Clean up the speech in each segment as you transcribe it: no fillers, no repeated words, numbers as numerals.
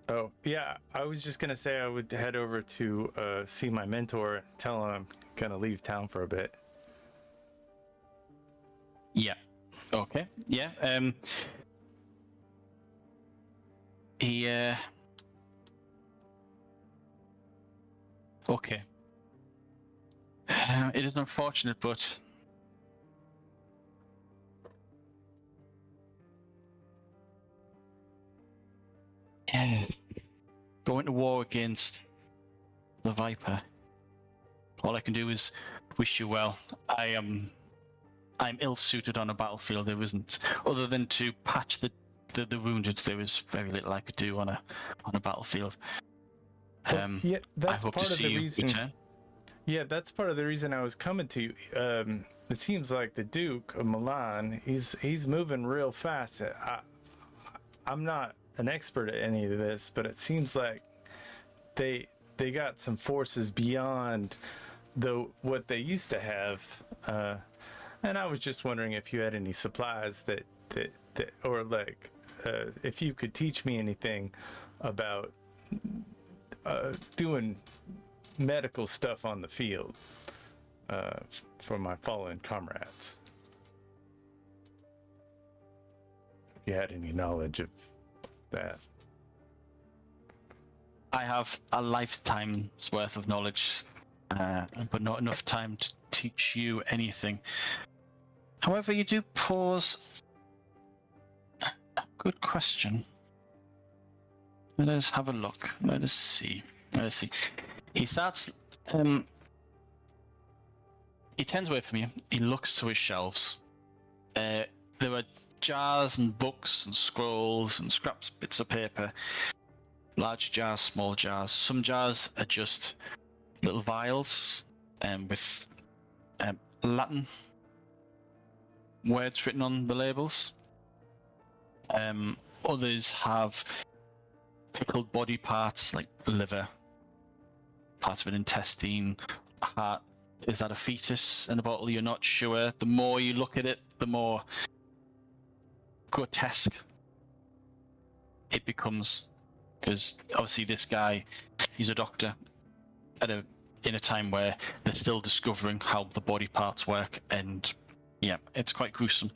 Oh, yeah. I was just going to say I would head over to see my mentor, tell him I'm going to leave town for a bit. Yeah. Okay. Yeah. He. Okay. It is unfortunate, but yeah, going to war against the Viper. All I can do is wish you well. I'm ill-suited on a battlefield. There isn't, other than to patch the wounded. There is very little I could do on a battlefield. Yeah, that's I hope part to of see the you reason. return. Yeah, that's part of the reason I was coming to you. It seems like the Duke of Milan, he's moving real fast. I'm not an expert at any of this, but it seems like they got some forces beyond what they used to have. And I was just wondering if you had any supplies that or like if you could teach me anything about doing medical stuff on the field for my fallen comrades. If you had any knowledge of that. I have a lifetime's worth of knowledge, but not enough time to teach you anything. However, you do pose a good question. Let us have a look. Let us see. He starts. He turns away from you. He looks to his shelves. There are jars and books and scrolls and scraps, bits of paper. Large jars, small jars. Some jars are just little vials with Latin words written on the labels. Others have pickled body parts like liver, part of an intestine, heart. Is that a fetus in a bottle? You're not sure. The more you look at it, the more grotesque it becomes. Because obviously this guy, he's a doctor in a time where they're still discovering how the body parts work, and yeah, it's quite gruesome.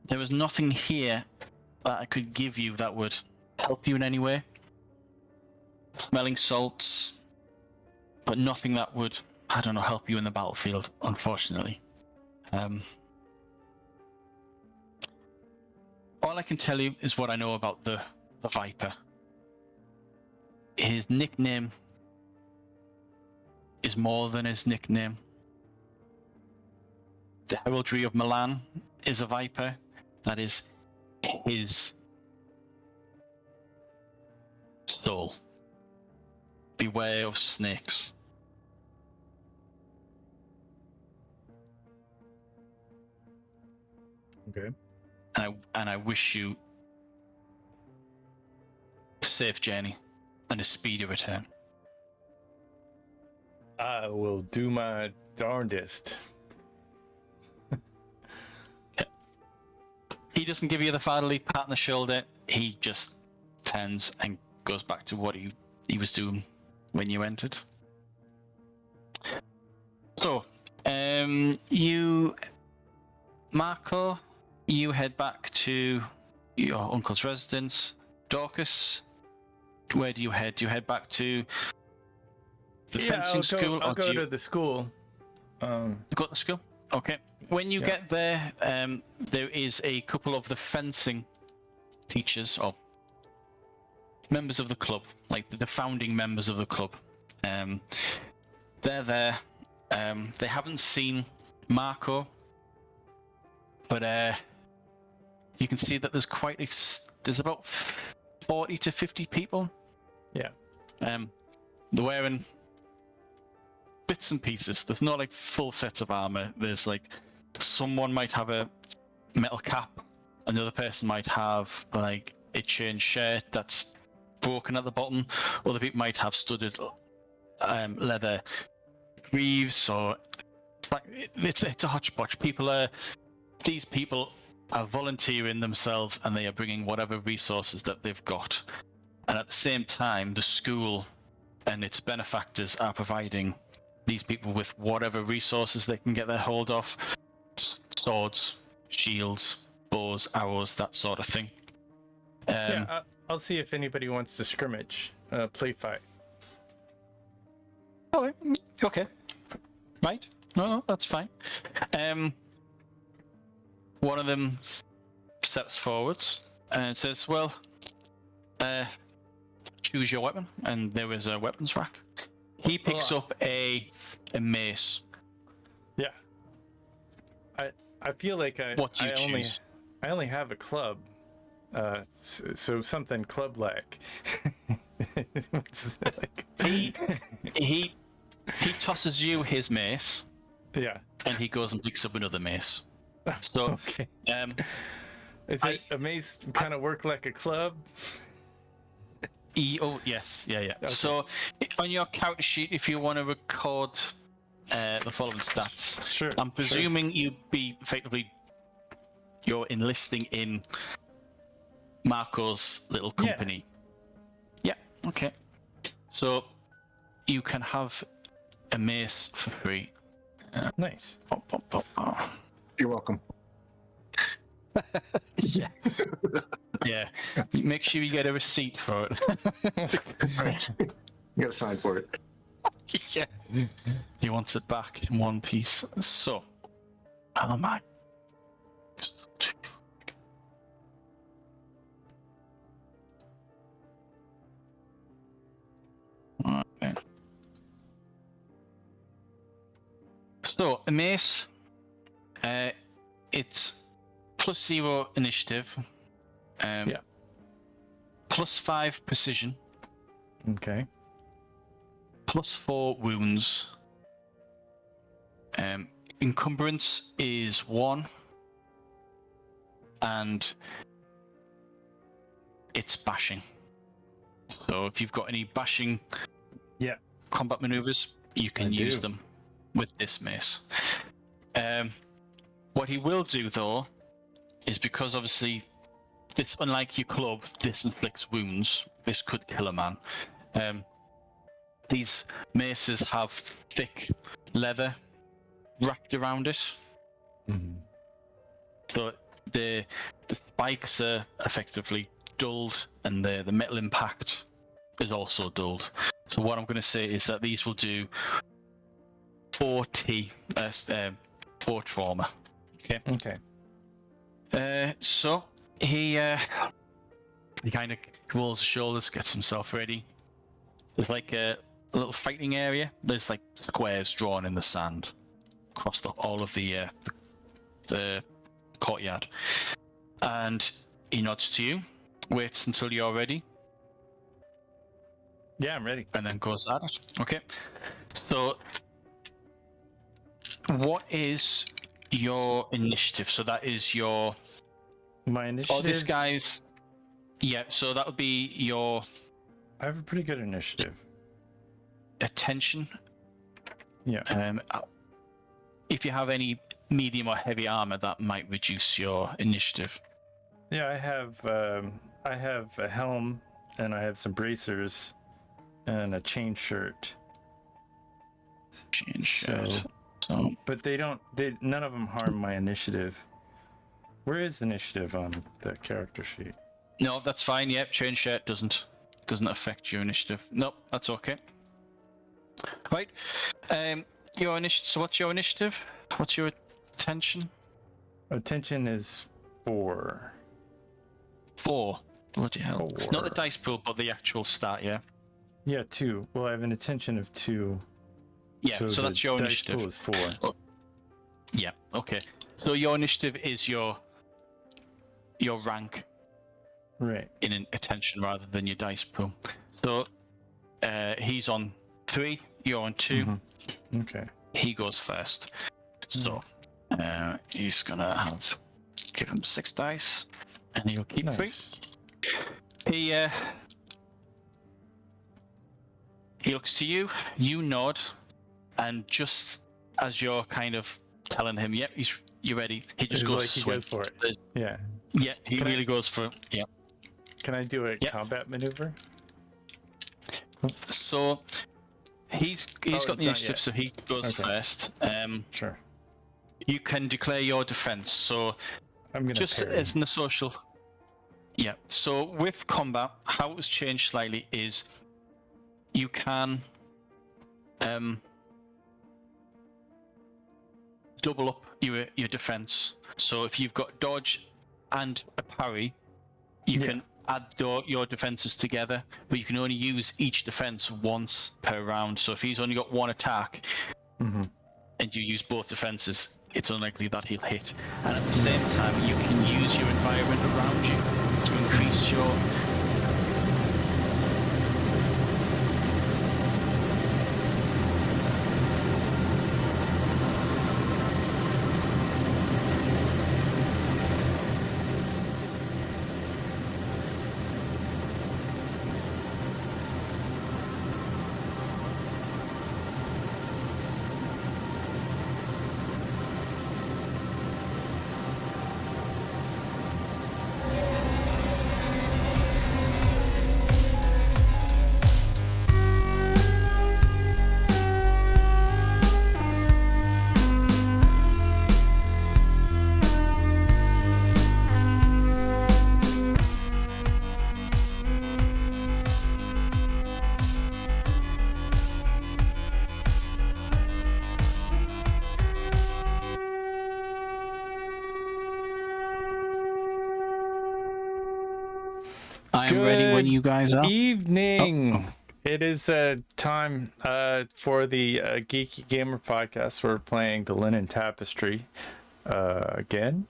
There was nothing here that I could give you that would help you in any way. Smelling salts, but nothing that would, I don't know, help you in the battlefield, unfortunately. All I can tell you is what I know about the Viper. His nickname is more than his nickname. The heraldry of Milan is a Viper. That is his soul. Beware of snakes. Okay. And I wish you a safe journey and a speedy return. I will do my darndest. He doesn't give you the fatherly pat on the shoulder. He just turns and goes back to what he was doing when you entered. So, you, Marco, you head back to your uncle's residence. Dorcas, where do you head? Do you head back to the fencing school? I'll go to the school. Go to the school? Okay. When you get there, there is a couple of the fencing teachers or members of the club, like the founding members of the club. They're there. They haven't seen Marco, but you can see that there's about 40 to 50 people. Yeah. They're wearing bits and pieces. There's not like full sets of armor. There's like someone might have a metal cap, another person might have like a chain shirt that's broken at the bottom. Other people might have studded leather greaves or it's a hodgepodge. These people are volunteering themselves, and they are bringing whatever resources that they've got. And at the same time, the school and its benefactors are providing these people with whatever resources they can get their hold of: swords, shields, bows, arrows, that sort of thing. I'll see if anybody wants to scrimmage, play fight. Oh, okay. Right. No, that's fine. One of them steps forwards and says, well, choose your weapon. And there is a weapons rack. He picks up a mace. Yeah. I feel like What do you choose? I only have a club. So something club-like. He tosses you his mace. Yeah. And he goes and picks up another mace. So, okay. Is it a mace kind of work like a club? Oh yes, yeah. Okay. So on your character sheet, if you want to record the following stats, sure. I'm presuming you're enlisting in Marco's little company. Yeah. Okay. So you can have a mace for free. Nice. You're welcome. Yeah. Yeah. Make sure you get a receipt for it. Right. You got to sign for it. Yeah. He wants it back in one piece. So, oh my. Okay. So, a mace, it's +0 initiative, +5 precision, Okay. +4 wounds. Encumbrance is 1, and it's bashing. So if you've got any bashing combat maneuvers, you can use them with this mace. What he will do though is, because obviously this, unlike your club, this inflicts wounds. This could kill a man. These maces have thick leather wrapped around it. Mm-hmm. So the spikes are effectively dulled, and the metal impact is also dulled. So what I'm going to say is that these will do 4 trauma. Okay. So he kind of rolls his shoulders, gets himself ready. There's like a little fighting area. There's like squares drawn in the sand across all of the courtyard. And he nods to you, waits until you're ready. Yeah, I'm ready. And then goes at it. Okay. So, what is your initiative? So that is my initiative. Oh, this guy's. Yeah. So that would be your. I have a pretty good initiative. Attention. Yeah. If you have any medium or heavy armor, that might reduce your initiative. Yeah, I have a helm, and I have some bracers, and a chain shirt. Chain shirt. So, but none of them harm my initiative. Where is initiative on the character sheet? No, that's fine. Yep, chain shirt doesn't affect your initiative. Nope, that's okay. Right. Your initiative. So what's your initiative? What's your attention? Attention is 4. 4. Bloody hell. 4. Not the dice pool, but the actual stat. Yeah. Yeah, 2. Well, I have an attention of 2. Yeah. So that's your dice initiative. Pool is 4. Oh. Yeah. Okay. So your initiative is your rank. Right. In an attention rather than your dice pool. So he's on 3. You're on 2. Mm-hmm. Okay. He goes first. So he's gonna give him 6 dice, and he'll keep 3. He looks to you. You nod, and just as you're kind of telling him, "Yep, you're ready," he just It's goes like to he swing. goes for it. Yeah. Yeah, he Can I- really goes for it. Yeah. Can I do a Yep. combat maneuver? So he's Oh, got it's the not initiative, yet. so he goes Okay. first. Sure. You can declare your defense. So I'm gonna just parry. as in the social. Yeah. So with combat, how it was changed slightly is you can double up your defense. So if you've got dodge and a parry, you Yeah. can add your defenses together, but you can only use each defense once per round. So if he's only got one attack Mm-hmm. and you use both defenses, it's unlikely that he'll hit. And at the same time, you can use your environment around you to increase your I'm ready when you guys are. Evening. It is time for the Geeky Gamer podcast. We're playing the Linen Tapestry again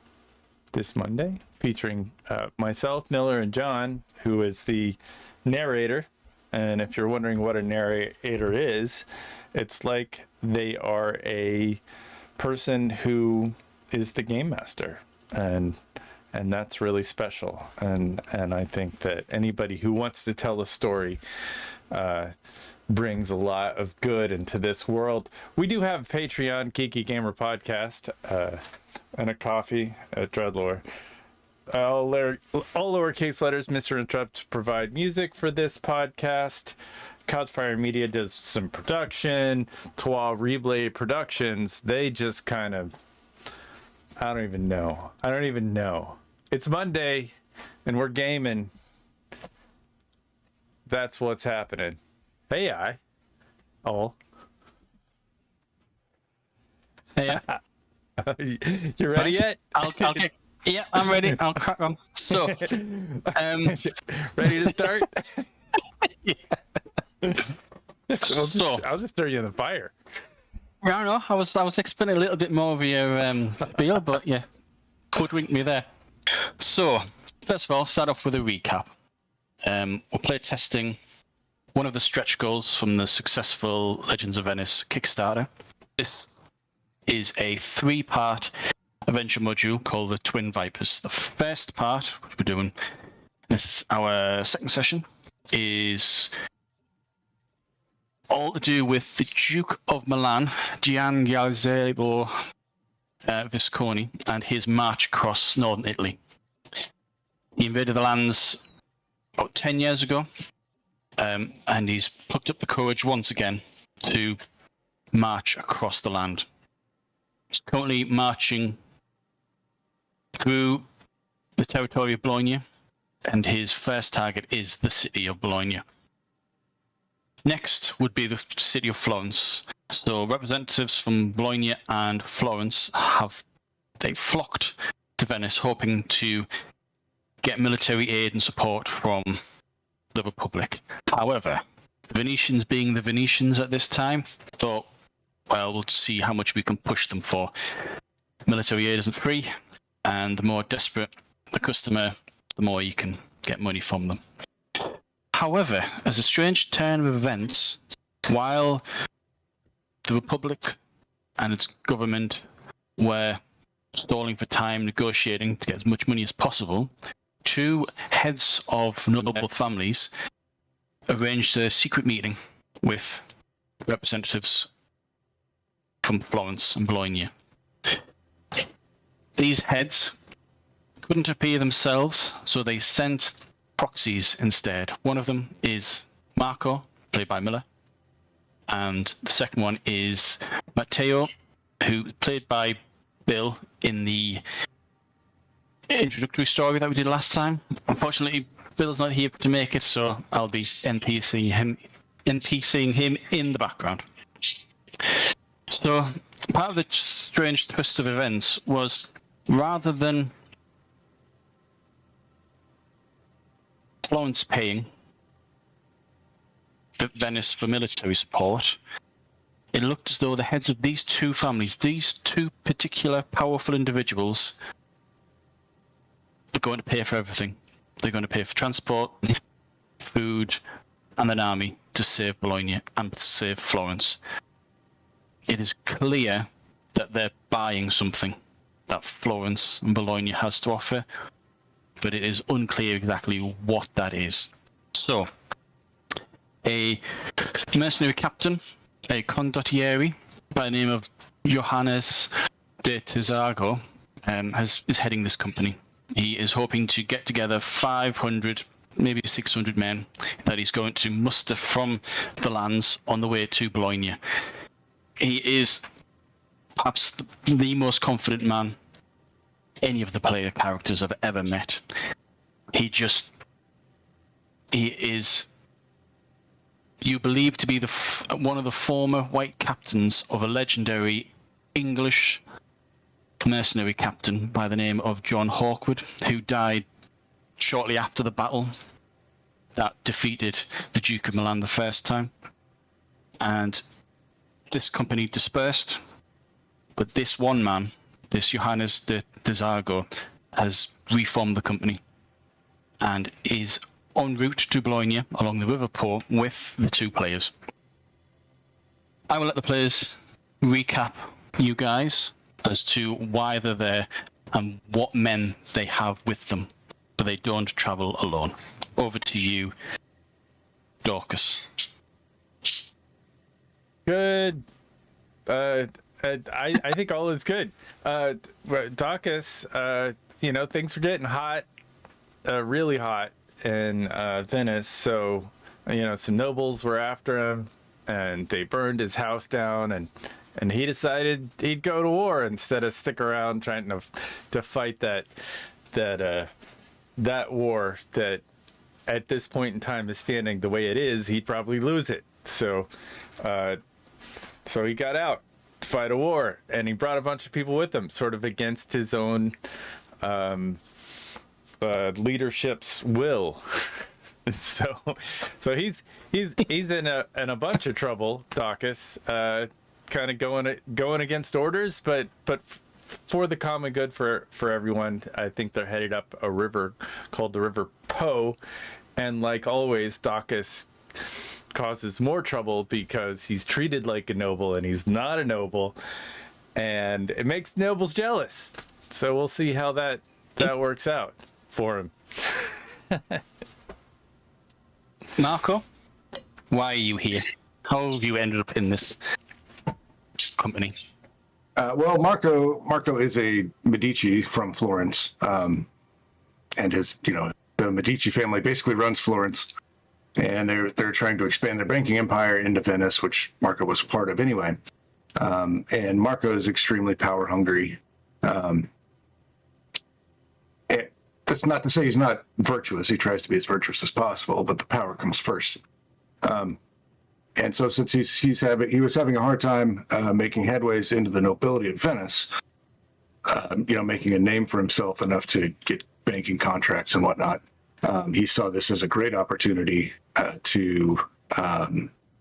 this Monday, featuring myself, Miller, and John, who is the narrator. And if you're wondering what a narrator is, it's like they are a person who is the game master, and that's really special. And I think that anybody who wants to tell a story brings a lot of good into this world. We do have a Patreon, Geeky Gamer Podcast, and a coffee at Dreadlore. All lowercase letters, Mr. Interrupt, to provide music for this podcast. Couchfire Media does some production. Trois Reblay Productions, they just kind of, I don't even know. It's Monday, and we're gaming. That's what's happening. Hey, Yeah. You ready yet? I'll get. Yeah, I'm ready. I'll crack on. So, ready to start? Yeah. I'll just throw you in the fire. I don't know. I was expecting a little bit more of your spiel, but yeah, hoodwinked me there. So, first of all, start off with a recap. We're play testing one of the stretch goals from the successful Legends of Venice Kickstarter. This is a 3-part adventure module called the Twin Vipers. The first part, which we're doing, this is our second session, is all to do with the Duke of Milan, Gian Galeazzo Visconti, and his march across northern Italy. He invaded the lands about 10 years ago, and he's plucked up the courage once again to march across the land. He's currently marching through the territory of Bologna, and his first target is the city of Bologna. Next would be the city of Florence. So representatives from Bologna and Florence they flocked to Venice, hoping to get military aid and support from the Republic. However, the Venetians, being the Venetians at this time, thought, well, we'll see how much we can push them for. Military aid isn't free, and the more desperate the customer, the more you can get money from them. However, as a strange turn of events, while the Republic and its government were stalling for time, negotiating to get as much money as possible, 2 heads of noble families arranged a secret meeting with representatives from Florence and Bologna. These heads couldn't appear themselves, so they sent proxies instead. One of them is Marco, played by Miller, and the second one is Matteo, who played by Bill in the introductory story that we did last time. Unfortunately, Bill's not here to make it, so I'll be NPCing him in the background. So part of the strange twist of events was, rather than Florence paying Venice for military support, it looked as though the heads of these two families, these two particular powerful individuals, are going to pay for everything. They're going to pay for transport, food, and an army to save Bologna and to save Florence. It is clear that they're buying something that Florence and Bologna has to offer, but it is unclear exactly what that is. So, a mercenary captain, a condottieri by the name of Johannes de Tizargo, is heading this company. He is hoping to get together 500, maybe 600 men that he's going to muster from the lands on the way to Bologna. He is perhaps the most confident man any of the player characters I've ever met. He is, you believe to be one of the former white captains of a legendary English mercenary captain by the name of John Hawkwood, who died shortly after the battle that defeated the Duke of Milan the first time. And this company dispersed, but this one man, this Johannes de Zargo, has reformed the company and is en route to Bologna along the River Po with the two players. I will let the players recap you guys as to why they're there and what men they have with them, but they don't travel alone. Over to you, Dorcas. Good. I think all is good. Dorcas, things were getting hot, really hot in Venice. So, some nobles were after him, and they burned his house down, and he decided he'd go to war instead of stick around trying to fight that war that at this point in time is standing the way it is. He'd probably lose it. So he got out to fight a war, and he brought a bunch of people with him, sort of against his own leadership's will. so he's in a bunch of trouble, Dorcas. Kind of going against orders, but for the common good for everyone. I think they're headed up a river called the River Po, and like always, Dorcas causes more trouble because he's treated like a noble and he's not a noble, and it makes nobles jealous. So we'll see how that works out for him. Marco, why are you here? How have you ended up in this company? Well, Marco is a Medici from Florence, and the Medici family basically runs Florence, and they're trying to expand their banking empire into Venice, which Marco was a part of anyway. And Marco is extremely power hungry. That's not to say he's not virtuous. He tries to be as virtuous as possible, but the power comes first. And so since he was having a hard time making headways into the nobility of Venice, making a name for himself enough to get banking contracts and whatnot, he saw this as a great opportunity to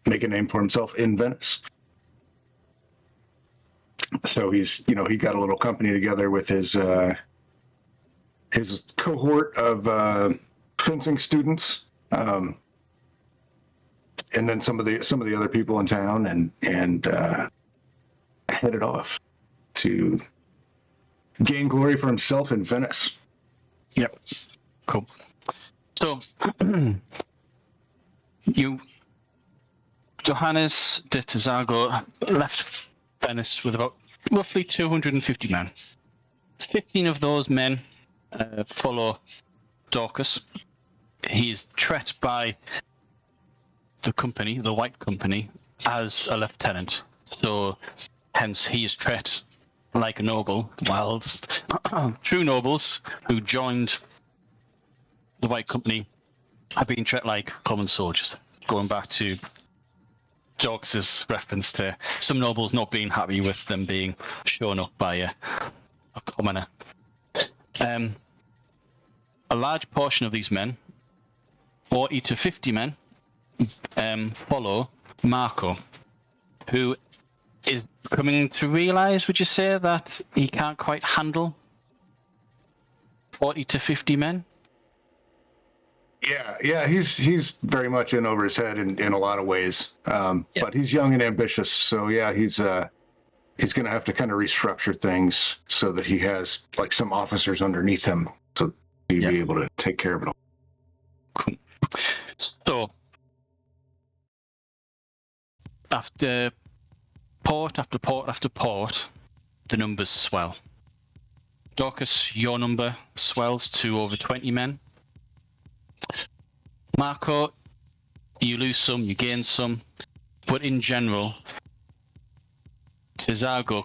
make a name for himself in Venice. So he got a little company together with his cohort of fencing students. And then some of the other people in town, and headed off to gain glory for himself in Venice. Yep. Cool. So, Johannes de Tizargo left Venice with about roughly 250 men. 15 of those men follow Dorcas. He is treated by the company, the White Company, as a lieutenant. So, hence, he is treated like a noble, whilst true nobles who joined the White Company have been treated like common soldiers. Going back to Dorcas's reference to some nobles not being happy with them being shown up by a commoner. A large portion of these men, 40 to 50 men, follow Marco, who is coming to realise, would you say, that he can't quite handle 40 to 50 men? Yeah, he's very much in over his head in a lot of ways. But he's young and ambitious, so yeah, he's going to have to kind of restructure things so that he has like some officers underneath him to be able to take care of it all. Cool. So, after port after port after port, the numbers swell. Dorcas, your number swells to over 20 men. Marco, you lose some, you gain some, but in general, Tizargo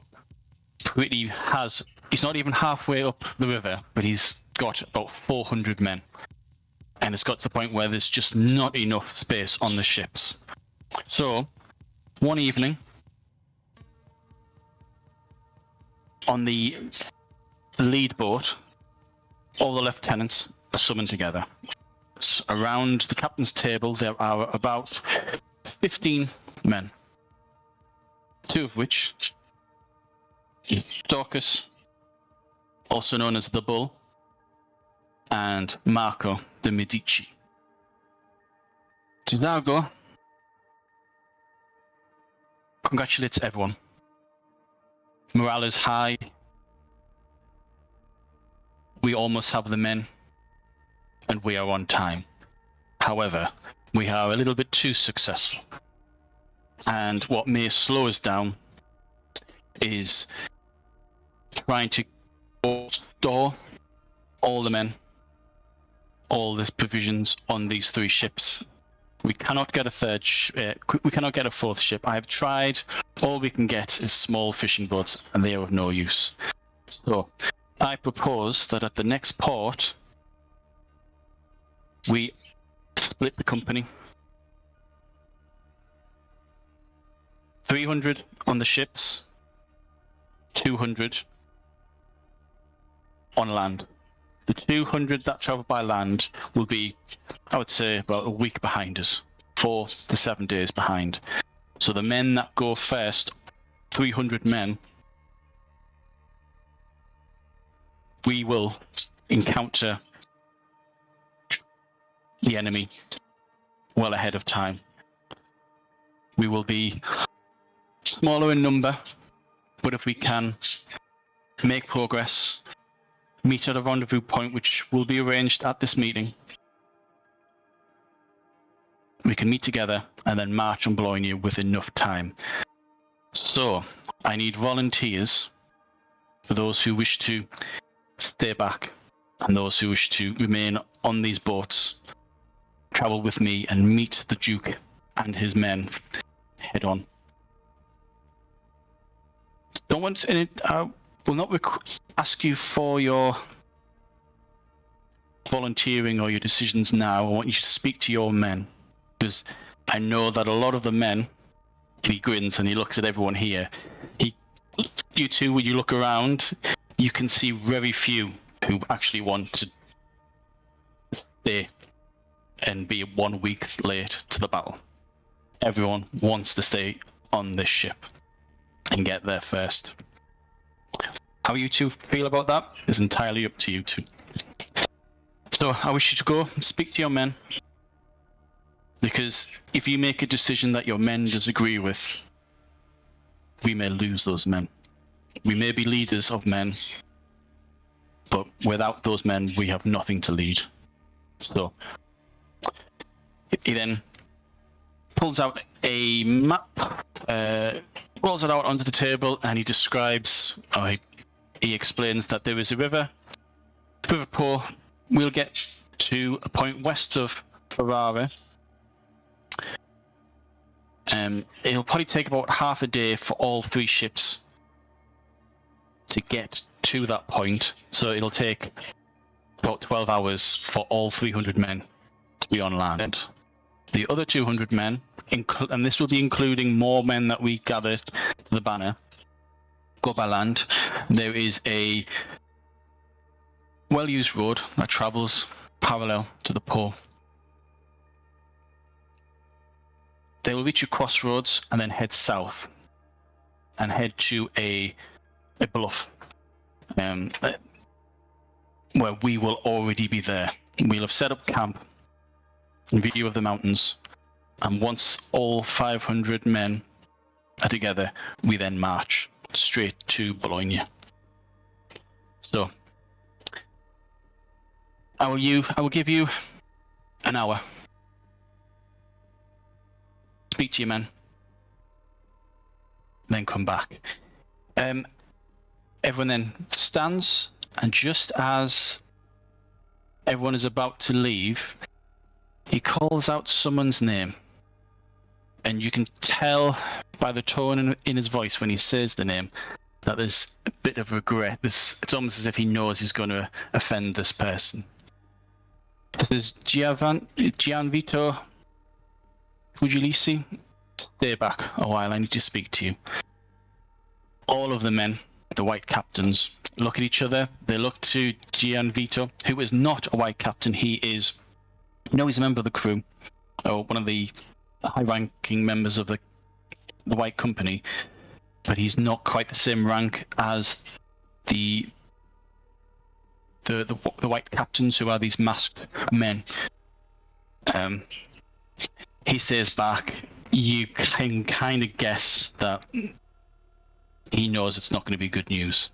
he's not even halfway up the river, but he's got about 400 men. And it's got to the point where there's just not enough space on the ships. So, one evening, on the lead boat, all the lieutenants are summoned together. Around the captain's table, there are about 15 men. 2 of which, Dorcas, also known as the Bull, and Marco de Medici. Tizargo congratulates everyone. Morale is high. We almost have the men, and we are on time. However, we are a little bit too successful. And what may slow us down is trying to store all the men, all the provisions on these 3 ships. We cannot get we cannot get a 4th ship. I have tried. All we can get is small fishing boats, and they are of no use. So, I propose that at the next port, we split the company. 300 on the ships, 200 on land. The 200 that travel by land will be, I would say, about a week behind us, 4 to 7 days behind. So the men that go first, 300 men, we will encounter the enemy well ahead of time. We will be smaller in number, but if we can make progress, meet at a rendezvous point which will be arranged at this meeting, we can meet together and then march on Bologna with enough time. So, I need volunteers for those who wish to stay back and those who wish to remain on these boats, travel with me and meet the Duke and his men head on. Don't want I will not ask you for your volunteering or your decisions now. I want you to speak to your men, because I know that a lot of the men, he grins and he looks at everyone here. You two, when you look around, you can see very few who actually want to stay and be 1 week late to the battle. Everyone wants to stay on this ship and get there first. How you two feel about that is entirely up to you two. So I wish you to go and speak to your men, because if you make a decision that your men disagree with, we may lose those men. We may be leaders of men, but without those men, we have nothing to lead. So he then pulls out a map, rolls it out onto the table, and he describes, he explains that there is a river, River Po. We'll get to a point west of Fanara. It'll probably take about half a day for all 3 ships to get to that point. So it'll take about 12 hours for all 300 men to be on land. The other 200 men, and this will be including more men that we gathered to the banner, go by land. There is a well-used road that travels parallel to the Po. They will reach a crossroads and then head south and head to a bluff where we will already be there. We'll have set up camp in view of the mountains, and once all 500 men are together, we then march straight to Bologna. So I will give you an hour. Speak to your men, then come back. Everyone then stands, and just as everyone is about to leave, he calls out someone's name. And you can tell by the tone in his voice when he says the name that there's a bit of regret. It's almost as if he knows he's going to offend this person. This is Gianvito Fugilisi. Stay back a while, I need to speak to you. All of the men, the white captains, look at each other. They look to Gianvito, who is not a white captain. He is, he's a member of the crew, or one of the high-ranking members of the White Company, but he's not quite the same rank as the white captains, who are these masked men. He says back, you can kind of guess that he knows it's not going to be good news.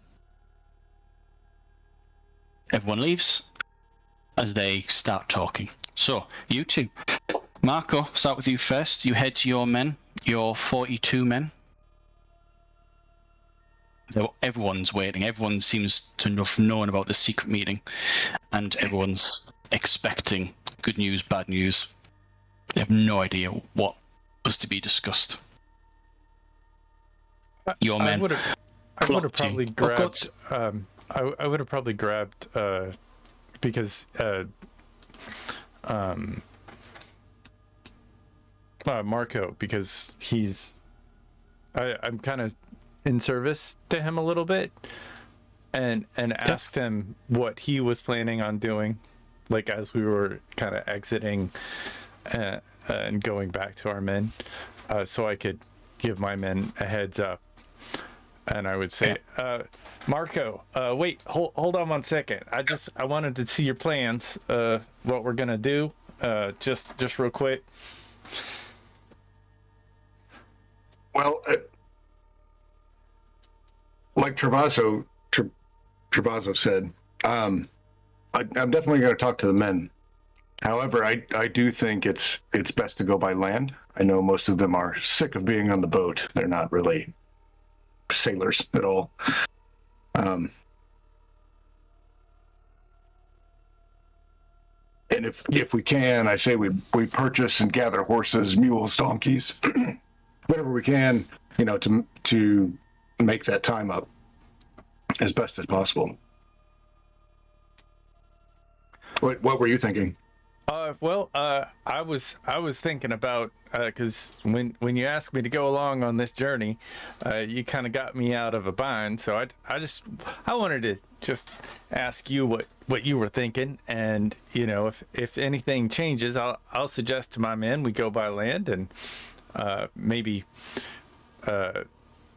Everyone leaves as they start talking. So, you two. Marco, start with you first. You head to your men, your 42 men. Everyone's waiting. Everyone seems to have known about the secret meeting, and everyone's expecting good news, bad news. They have no idea what was to be discussed. Your men. I would have probably grabbed. I would have probably grabbed because Marco, because I'm kind of in service to him a little bit, and asked him what he was planning on doing, like as we were kind of exiting and going back to our men, so I could give my men a heads up. And I would say, Marco, wait, hold on 1 second. I wanted to see your plans, what we're gonna do, just real quick. Well, like Travaso said, I'm definitely going to talk to the men. However, I do think it's best to go by land. I know most of them are sick of being on the boat. They're not really sailors at all. And if we can, I say we purchase and gather horses, mules, donkeys, whatever we can, to make that time up as best as possible. What were you thinking? I was thinking about, because when you asked me to go along on this journey, you kind of got me out of a bind. So I wanted to just ask you what you were thinking, and if anything changes, I'll suggest to my men we go by land, and maybe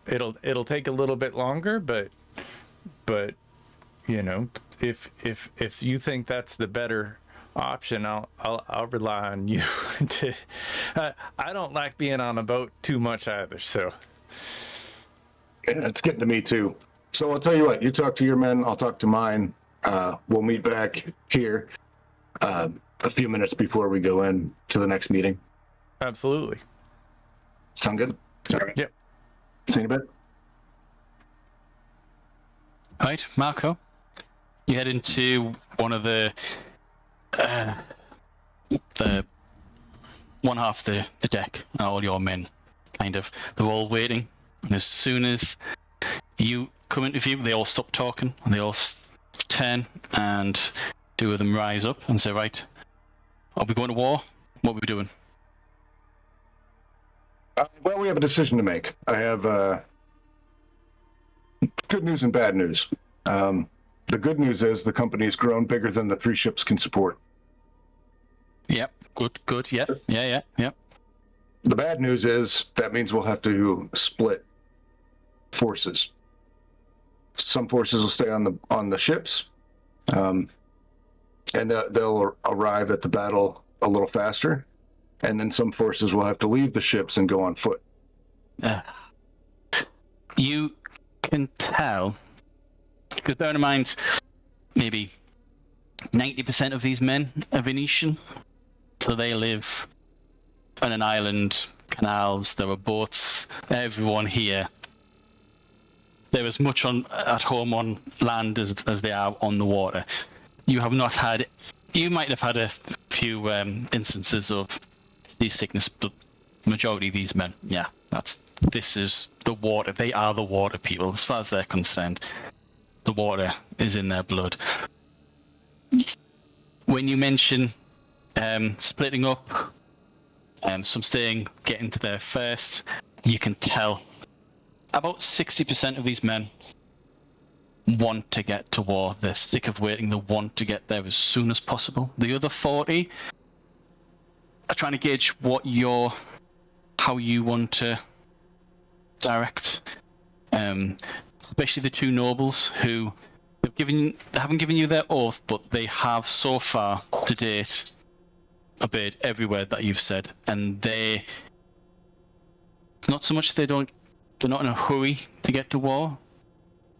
it'll take a little bit longer, but if you think that's the better option, I'll rely on you to. I don't like being on a boat too much either, so. Yeah, it's getting to me too. So I'll tell you what, you talk to your men, I'll talk to mine. We'll meet back here a few minutes before we go in to the next meeting. Absolutely. Sound good? All right. Yep. See you in a bit. All right, Marco. You head into one of the one half the deck, and all your men, they're all waiting. And as soon as you come into view, they all stop talking, and they all turn, and two of them rise up and say, right, are we going to war? What are we doing? Well, we have a decision to make. I have good news and bad news. The good news is the company's grown bigger than the 3 ships can support. Yep, good, yeah. The bad news is that means we'll have to split forces. Some forces will stay on the ships, and they'll arrive at the battle a little faster, and then some forces will have to leave the ships and go on foot. You can tell, because bear in mind, maybe 90% of these men are Venetian, so they live on an island, canals, there are boats, everyone here. They're as much at home on land as they are on the water. You might have had a few instances of seasickness, but the majority of these men, this is the water. They are the water people, as far as they're concerned. The water is in their blood. When you mention splitting up, some staying, getting to there first, you can tell about 60% of these men want to get to war. They're sick of waiting. They want to get there as soon as possible. The other 40 are trying to gauge how you want to direct. Especially the 2 nobles who haven't given you their oath, but they have so far to date obeyed every word that you've said, and not so much they're not in a hurry to get to war.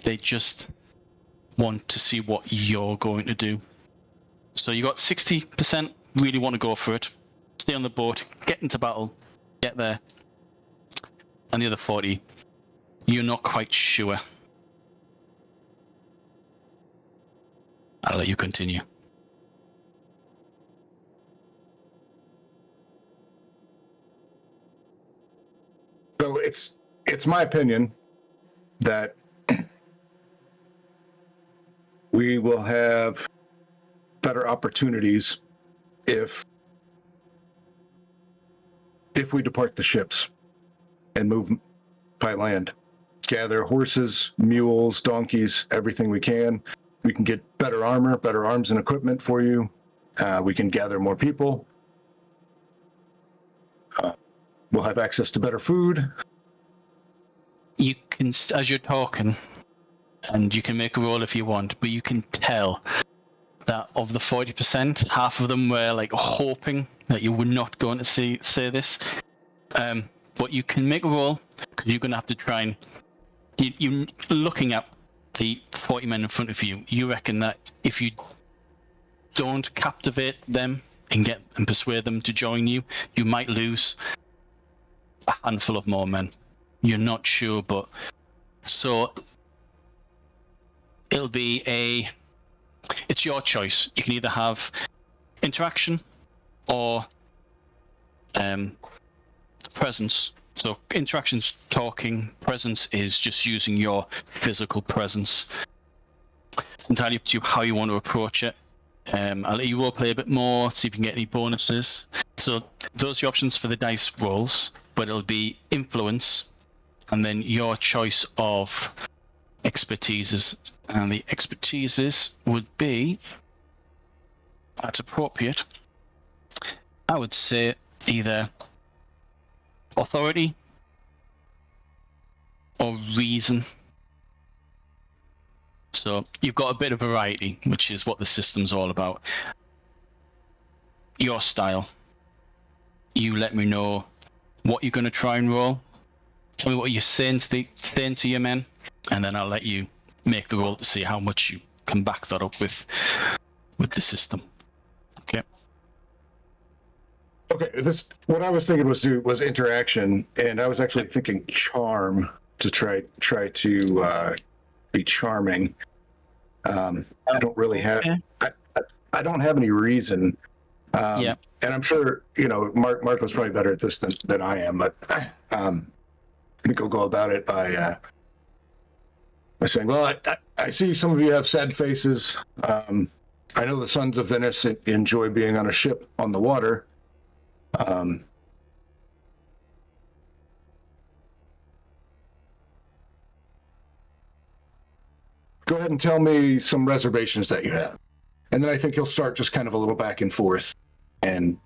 They just want to see what you're going to do. So you got 60% really want to go for it, stay on the boat, get into battle, get there, and the other 40, you're not quite sure. I'll let you continue. So it's my opinion that we will have better opportunities if we depart the ships and move by land. Gather horses, mules, donkeys, everything we can. We can get better armor, better arms and equipment for you. We can gather more people. We'll have access to better food. You can, as you're talking, and you can make a roll if you want, but you can tell that of the 40%, half of them were like hoping that you were not going to say this. But you can make a roll, because you're going to have to try and... You looking at the 40 men in front of you, you reckon that if you don't captivate them and persuade them to join you, you might lose a handful of more men. You're not sure, but so it'll be it's your choice. You can either have interaction or presence. So interaction's talking, presence is just using your physical presence. It's entirely up to you how you want to approach it. I'll let you all play a bit more, see if you can get any bonuses. So those are your options for the dice rolls, but it'll be influence, and then your choice of expertises. And the expertises would be, that's appropriate, I would say either authority or reason. So you've got a bit of variety, which is what the system's all about. Your style. You let me know what you're going to try and roll. Tell me what you're saying to your men, and then I'll let you make the roll to see how much you can back that up with the system. Okay. Okay, what I was thinking was interaction, and I was actually thinking charm to try to be charming. I don't really have. Okay. I don't have any reason. Yeah. And I'm sure Marco's probably better at this than I am, but I think I'll go about it by saying, "Well, I see some of you have sad faces. I know the sons of Venice enjoy being on a ship on the water. Go ahead and tell me some reservations that you have." And then I think he'll start just kind of a little back and forth and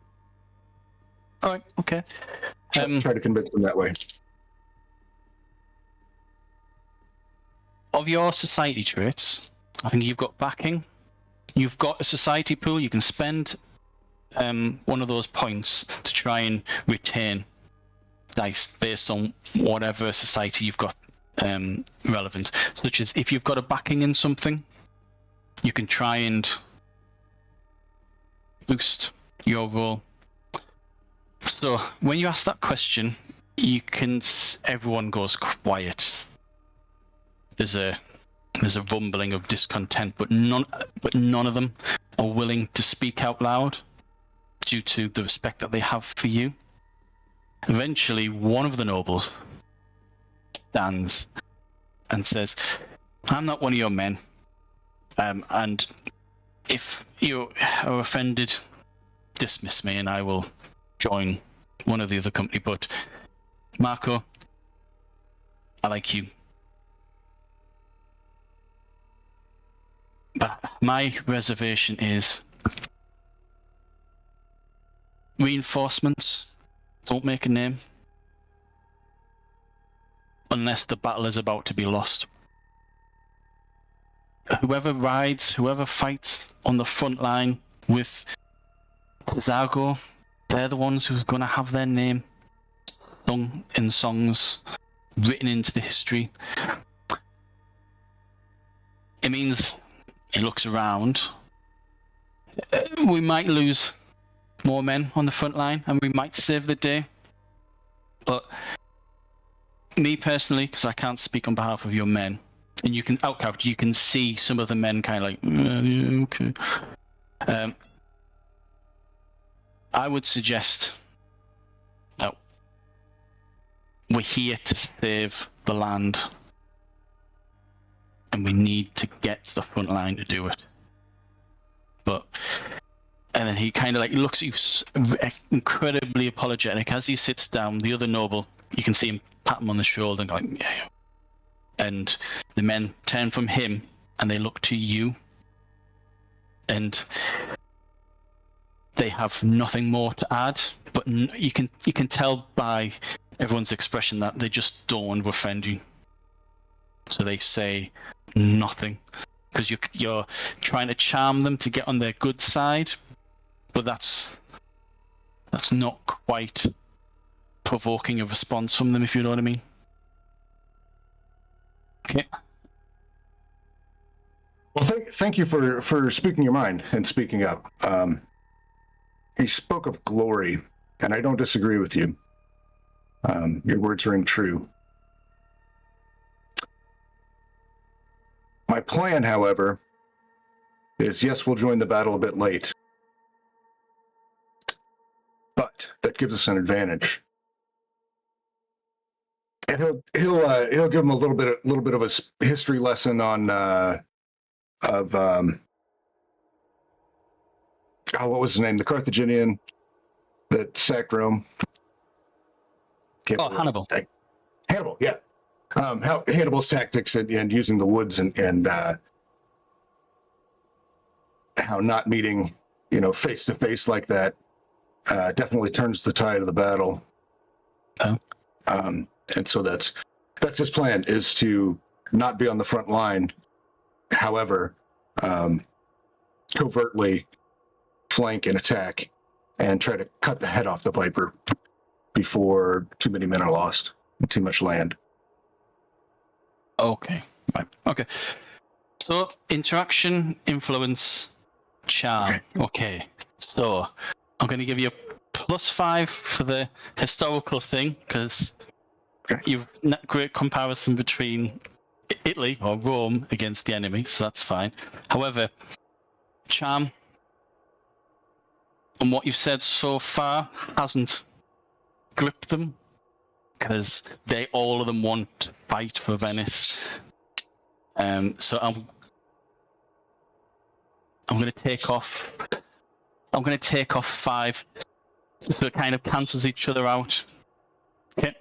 All right. Okay. try to convince them that way. Of your society traits, I think you've got backing. You've got a society pool. You can spend one of those points to try and retain dice based on whatever society you've got relevant. Such as if you've got a backing in something, you can try and boost your roll. So when you ask that question, everyone goes quiet. There's a rumbling of discontent, but none of them are willing to speak out loud due to the respect that they have for you. Eventually, one of the nobles stands and says, "I'm not one of your men, and if you are offended, dismiss me and I will join one of the other company. But Marco, I like you. But my reservation is reinforcements don't make a name unless the battle is about to be lost. Whoever fights on the front line with Zago, they're the ones who's going to have their name sung in songs, written into the history." It means he looks around. We might lose more men on the front line, and we might save the day. But me personally, because I can't speak on behalf of your men, and you can see some of the men kind of like, yeah, okay. I would suggest that we're here to save the land, and we need to get to the front line to do it. And then he kind of like looks at you incredibly apologetic. As he sits down, the other noble, you can see him pat him on the shoulder and go, like, yeah. And the men turn from him and they look to you, and they have nothing more to add. But you can tell by everyone's expression that they just don't want to offend you. So they say nothing, because you're trying to charm them to get on their good side, but that's not quite provoking a response from them, if you know what I mean. Okay. Well, thank you for speaking your mind and speaking up. He spoke of glory, and I don't disagree with you. Your words ring true. My plan, however, is yes, we'll join the battle a bit late, but that gives us an advantage. And he'll give him a little bit of a history lesson on what was his name? The Carthaginian that sacked Rome. Hannibal. Hannibal, yeah. How Hannibal's tactics and using the woods and how not meeting, face to face like that definitely turns the tide of the battle. Oh. And so that's his plan, is to not be on the front line. However, covertly flank and attack and try to cut the head off the Viper before too many men are lost and too much land. Okay. Right. Okay. So interaction, influence, charm. Okay. So I'm going to give you a +5 for the historical thing, because you've great comparison between Italy or Rome against the enemy, so that's fine. However, charm and what you've said so far hasn't gripped them, because all of them want to fight for Venice. So I'm going to take off. I'm going to take off 5, so it kind of cancels each other out. Okay.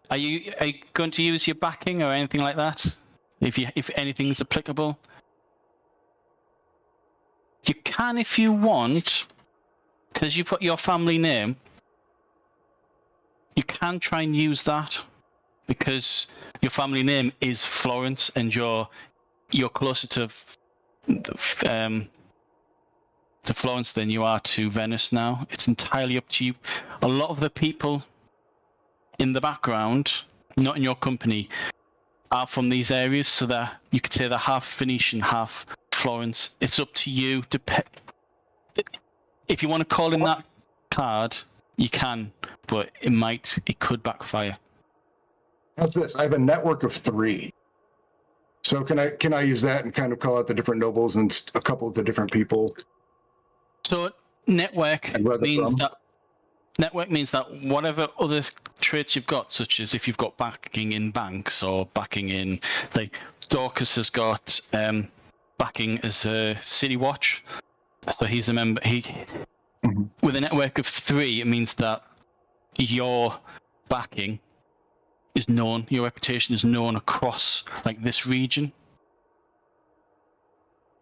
Are you going to use your backing or anything like that? If anything's applicable, you can if you want, because you've got your family name. You can try and use that because your family name is Florence, and you're closer to Florence than you are to Venice now. It's entirely up to you. A lot of the people in the background, not in your company, are from these areas, so that you could say they're half Venetian, half Florence. It's up to you. If you want to call in that card, you can, but it could backfire. How's this? I have a network of 3. So can I use that and kind of call out the different nobles and a couple of the different people? So network means that whatever other traits you've got, such as if you've got backing in banks or backing in, like Dorcas has got backing as a city watch, so he's a member. With a network of 3, it means that your backing is known, your reputation is known across like this region.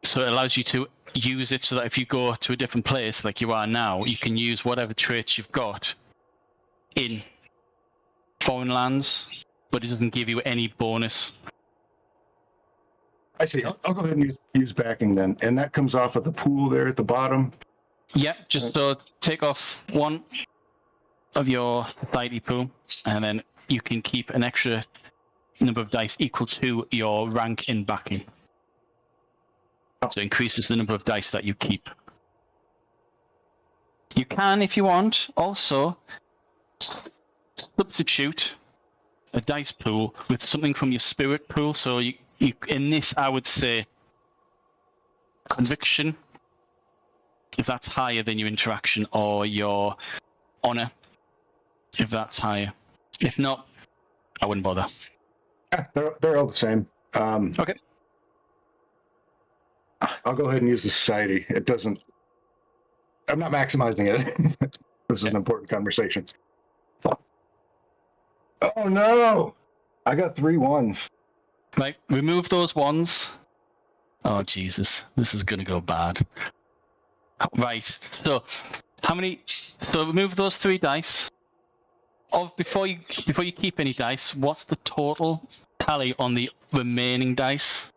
So it allows you to use it so that if you go to a different place like you are now, you can use whatever traits you've got in foreign lands, but it doesn't give you any bonus. I see. I'll go ahead and use backing then. And that comes off of the pool there at the bottom. Yeah, just so take off 1 of your society pool, and then you can keep an extra number of dice equal to your rank in backing. So it increases the number of dice that you keep. You can, if you want, also substitute a dice pool with something from your spirit pool. So you in this, I would say conviction, if that's higher than your interaction, or your honor, if that's higher. If not, I wouldn't bother. They're all the same. Okay. I'll go ahead and use the society. It doesn't. I'm not maximizing it. This is an important conversation. Oh no! I got 3 1s. Right, remove those 1s. Oh Jesus, this is gonna go bad. Right, so how many? So remove those 3 dice. Before you keep any dice, what's the total tally on the remaining dice?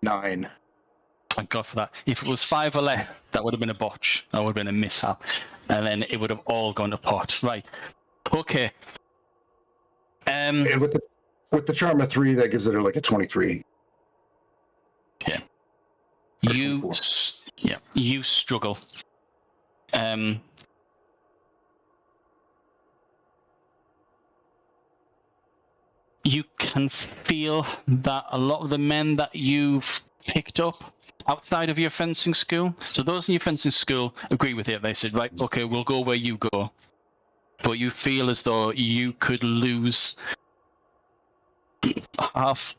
9. Thank God for that. If it was 5 or less, that would have been a botch. That would have been a mishap, and then it would have all gone to pot. Right. Okay. And with the charm of 3, that gives it like a 23. Okay. You struggle. You can feel that a lot of the men that you've picked up outside of your fencing school, so those in your fencing school agree with it. They said, right, okay, we'll go where you go. But you feel as though you could lose half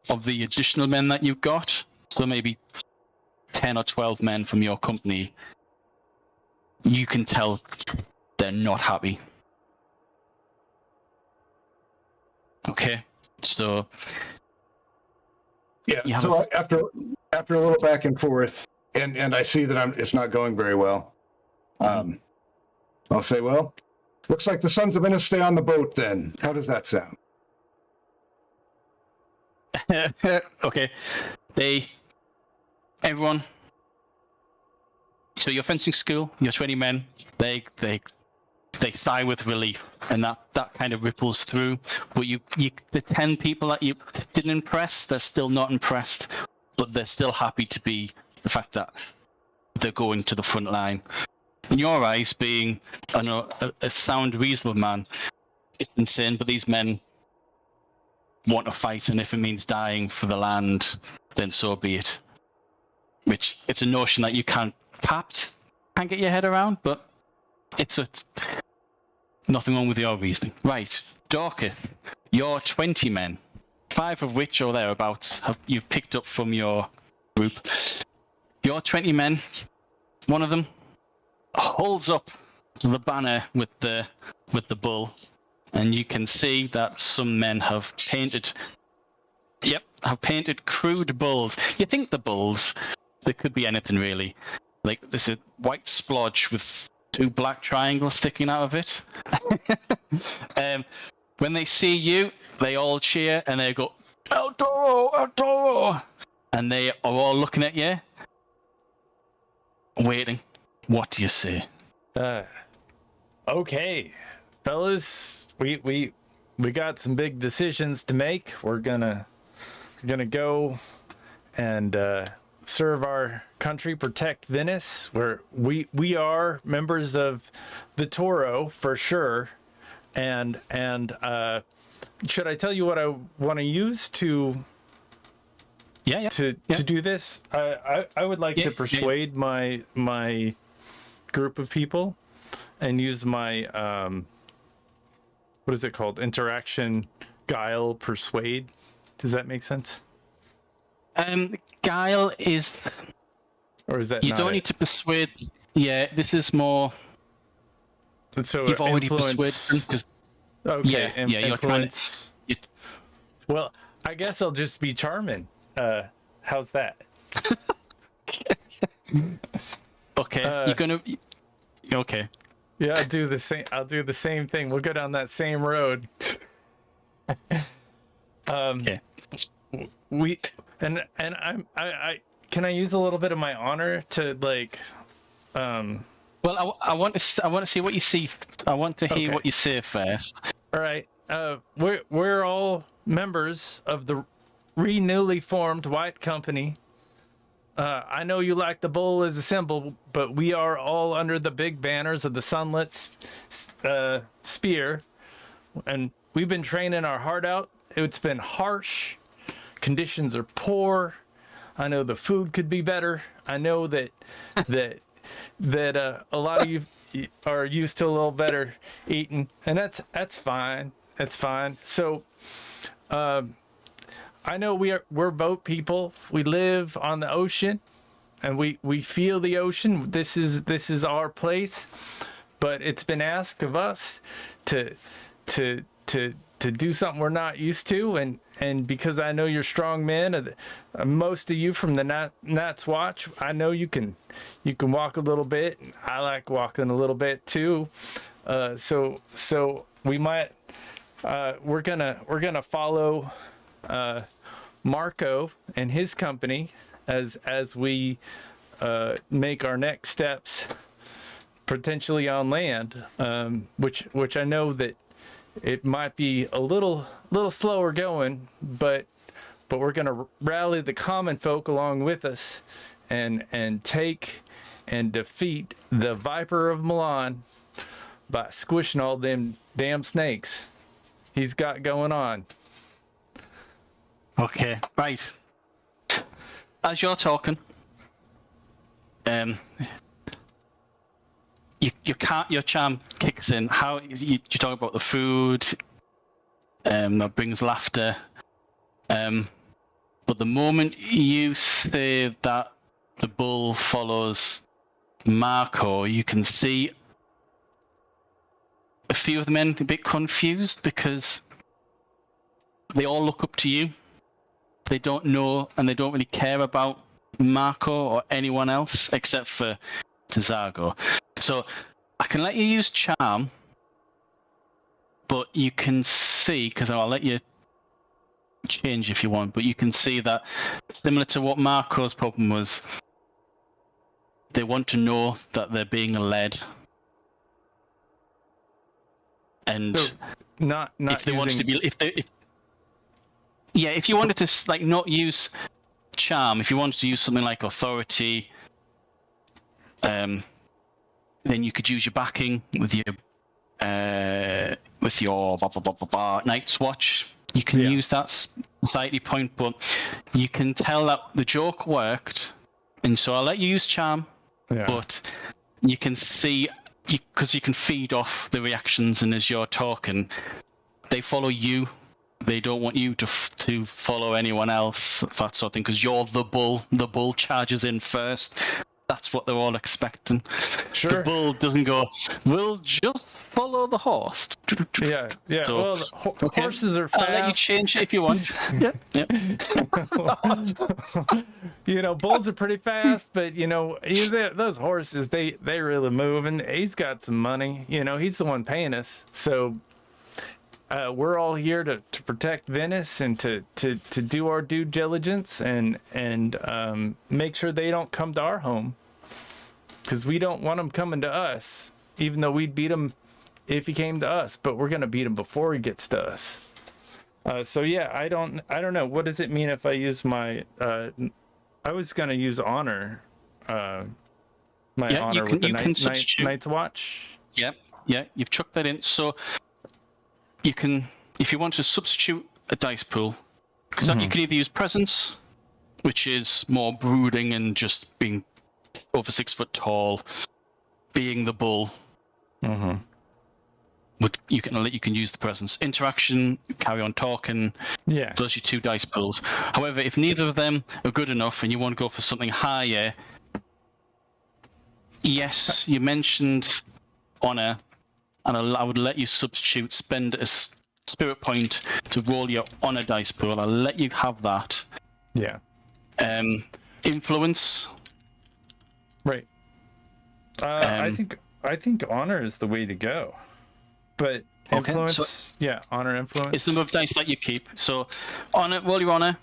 of the additional men that you've got. So maybe 10 or 12 men from your company. You can tell they're not happy. Okay, so yeah. So after a little back and forth, and I see that it's not going very well. I'll say, well, looks like the Sons of Venice stay on the boat. Then how does that sound? Okay, everyone. So your fencing school, your 20 men, they sigh with relief, and that kind of ripples through. But the 10 people that you didn't impress, they're still not impressed, but they're still happy to be the fact that they're going to the front line. in your eyes, being a sound, reasonable man, it's insane. But these men want to fight, and if it means dying for the land, then so be it. Which it's a notion that you perhaps can't get your head around, but it's nothing wrong with your reasoning. Right, Dorcas, your 20 men, 5 of which or thereabouts you've picked up from your group. Your 20 men, one of them holds up the banner with the bull, and you can see that some men have painted crude bulls. You think the bulls, they could be anything really. Like there's a white splodge with 2 black triangles sticking out of it. When they see you, they all cheer and they go, El Toro, El Toro! And they are all looking at you, waiting. What do you say? Okay, fellas, we got some big decisions to make. We're gonna go and serve our country, protect Venice. We are members of the Toro for sure, and should I tell you what I want to use to do this? I would like to persuade my group of people and use my what is it called? Interaction, guile, persuade. Does that make sense? Guile is, or is that you don't need to persuade? Yeah, this is more. So you've already influence... persuaded them. Okay, influence. Well, I guess I'll just be charming. How's that? Okay, you're gonna. Okay. Yeah, I'll do the same thing. We'll go down that same road. Okay. I can I use a little bit of my honor to like. Well, I want to see what you see. I want to hear what you say first. All right. We're all members of the newly formed White Company. I know you like the bull as a symbol, but we are all under the big banners of the sunlit spear, and we've been training our heart out. It's been harsh. Conditions are poor. I know the food could be better. I know that a lot of you are used to a little better eating, and that's fine. That's fine. So, I know we're boat people. We live on the ocean, and we feel the ocean. This is our place, but it's been asked of us to do something we're not used to, and because I know you're strong men, most of you from the Nats Watch, I know you can walk a little bit. I like walking a little bit too, so we might we're gonna follow Marco and his company as we make our next steps potentially on land, which I know that it might be a little slower going, but we're gonna rally the common folk along with us and take and defeat the Viper of Milan by squishing all them damn snakes he's got going on. Okay, right. As you're talking, your charm kicks in. How you talk about the food, that brings laughter. But the moment you say that the bull follows Marco, you can see a few of the men a bit confused because they all look up to you. They don't know and they don't really care about Marco or anyone else except for Tzago. So I can let you use charm, but you can see, because I'll let you change if you want, but you can see that similar to what Marco's problem was, they want to know that they're being led. And so not if they using... wanted to be, if you wanted to like not use charm, if you wanted to use something like authority, then you could use your backing with your blah, blah, blah, blah, blah, Night's Watch. You can use that society point, but you can tell that the joke worked, and so I'll let you use charm. Yeah. But you can see, because you can feed off the reactions, and as you're talking, they follow you. They don't want you to follow anyone else, that sort of thing, because you're the bull. The bull charges in first. That's what they're all expecting. Sure. The bull doesn't go, we'll just follow the horse. Yeah. So, well, horses are fast. I'll let you change it if you want. Yeah. Bulls are pretty fast, but those horses, they really move, and he's got some money. He's the one paying us. So we're all here to protect Venice and to do our due diligence and make sure they don't come to our home. Because we don't want him coming to us, even though we'd beat him if he came to us. But we're gonna beat him before he gets to us. So yeah, I don't know. What does it mean if I use my? I was gonna use honor. Honor with the Night's Watch. Yeah. You've chucked that in. So you can, if you want to substitute a dice pool, because you can either use presence, which is more brooding and just being over 6 foot tall, being the bull. You can use the presence. Interaction, carry on talking. Yeah. Those are your 2 dice pools. However, if neither of them are good enough and you want to go for something higher, yes, you mentioned honor, and I would let you spend a spirit point to roll your honor dice pool. I'll let you have that. Yeah. Influence. Right. I think honor is the way to go. But influence, honor, influence. It's the number of dice that you keep. So honor, roll your honor.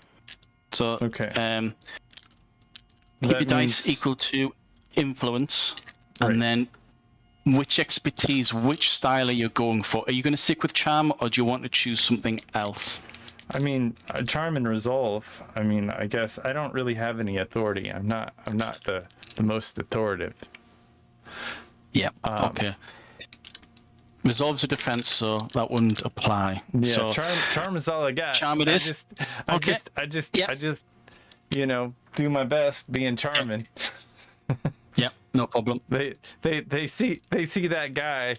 So okay. Keep your dice equal to influence, and then which expertise, which style are you going for? Are you going to stick with charm, or do you want to choose something else? I mean, charm and resolve. I mean, I guess I don't really have any authority. I'm not the most authoritative. Yeah. Okay. Resolve's a defense, so that wouldn't apply. Yeah. So, charm is all I got. Charm it is. I just do my best being charming. Yeah, no problem. They see that guy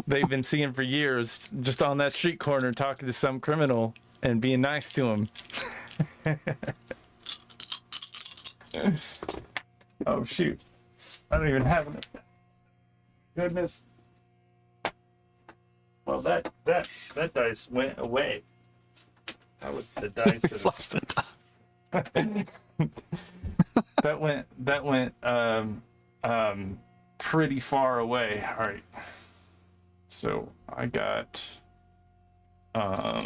they've been seeing for years just on that street corner talking to some criminal and being nice to him. Oh shoot. I don't even have it. Goodness. Well, that dice went away. That was the dice that lost it. that went pretty far away. All right. So I got I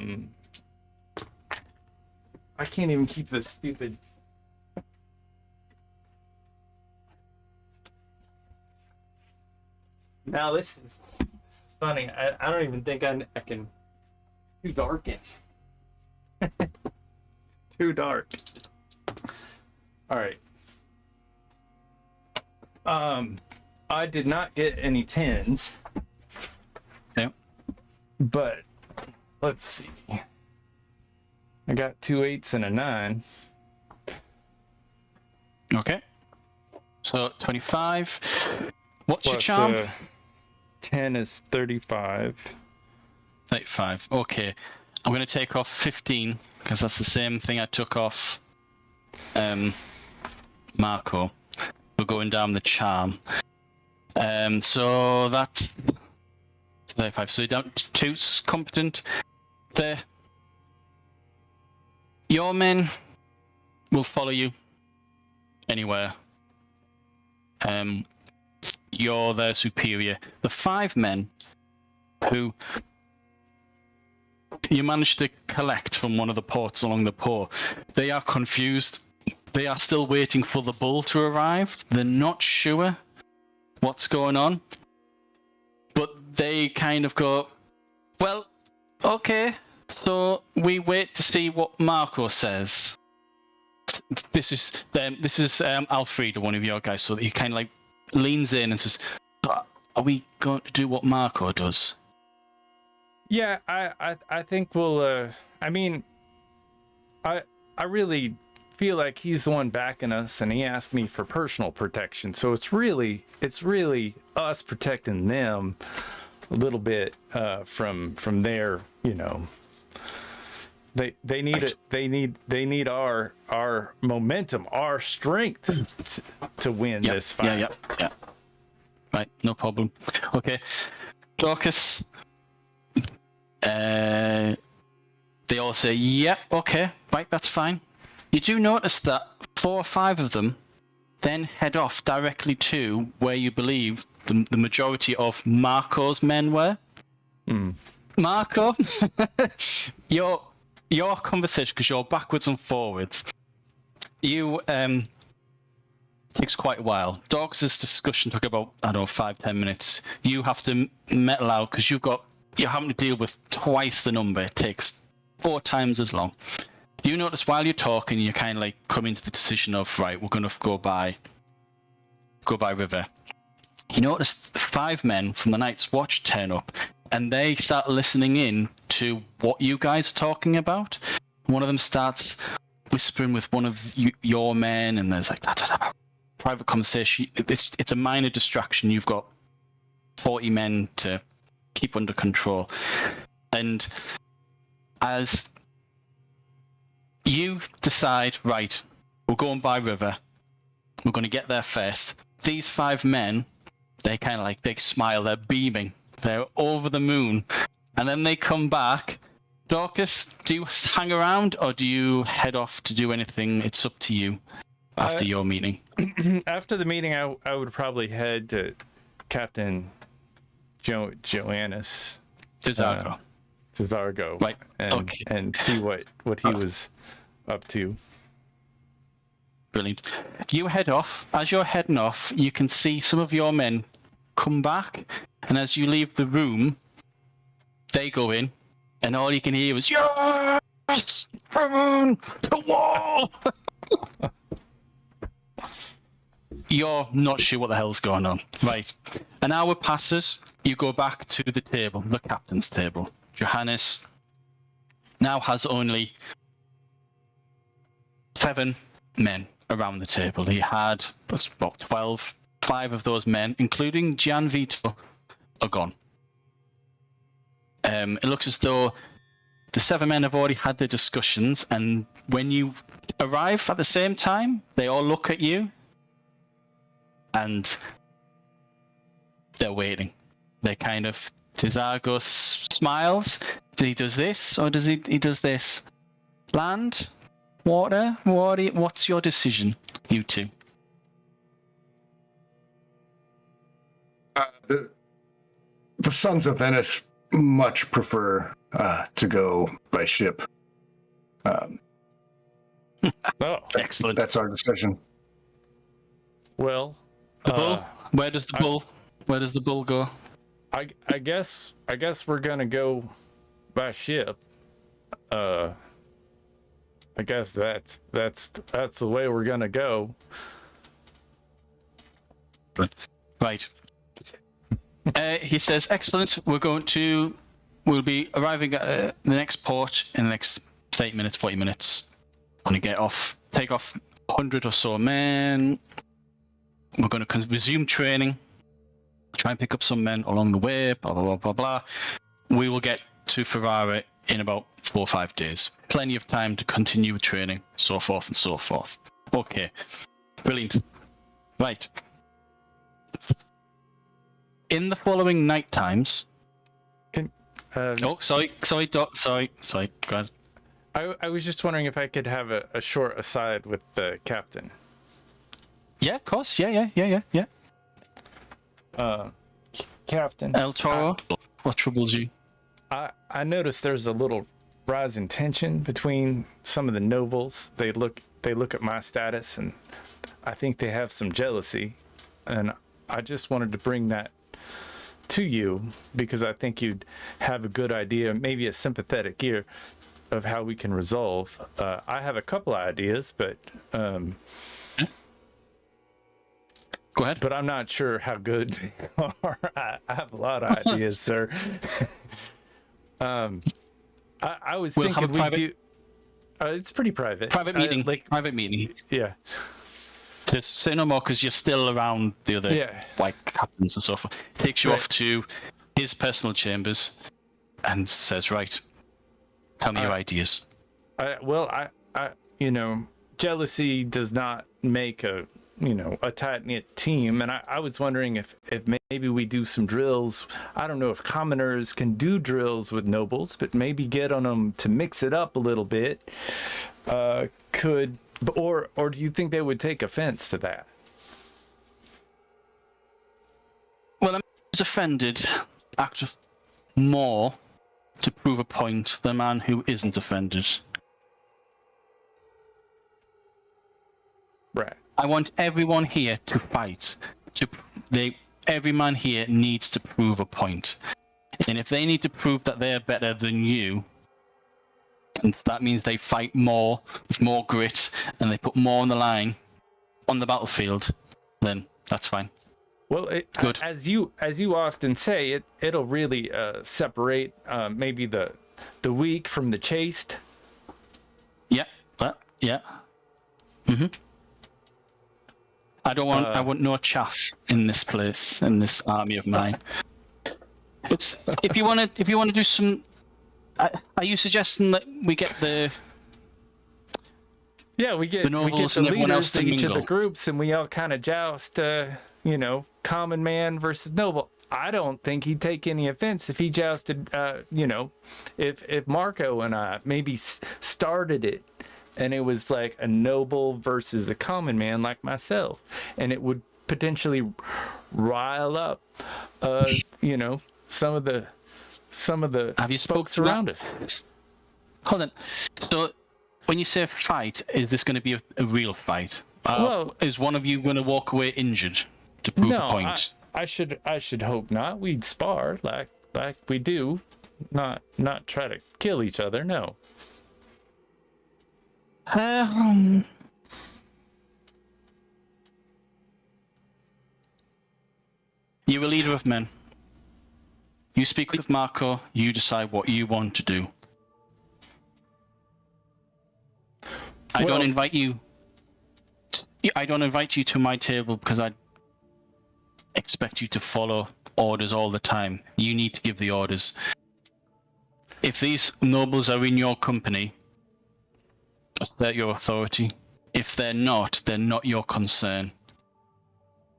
can't even keep this stupid. Now this is funny. I don't even think I can. It's too dark in. Too dark. All right. I did not get any 10s. Yeah. But let's see. I got 2 8s and a 9. Okay. So 25. What's Plus, your charm? 10 is 35. 35. Okay. I'm going to take off 15 because that's the same thing I took off Marco. We're going down the charm. So that's 35. So you're down to 2 competent. There. Your men will follow you anywhere. You're their superior. The 5 men who you managed to collect from one of the ports along the port, they are confused. They are still waiting for the bull to arrive. They're not sure what's going on. But they kind of go, well, okay, so we wait to see what Marco says. This is Alfredo, one of your guys, so he kind of like leans in and says, are we going to do what Marco does? Yeah, I think we'll. I mean, I really feel like he's the one backing us, and he asked me for personal protection. So it's really us protecting them a little bit from their, you know. They need it. They need our momentum, our strength to win this fight. Yeah. Right, no problem. Okay, Dorcas. They all say, yeah, okay, right, that's fine. You do notice that 4 or 5 of them then head off directly to where you believe the majority of Marco's men were. Marco, your conversation, because you're backwards and forwards, takes quite a while. Dorcas' discussion took about, I don't know, 5-10 minutes. You have to metal out because you're having to deal with twice the number. It takes 4 times as long. You notice while you're talking, you're kind of like coming to the decision of, right, we're going to go by river. You notice 5 men from the Night's Watch turn up, and they start listening in to what you guys are talking about. One of them starts whispering with one of your men, and there's like private conversation. It's a minor distraction. You've got 40 men to keep under control, and as you decide, right, we're going by river, we're going to get there first. These 5 men, they kind of like, they smile, they're beaming, they're over the moon, and then they come back. Dorcas, do you hang around or do you head off to do anything? It's up to you after your meeting. After the meeting, I would probably head to Captain Joannis Cesargo, right? And see what he was up to. Brilliant. You head off. As you're heading off, you can see some of your men come back, and as you leave the room, they go in, and all you can hear is "Yes, come on, the wall." You're not sure what the hell's going on. Right. An hour passes. You go back to the table, the captain's table. Johannes now has only 7 men around the table. He had about 12. 5 of those men, including Gian Vito, are gone. It looks as though the 7 men have already had their discussions, and when you arrive at the same time, they all look at you, and they're waiting. They kind of, Tizargo smiles. He does this, or does he does this? Land? Water? What's your decision, you two? The Sons of Venice much prefer to go by ship. Excellent. That's our decision. Well, the bull. Where does the bull go? I guess we're gonna go by ship. I guess that's the way we're gonna go. Right. He says, "Excellent. We'll be arriving at the next port in the next 30 minutes, 40 minutes. Going to take off 100 or so men. We're going to resume training. Try and pick up some men along the way. Blah blah blah blah blah. We will get to Ferrara in about 4 or 5 days. Plenty of time to continue with training, so forth and so forth." Okay, brilliant. Right. In the following night times. Sorry. Go ahead. I was just wondering if I could have a short aside with the captain. Yeah, of course. Yeah. Captain El Toro, what troubles you? I noticed there's a little rise in tension between some of the nobles. They look at my status, and I think they have some jealousy, and I just wanted to bring that to you because I think you'd have a good idea, maybe a sympathetic ear, of how we can resolve. I have a couple of ideas, but Go Go ahead. but I'm not sure how good they are. I have a lot of ideas, sir. I was We'll have a thinking we private- do. It's pretty private. Private meeting. Private meeting. Yeah. Just say no more because you're still around the other white captains and so forth. Takes you off to his personal chambers and says, "Right, tell me your ideas." I jealousy does not make a tight-knit team, and I was wondering if maybe we do some drills. I don't know if commoners can do drills with nobles, but maybe get on them to mix it up a little bit. Or do you think they would take offense to that? Well, I'm offended act more to prove a point than a man who isn't offended. Right. I want everyone here to fight. Every man here needs to prove a point. And if they need to prove that they're better than you, and that means they fight more, with more grit, and they put more on the line on the battlefield, then that's fine. Well, Good. as you often say, it'll really separate maybe the weak from the chaste. Yeah. Yeah. Mm-hmm. I want no chaff in this place, in this army of mine. It's if you want to do some. Are you suggesting that we get the? Yeah, we get the nobles the and everyone else leaders to of each of the mingle. groups, and we all kind of joust. Common man versus noble. I don't think he'd take any offense if he jousted. If Marco and I maybe started it, and it was like a noble versus a common man like myself, and it would potentially rile up, some of the Have you folks spoken around that? us. Hold on. So, when you say fight, is this going to be a real fight? Well, is one of you going to walk away injured to prove a point? I should hope not. We'd spar like we do, not try to kill each other. No. You're a leader of men. You speak with Marco, you decide what you want to do. I don't invite you to my table because I expect you to follow orders all the time. You need to give the orders. If these nobles are in your company, assert your authority. If they're not your concern.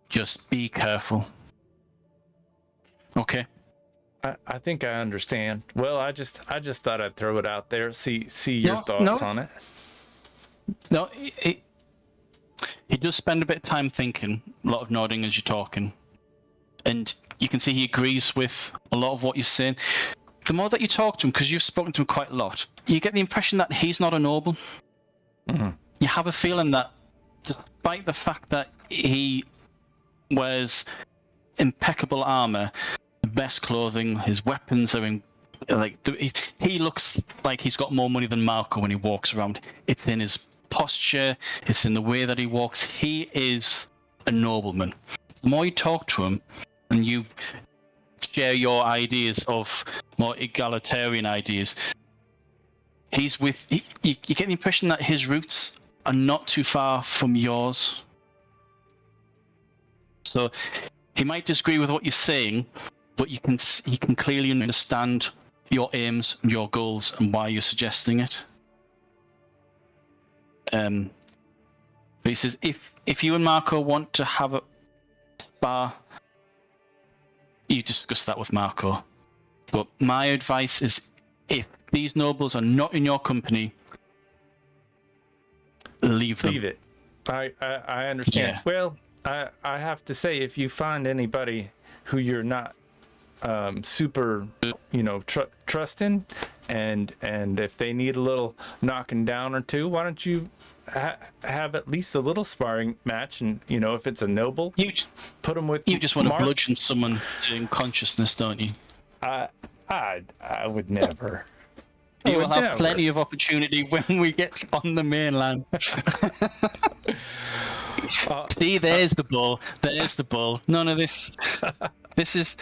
Just be careful. Okay? I think I understand. Well, I just thought I'd throw it out there. See your thoughts on it. No, he does spend a bit of time thinking, a lot of nodding as you're talking. And you can see he agrees with a lot of what you're saying. The more that you talk to him, because you've spoken to him quite a lot, you get the impression that he's not a noble. Mm-hmm. You have a feeling that despite the fact that he wears impeccable armor, the best clothing, his weapons are in, he looks like he's got more money than Marco when he walks around. It's in his posture, it's in the way that he walks. He is a nobleman. The more you talk to him and you share your ideas of more egalitarian ideas, you get the impression that his roots are not too far from yours. So he might disagree with what you're saying, but he can clearly understand your aims, your goals, and why you're suggesting it. But he says, if you and Marco want to have a spar, you discuss that with Marco. But my advice is, if these nobles are not in your company, leave them. Leave it. I understand. Yeah. Well, I have to say, if you find anybody who you're not super, trusting, and if they need a little knocking down or two, why don't you have at least a little sparring match? And if it's a noble, put them with. You just want Mark. to bludgeon someone to unconsciousness, don't you? I would never. You will have plenty of opportunity when we get on the mainland. See, there's the bull. There's the bull. None of this. This is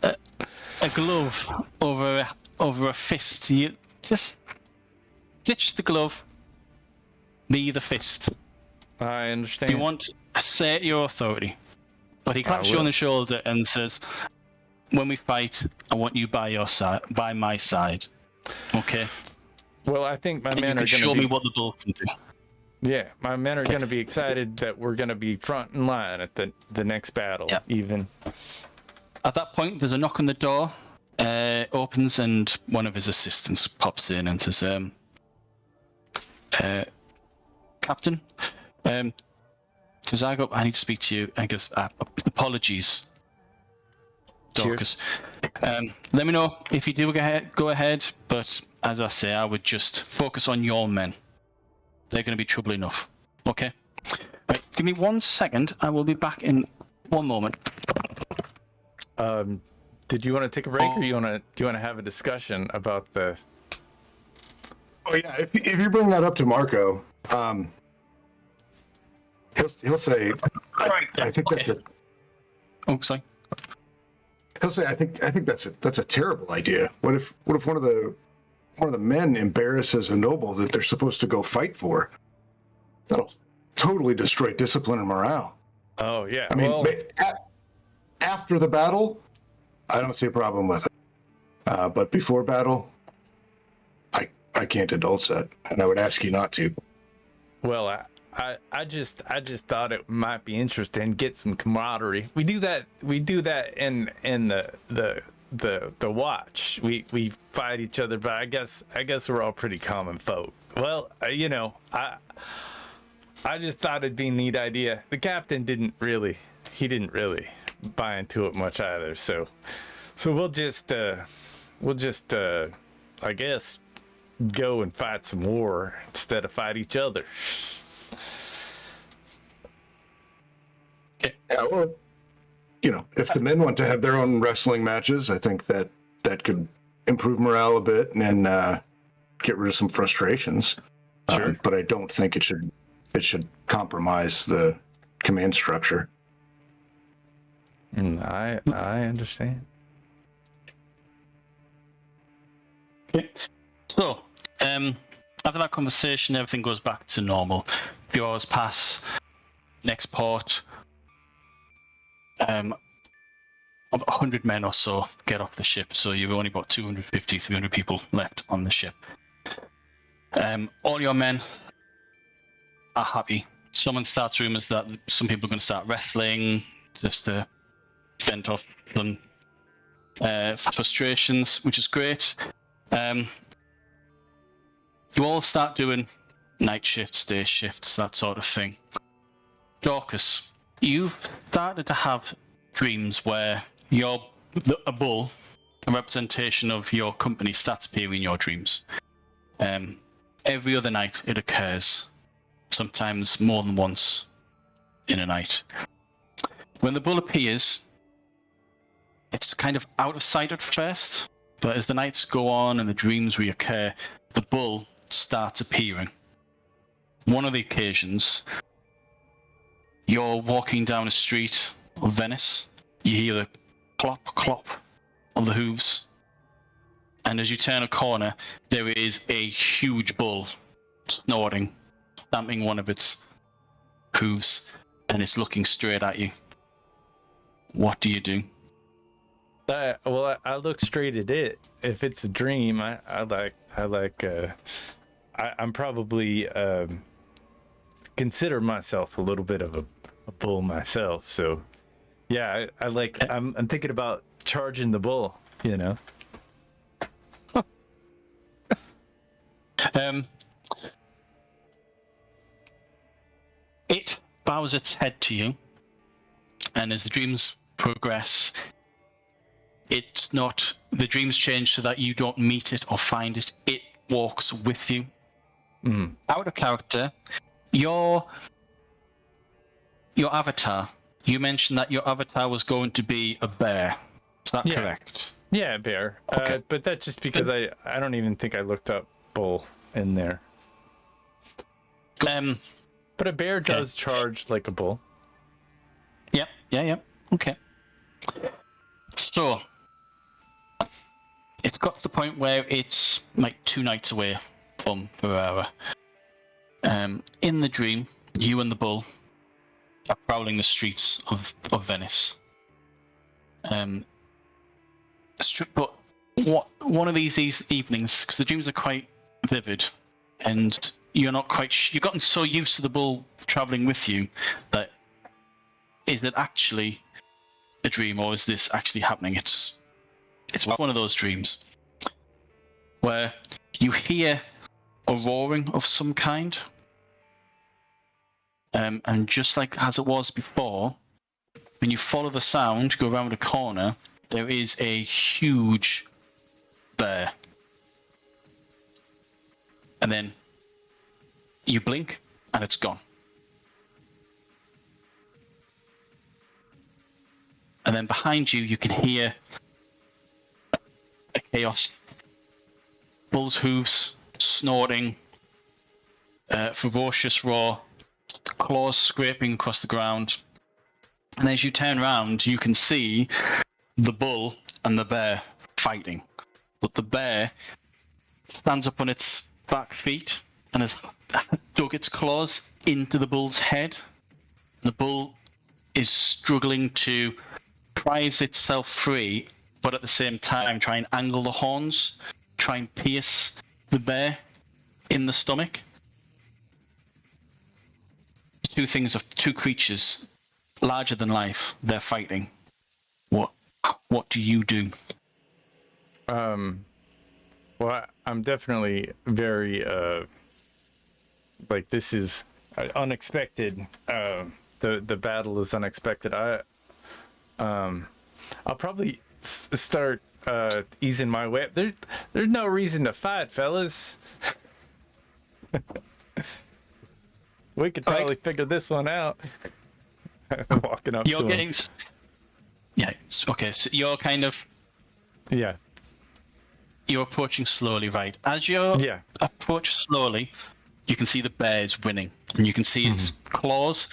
a glove over a fist. You just ditch the glove. Be the fist. I understand. If you want, assert your authority. But he claps you on the shoulder and says, "When we fight, I want you by your side, by my side." Okay. Well, I think my and men you are can going to show be... me what the bull can do. Yeah, my men are going to be excited that we're going to be front in line at the next battle. Yeah. Even At that point, there's a knock on the door. Opens and one of his assistants pops in and says, "Captain, says I need to speak to you." And he goes, "Apologies, Dorcas. Let me know if you do go ahead. But as I say, I would just focus on your men. They're going to be trouble enough. Okay. Right, give me 1 second. I will be back in 1 moment." did you want to take a break, or do you want to have a discussion about the? Oh yeah, if you bring that up to Marco, he'll say, I think that's a, Oh, sorry. he'll say, I think that's a terrible idea. What if one of the men embarrasses a noble that they're supposed to go fight for? That'll totally destroy discipline and morale. Oh yeah. I mean, well, after the battle, I don't see a problem with it. But before battle, I can't indulge that, and I would ask you not to. well, I just thought it might be interesting. Get some camaraderie. We do that in the watch. We fight each other, but I guess we're all pretty common folk. Well, I just thought it'd be a neat idea. The captain didn't really buy into it much either. So we'll just I guess go and fight some war instead of fight each other. Yeah, well, if the men want to have their own wrestling matches, I think that could improve morale a bit and get rid of some frustrations. Sure. But I don't think it should compromise the command structure. I understand. Okay. So, after that conversation, everything goes back to normal. A few hours pass. Next port, 100 men or so get off the ship. So you've only got 250, 300 people left on the ship. All your men are happy. Someone starts rumors that some people are going to start wrestling just to vent off some frustrations, which is great. You all start doing night shifts, day shifts, that sort of thing. Dorcas, you've started to have dreams where a bull, a representation of your company, starts appearing in your dreams. Every other night it occurs, sometimes more than once in a night. When the bull appears, it's kind of out of sight at first, but as the nights go on and the dreams reoccur, the bull starts appearing. One of the occasions, you're walking down a street of Venice, you hear the clop, clop of the hooves, and as you turn a corner, there is a huge bull snorting, stamping one of its hooves, and it's looking straight at you. What do you do? Well, I look straight at it. If it's a dream, I'm probably consider myself a little bit of a bull myself. So, yeah, I'm thinking about charging the bull. It bows its head to you, and as the dreams progress, it's not the dreams change so that you don't meet it or find it. It walks with you. Out of character, your avatar. You mentioned that your avatar was going to be a bear. Is that correct? Yeah, bear. Okay. But that's just because I don't even think I looked up bull in there. But a bear does charge like a bull. Yep. Yeah. Okay. So it's got to the point where it's like 2 nights away from Ferrara. In the dream, you and the bull are prowling the streets of Venice. But one of these evenings, because the dreams are quite vivid, and you're not quite. You've gotten so used to the bull traveling with you that is it actually a dream, or is this actually happening? It's one of those dreams where you hear a roaring of some kind, and just like as it was before, when you follow the sound, go around a corner, there is a huge bear. And then you blink and it's gone. And then behind you, you can hear a chaos. Bull's hooves, snorting, ferocious roar, claws scraping across the ground. And as you turn around, you can see the bull and the bear fighting. But the bear stands up on its back feet and has dug its claws into the bull's head. The bull is struggling to prise itself free, but at the same time try and angle the horns, try and pierce the bear in the stomach. Two creatures larger than life, they're fighting. What do you do? Well, I'm definitely very like this is unexpected. The battle is unexpected. I'll probably start easing my way. There's no reason to fight, fellas. We could probably figure this one out. Walking up to him. Yeah, okay, so you're kind of... Yeah. You're approaching slowly, right? As you approach slowly, you can see the bear is winning. And you can see its claws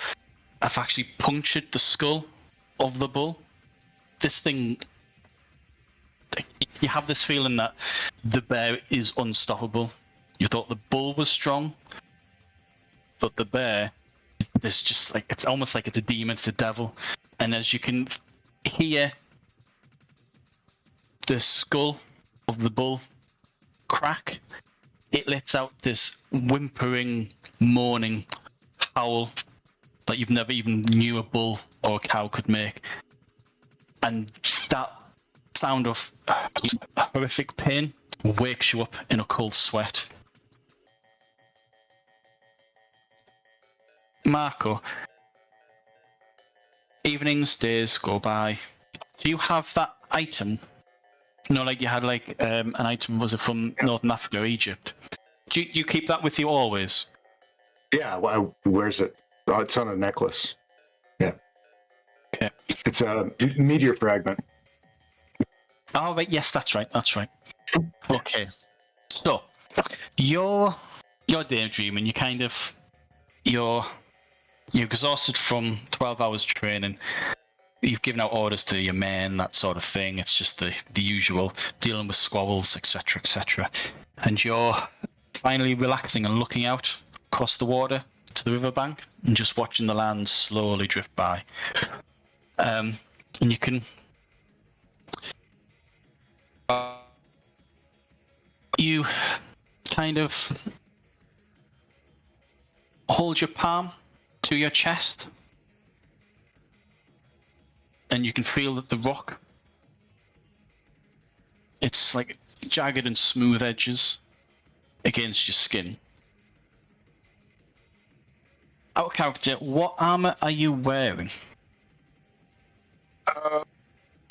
have actually punctured the skull of the bull. This thing... You have this feeling that the bear is unstoppable. You thought the bull was strong, but the bear is just like... It's almost like it's a demon, it's a devil. And as you can hear the skull of the bull crack, it lets out this whimpering, moaning howl that you've never even knew a bull or a cow could make. And that sound of horrific pain wakes you up in a cold sweat. Marco, evenings, days go by. Do you have that item? No, like you had like an item, was it from Northern Africa or Egypt? Do you keep that with you always? Yeah, well, where's it? Oh, it's on a necklace. Yeah. Okay. It's a meteor fragment. Oh, right, yes, that's right. Okay. So, you're daydreaming, you're exhausted from 12 hours training. You've given out orders to your men, that sort of thing. It's just the usual, dealing with squabbles, etc., etc. And you're finally relaxing and looking out across the water to the riverbank and just watching the land slowly drift by. And you can... you kind of hold your palm to your chest, and you can feel that the rock, it's like jagged and smooth edges against your skin. Out of character, what armor are you wearing?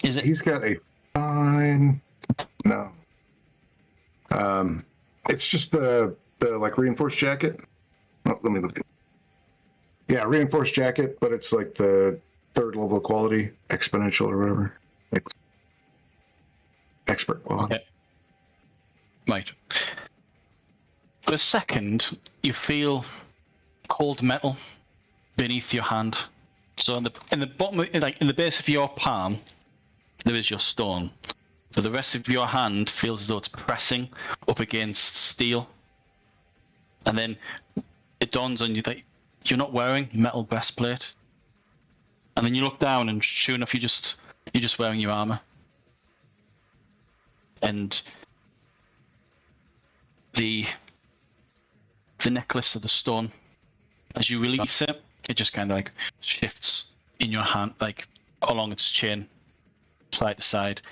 Is it? He's got a fine. No. It's just the like reinforced jacket. Oh, let me look at. Yeah, reinforced jacket, but it's like the 3rd level of quality, exponential or whatever. Expert quality. Okay. Right. For a second, you feel cold metal beneath your hand. So in the bottom, like in the base of your palm, there is your stone. So the rest of your hand feels as though it's pressing up against steel. And then it dawns on you that you're not wearing metal breastplate. And then you look down, and sure enough, you're just wearing your armor. And the necklace of the stone, as you release it, it just kind of like shifts in your hand, like along its chain, side to side.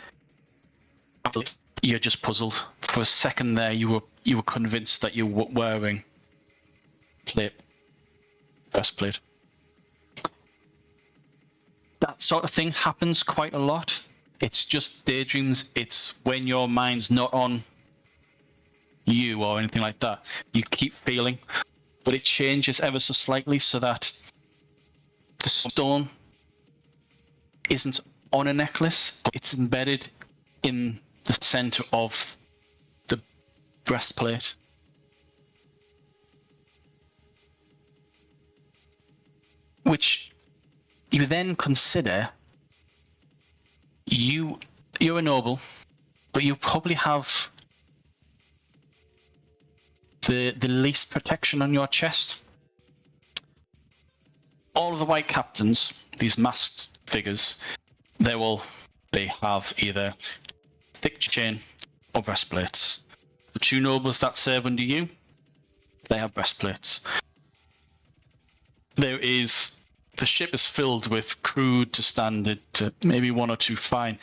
You're just puzzled. For a second there, you were convinced that you were wearing breastplate. That sort of thing happens quite a lot. It's just daydreams. It's when your mind's not on you or anything like that. You keep feeling, but it changes ever so slightly so that the stone isn't on a necklace. It's embedded in the center of the breastplate. Which you then consider you're a noble, but you probably have the least protection on your chest. All of the white captains, these masked figures, they have either thick chain or breastplates. The two nobles that serve under you, they have breastplates. The ship is filled with crude to standard to maybe one or two fine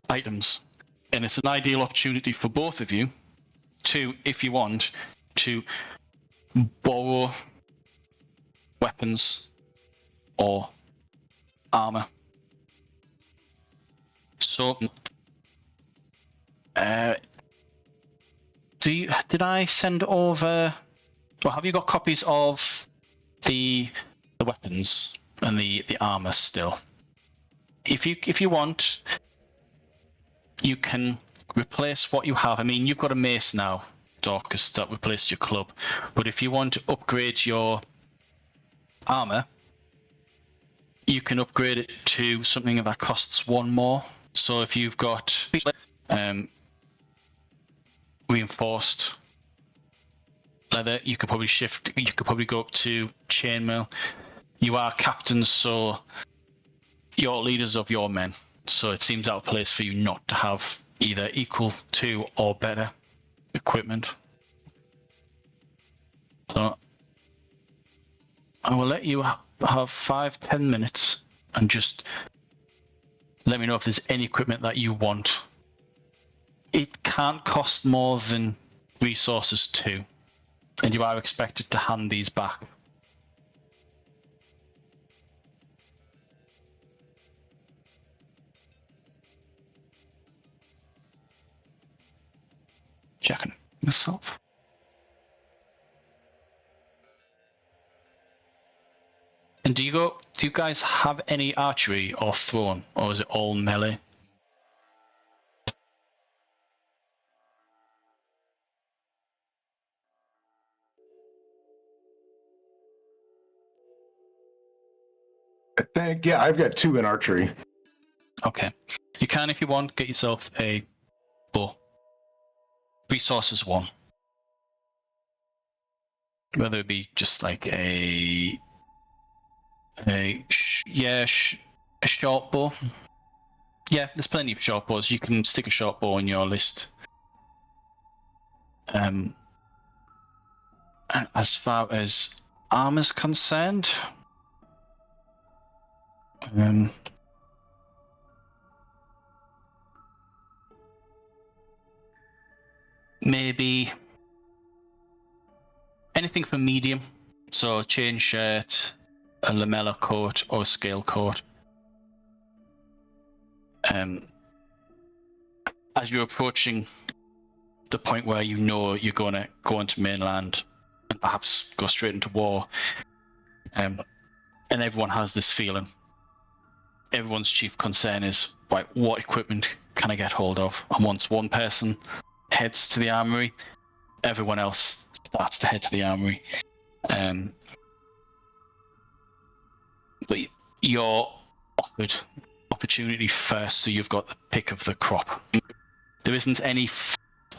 items. And it's an ideal opportunity for both of you to, if you want, to borrow weapons or armor. So, did I send over, or have you got copies of the weapons and the armor still? If you want, you can replace what you have. I mean, you've got a mace now, Dorcas, that replaced your club. But if you want to upgrade your armor, you can upgrade it to something that costs one more. So if you've got reinforced leather, you could probably go up to chainmail. You are captains, so you're leaders of your men. So it seems out of place for you not to have either equal to or better equipment. So I will let you have 5-10 minutes and just let me know if there's any equipment that you want. It can't cost more than resources 2, and you are expected to hand these back. Checking myself. And do you guys have any archery or thrown, or is it all melee? I think, yeah, I've got 2 in archery. Okay. You can, if you want, get yourself a bow. Resources 1. Whether it be just like a short bow. Yeah, there's plenty of short bows. You can stick a short bow on your list. As far as armor's concerned, maybe anything from medium, so a chain shirt, a lamella coat, or a scale coat. As you're approaching the point where you know you're going to go into mainland and perhaps go straight into war, and everyone has this feeling. Everyone's chief concern is, right, what equipment can I get hold of? And once one person heads to the armory, everyone else starts to head to the armory. But you're offered opportunity first, so you've got the pick of the crop. There isn't any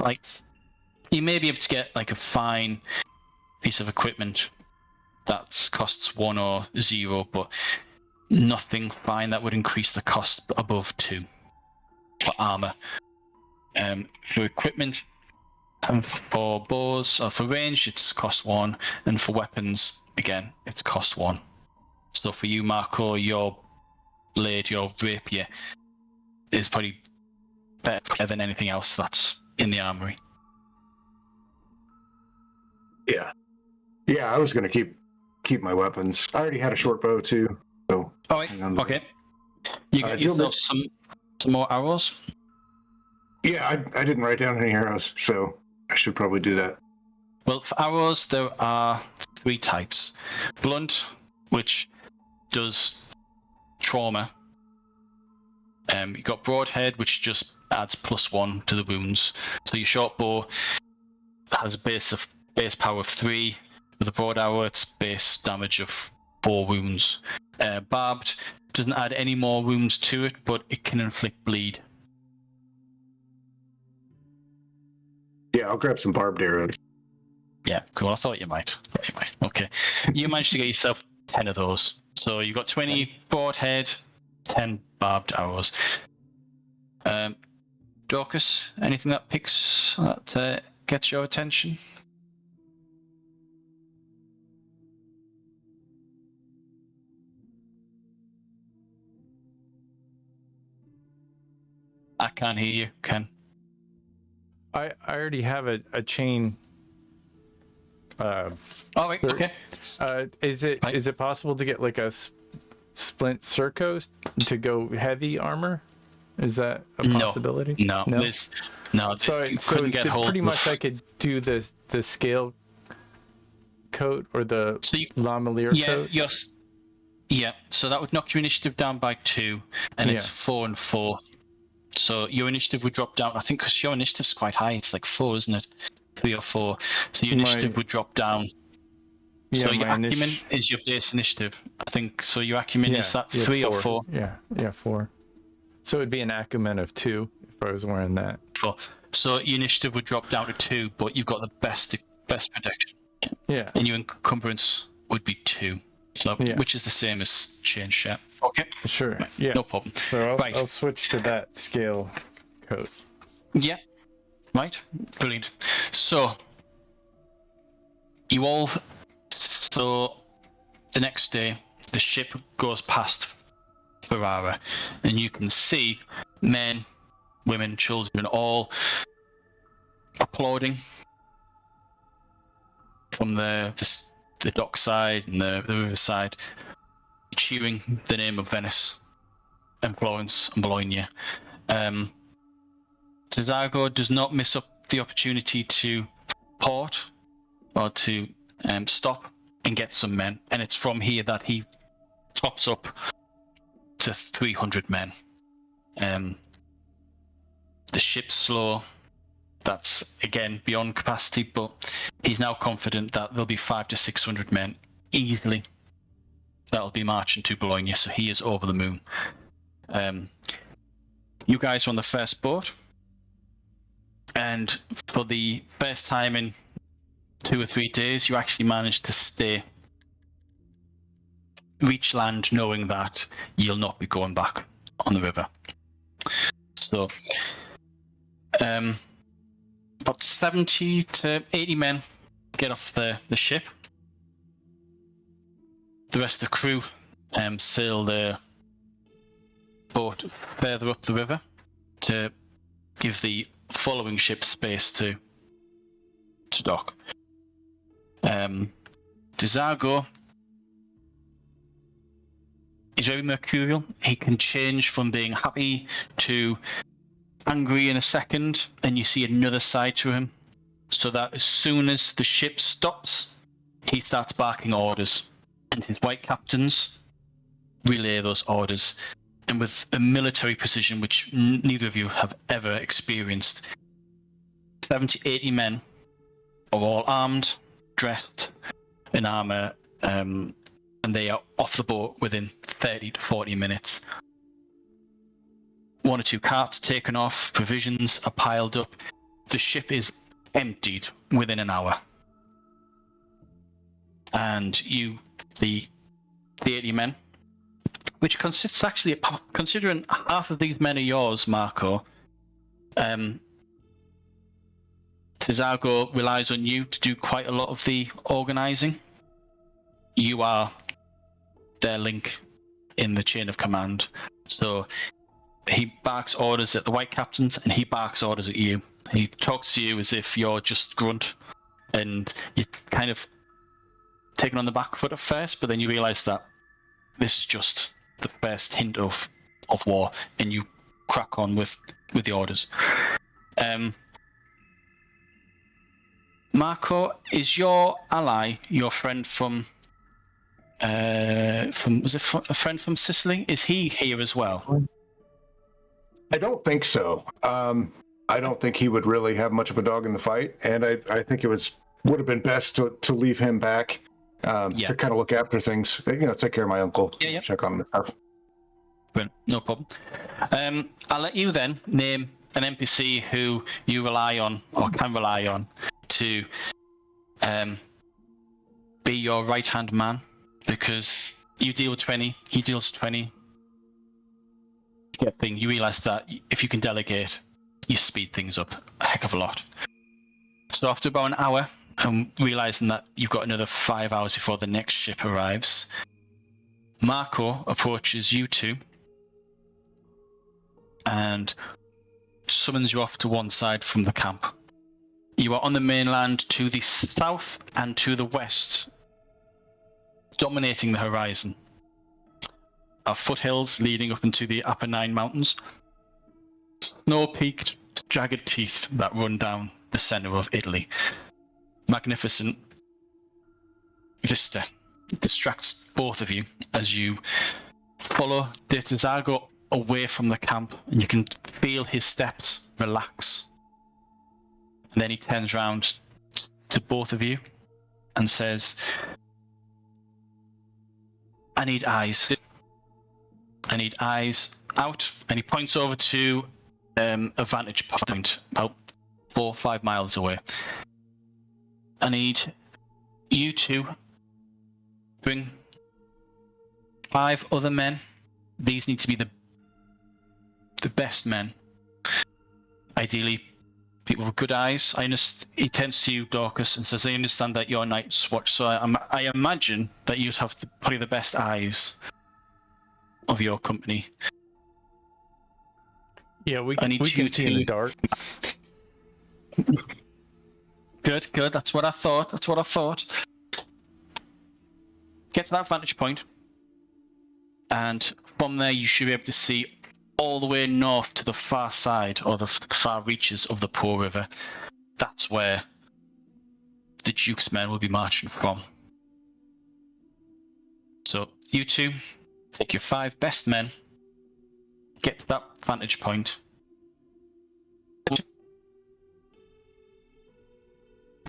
like you may be able to get like a fine piece of equipment that costs 1 or 0, but nothing fine that would increase the cost above 2 for armor. For equipment and for bows or for range, it's cost 1, and for weapons, again, it's cost 1. So for you, Marco, your blade, your rapier is probably better than anything else that's in the armory. Yeah, I was going to keep my weapons. I already had a short bow too, so. All right. Okay. You get yourself some more arrows. Yeah, I didn't write down any arrows, so I should probably do that. Well, for arrows, there are 3 types: blunt, which does trauma. You got broadhead, which just adds +1 to the wounds. So your short bow has a base power of 3. With a broad arrow, it's base damage of 4 wounds. Barbed doesn't add any more wounds to it, but it can inflict bleed. Yeah, I'll grab some barbed arrows. Yeah, cool. I thought you might. Okay. You managed to get yourself 10 of those. So you got 20 broadhead, 10 barbed arrows. Dorcas, anything that gets your attention? I can't hear you, Ken. I already have a chain. Oh, right, okay. Is it possible to get like a splint Circo to go heavy armor? Is that a possibility? No. So pretty much I could do the scale coat or the lamelier coat. Yeah. So that would knock your initiative down by 2, and it's 4 and 4. So your initiative would drop down. I think because your initiative's quite high, it's like 4, isn't it? 3 or 4. So your initiative would drop down. Yeah, so your acumen is your base initiative, I think. So your acumen is that 3 or 4? Yeah, 4. So it'd be an acumen of 2 if I was wearing that. 4. So your initiative would drop down to 2, but you've got the best protection. Yeah. And your encumbrance would be 2. So, which is the same as chain share. Okay. Sure. Yeah. No problem. So I'll switch to that scale coat. Yeah. Right. Brilliant. So the next day, the ship goes past Fanara, and you can see men, women, children all applauding from the dock side and the river side, cheering the name of Venice and Florence and Bologna. Cesago does not miss up the opportunity to port or to stop and get some men, and it's from here that he tops up to 300 men. The ship's slow. That's again beyond capacity, but he's now confident that there'll be 500 to 600 men easily that'll be marching to Bologna, so he is over the moon. You guys are on the first boat, and for the first time in 2 or 3 days, you actually managed to reach land knowing that you'll not be going back on the river. So, about 70 to 80 men get off the ship. The rest of the crew sail the boat further up the river to give the following ship space to dock. Desago is very mercurial. He can change from being happy to angry in a second, and you see another side to him, so that as soon as the ship stops, he starts barking orders, and his white captains relay those orders, and with a military precision which neither of you have ever experienced. 70, 80 men are all armed, dressed, in armor, and they are off the boat within 30 to 40 minutes. 1 or 2 carts taken off, provisions are piled up. The ship is emptied within an hour. And you, the 80 men, which consists actually, considering half of these men are yours, Marco, Tizargo relies on you to do quite a lot of the organising. You are their link in the chain of command. So he barks orders at the white captains and he barks orders at you. He talks to you as if you're just grunt, and you're kind of taken on the back foot at first, but then you realise that this is just the first hint of war, and you crack on with the orders. Marco, is your ally your friend from was it a friend from Sicily? Is he here as well? I don't think so. I don't think he would really have much of a dog in the fight, and I think it would have been best to leave him back to kind of look after things. Take care of my uncle, check on him and stuff. Brilliant. No problem. I'll let you then name an NPC who you rely on or can rely on to be your right-hand man, because you deal with 20, he deals with 20. You realise that if you can delegate, you speed things up a heck of a lot. So after about an hour, and realising that you've got another 5 hours before the next ship arrives, Marco approaches you two and summons you off to one side from the camp. You are on the mainland to the south and to the west, dominating the horizon. Are foothills leading up into the Apennine Mountains, snow-peaked, jagged teeth that run down the centre of Italy. Magnificent vista. It distracts both of you as you follow De Tizargo away from the camp, and you can feel his steps relax. And then he turns round to both of you and says, I need eyes. I need eyes out. And he points over to a vantage point about 4 or 5 miles away. I need you to bring 5 other men. These need to be the best men. Ideally, people with good eyes. He turns to you, Dorcas, and says, I understand that you're Night's Watch, so I imagine that you have probably the best eyes of your company. Yeah, we can see in the dark. Good. That's what I thought. Get to that vantage point, and from there you should be able to see all the way north to the far side, or the far reaches of the Po River. That's where the Duke's men will be marching from. So you two, take your 5 best men, get to that vantage point,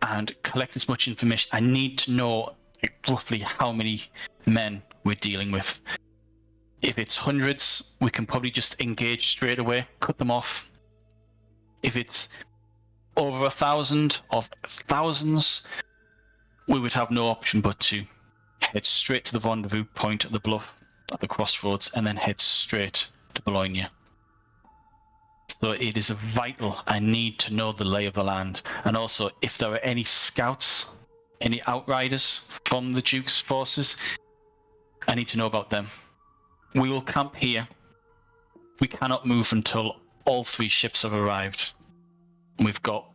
and collect as much information. I need to know roughly how many men we're dealing with. If it's hundreds, we can probably just engage straight away, cut them off. If it's over 1,000 or thousands, we would have no option but to head straight to the rendezvous point at the bluff, at the crossroads, and then head straight to Bologna. So it is vital. I need to know the lay of the land. And also, if there are any scouts, any outriders from the Duke's forces, I need to know about them. We will camp here. We cannot move until all 3 ships have arrived. We've got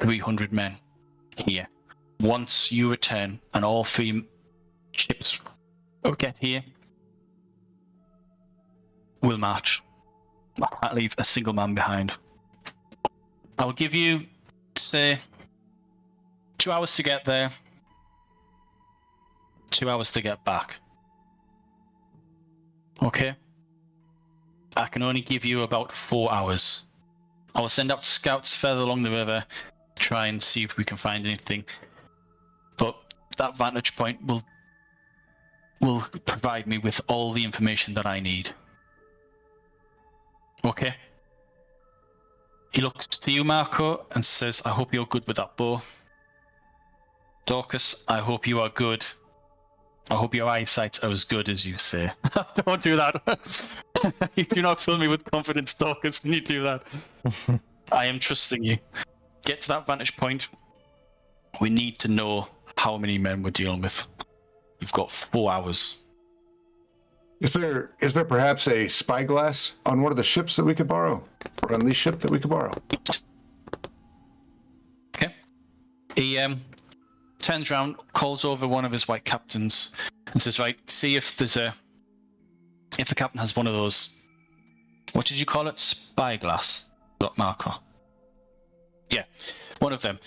300 men here. Once you return and all 3 ships get here, we'll march. I can't leave a single man behind. I'll give you, say, 2 hours to get there, 2 hours to get back. Okay? I can only give you about 4 hours. I will send out scouts further along the river, try and see if we can find anything. But that vantage point will provide me with all the information that I need. Okay. He looks to you, Marco, and says, I hope you're good with that bow. Dorcas, I hope you are good. I hope your eyesight's as good as you say. Don't do that. You do not fill me with confidence, Dorcas, when you do that. I am trusting you. Get to that vantage point. We need to know how many men we're dealing with. You've got 4 hours. Is there perhaps a spyglass on one of the ships that we could borrow? Or on this ship that we could borrow? Okay. He turns around, calls over one of his white captains, and says, right, see if the captain has one of those, what did you call it? Spyglass, Marco. Yeah, one of them.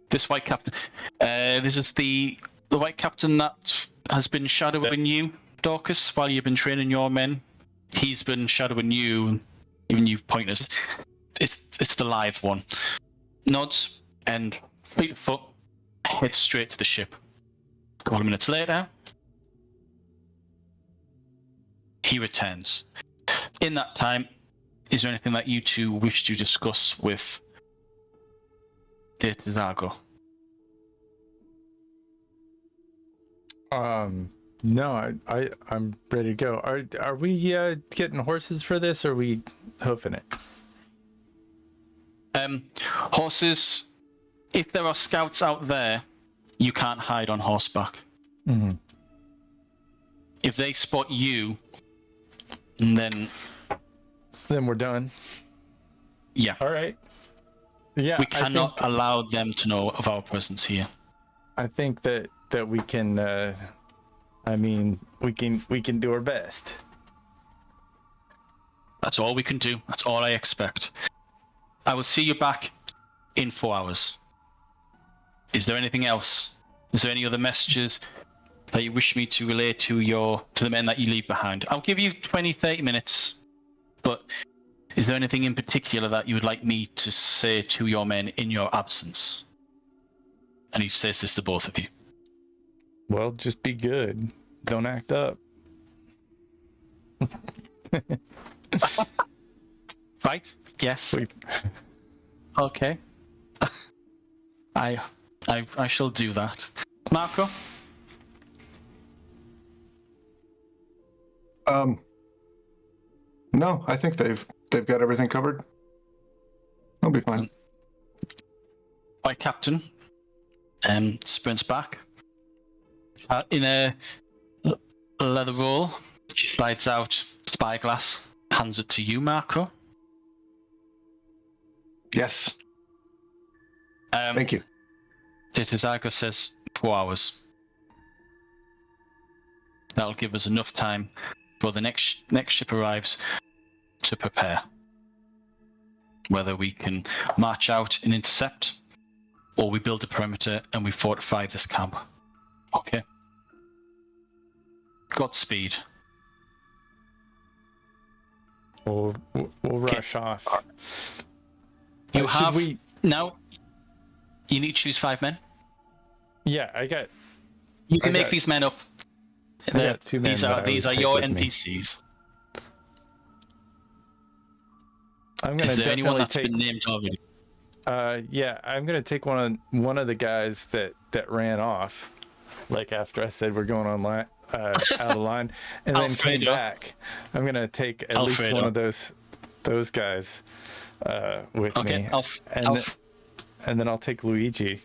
This white captain, this is the white captain that has been shadowing you, Dorcas, while you've been training your men. He's been shadowing you and giving you pointers. It's the live one. Nods and fleet of foot heads straight to the ship. A couple of minutes later, he returns. In that time, is there anything that you two wish to discuss with De Zago? No, I'm ready to go. Are we getting horses for this, or are we hoofing it? Horses. If there are scouts out there, you can't hide on horseback. Mm-hmm. If they spot you, then we're done. Yeah. All right. Yeah. We cannot allow them to know of our presence here. I think that we can. We can do our best. That's all we can do. That's all I expect. I will see you back in 4 hours. Is there anything else? Is there any other messages that you wish me to relay to the men that you leave behind? I'll give you 20, 30 minutes, but is there anything in particular that you would like me to say to your men in your absence? And he says this to both of you. Well, just be good. Don't act up. Right? Yes. Okay. I shall do that. Marco? No, I think they've got everything covered. They'll be fine. White Captain sprints back. In a leather roll, she slides out spyglass, hands it to you, Marco. Yes. Thank you. Titizago says 4 hours. That'll give us enough time for the next ship arrives to prepare. Whether we can march out and intercept, or we build a perimeter and we fortify this camp. Okay. Godspeed. We'll rush off. You have now. You need to choose 5 men. Yeah, I got. You can make these men up. I got 2 men. These are your NPCs. I'm gonna. Is there anyone that's take, been named already? Yeah, I'm gonna take one of the guys that ran off, like after I said we're going on out of line, and then came back. I'm gonna take at least one of those guys with me, and then I'll take Luigi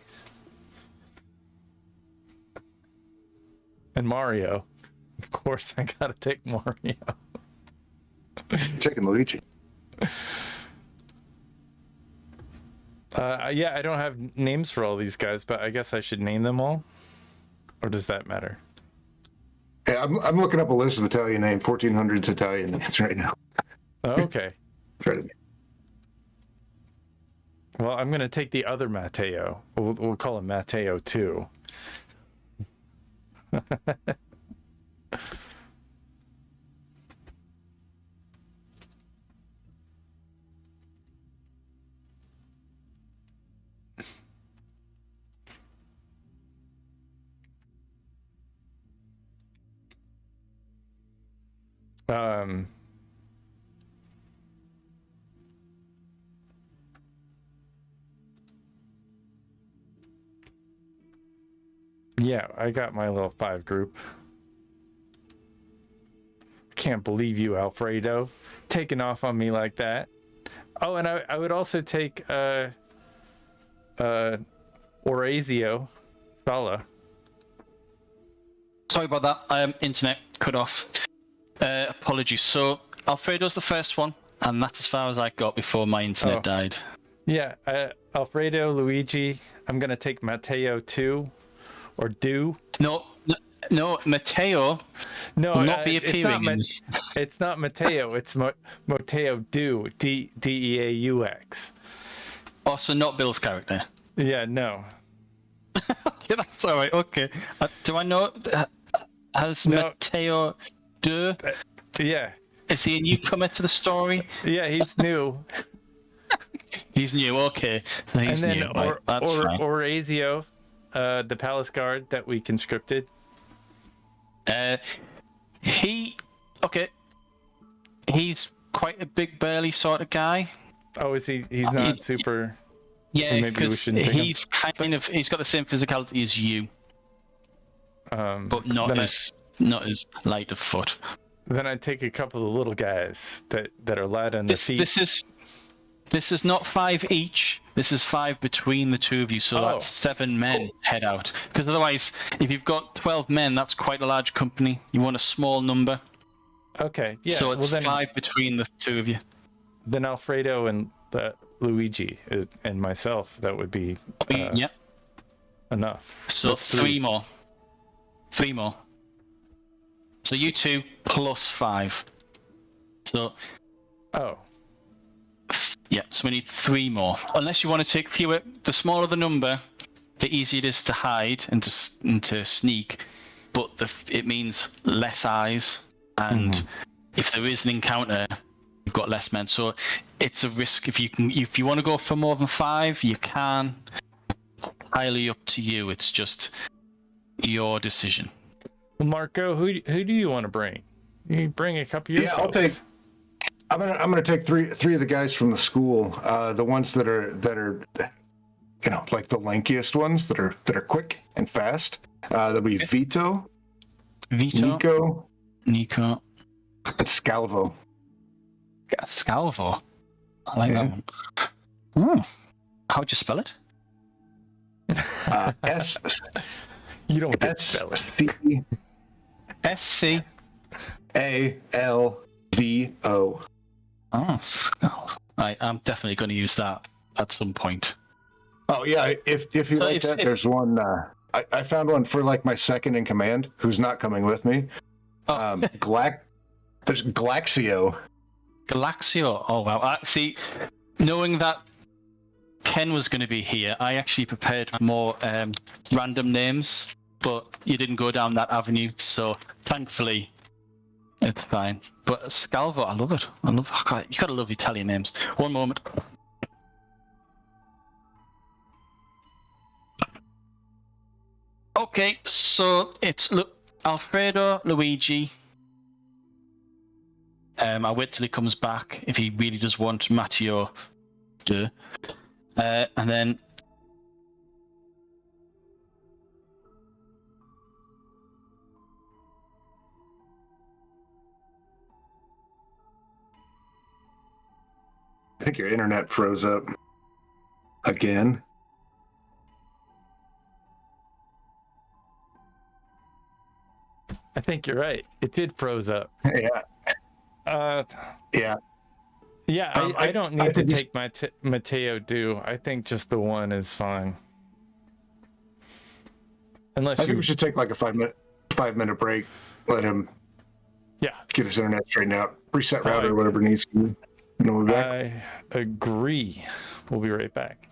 and Mario. Of course, I gotta take Mario. Taking Luigi. Yeah, I don't have names for all these guys, but I guess I should name them all, or does that matter? Yeah, I'm looking up a list of Italian names, 1400s Italian names right now. Oh, okay. Try to. Well, I'm gonna take the other Matteo. We'll call him Matteo 2. Um, yeah, I got my little 5 group. Can't believe you, Alfredo, taking off on me like that. Oh, and I would also take Orazio Sala. Sorry about that. Internet cut off. Apologies. So Alfredo's the first one, and that's as far as I got before my internet died. Yeah, Alfredo, Luigi. I'm gonna take Matteo too, or do. No, Matteo will not be appearing in this. It's not Matteo. It's Matteo Do. Deaux. Oh, so not Bill's character. Yeah, no. Yeah, that's all right. Okay. Do I know? Has Matteo Do? Yeah. Is he a newcomer to the story? Yeah, he's new. He's new. Okay. So he's and then new. Right, that's fine. Orazio, the palace guard that we conscripted. He's quite a big burly sort of guy. Oh, is he? He's not super. Yeah, because he's he's got the same physicality as you, but not as light of foot. Then I take a couple of little guys that are light on the feet. This is not 5 each. This is 5 between the two of you, so that's 7 men head out. Because otherwise, if you've got 12 men, that's quite a large company. You want a small number. Okay, yeah. So it's 5 between the two of you. Then Alfredo and Luigi and myself, that would be enough. So that's 3 more. 3 more. So you 2 plus 5. So. Oh. Yeah, so we need 3 more. Unless you want to take fewer. The smaller the number, the easier it is to hide and to sneak. But it means less eyes, and if there is an encounter, you've got less men. So it's a risk. If you want to go for more than 5, you can. Highly up to you. It's just your decision. Well, Marco, who do you want to bring? You bring a couple of your folks. I'll take. I'm gonna take three of the guys from the school, the ones that are like the lankiest ones that are quick and fast. There'll be Vito, Nico, and Scalvo. Scalvo. I like that one. Oh, how'd you spell it? S. You don't get spell it. SCALVO. Oh, I'm definitely going to use that at some point. Oh yeah, if you like that, there's one. I found one for like my second in command, who's not coming with me. There's Galaxio. Galaxio. Oh wow. See, knowing that Ken was going to be here, I actually prepared more random names, but you didn't go down that avenue, so thankfully. It's fine. But Scalvo, I love it. You gotta love Italian names. One moment. Okay, so it's Alfredo, Luigi. I'll wait till he comes back if he really does want Matteo. And then I think your internet froze up again. I think you're right. It did froze up. Yeah. Yeah. Yeah, I don't need to take my Matteo Do. I think just the one is fine. Unless I think we should take like a 5-minute break. Let him get his internet straightened out. Reset router or whatever needs to be. We'll be back. I agree. We'll be right back.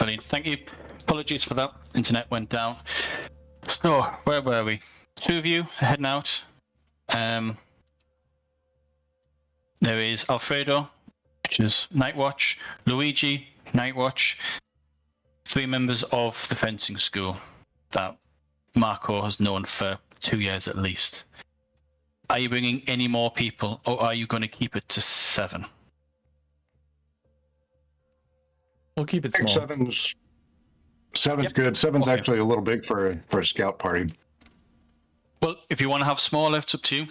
Brilliant. Thank you. Apologies for that. Internet went down. So, where were we? Two of you are heading out. There is Alfredo, which is Night Watch. Luigi, Night Watch. 3 members of the fencing school that Marco has known for 2 years at least. Are you bringing any more people, or are you going to keep it to 7? We'll keep it I think small. seven's Yep. good. Seven's Okay. actually a little big for a scout party. Well, if you want to have smaller, it's up to you.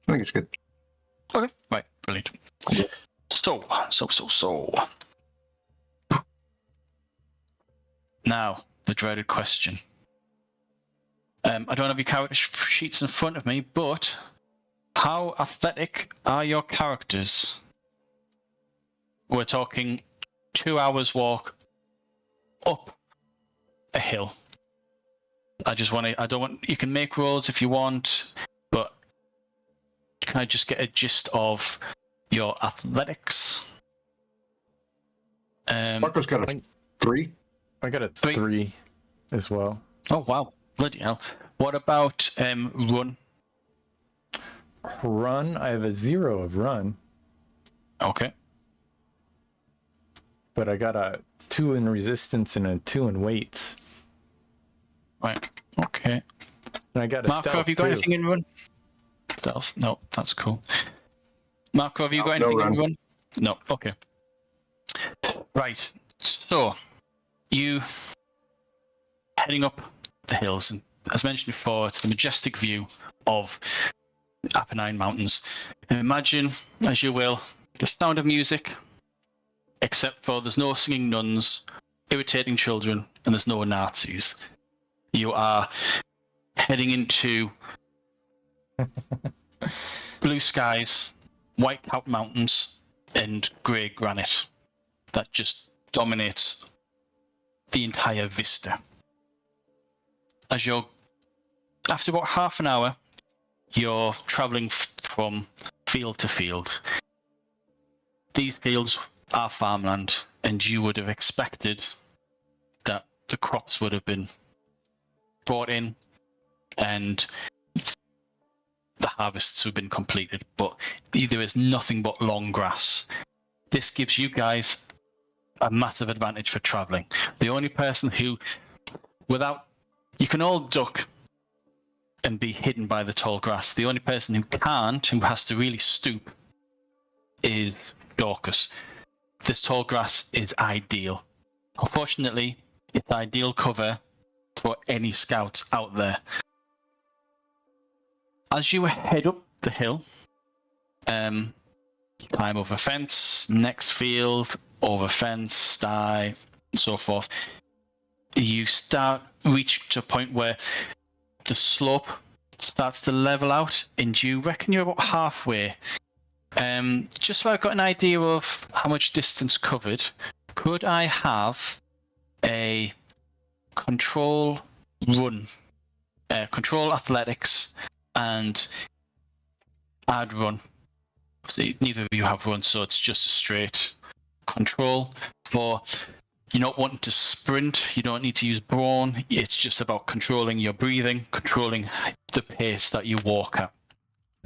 I think it's good. Okay, right, brilliant. So. Now, the dreaded question. I don't have your character sheets in front of me, but how athletic are your characters? We're talking 2 hours walk up a hill. I don't want, you can make rolls if you want, but can I just get a gist of your athletics? Marco's got a 3. I got a Three. 3 as well. Oh wow, bloody hell. What about run? Run, I have a 0 of run, Okay. but I got a 2 in resistance and a 2 in weights. Right. Okay. And I got a Marco, stealth have you got too. anything in run? Stealth? No, that's cool. Marco, have you got No anything run. in run? No. Okay. Right. So, you heading up the hills, and as mentioned before, it's the majestic view of Apennine Mountains. And imagine, as you will, the sound of music, except for there's no singing nuns, irritating children, and there's no Nazis. You are heading into blue skies, white-capped mountains, and grey granite that just dominates the entire vista. After about half an hour, you're travelling from field to field. These fields are farmland, and you would have expected that the crops would have been brought in and the harvests have been completed, but there is nothing but long grass. This gives you guys a massive advantage for travelling. The only person who, you can all duck and be hidden by the tall grass. The only person who can't, who has to really stoop, is Dorcas. This tall grass is ideal. Unfortunately, it's ideal cover for any scouts out there. As you head up the hill, climb over fence, next field, over fence, dive, and so forth. You reach to a point where the slope starts to level out, and you reckon you're about halfway. Just so I've got an idea of how much distance covered, could I have a control run, control athletics, and add run? See, neither of you have run, so it's just a straight control. For you're not wanting to sprint, you don't need to use brawn. It's just about controlling your breathing, controlling the pace that you walk at,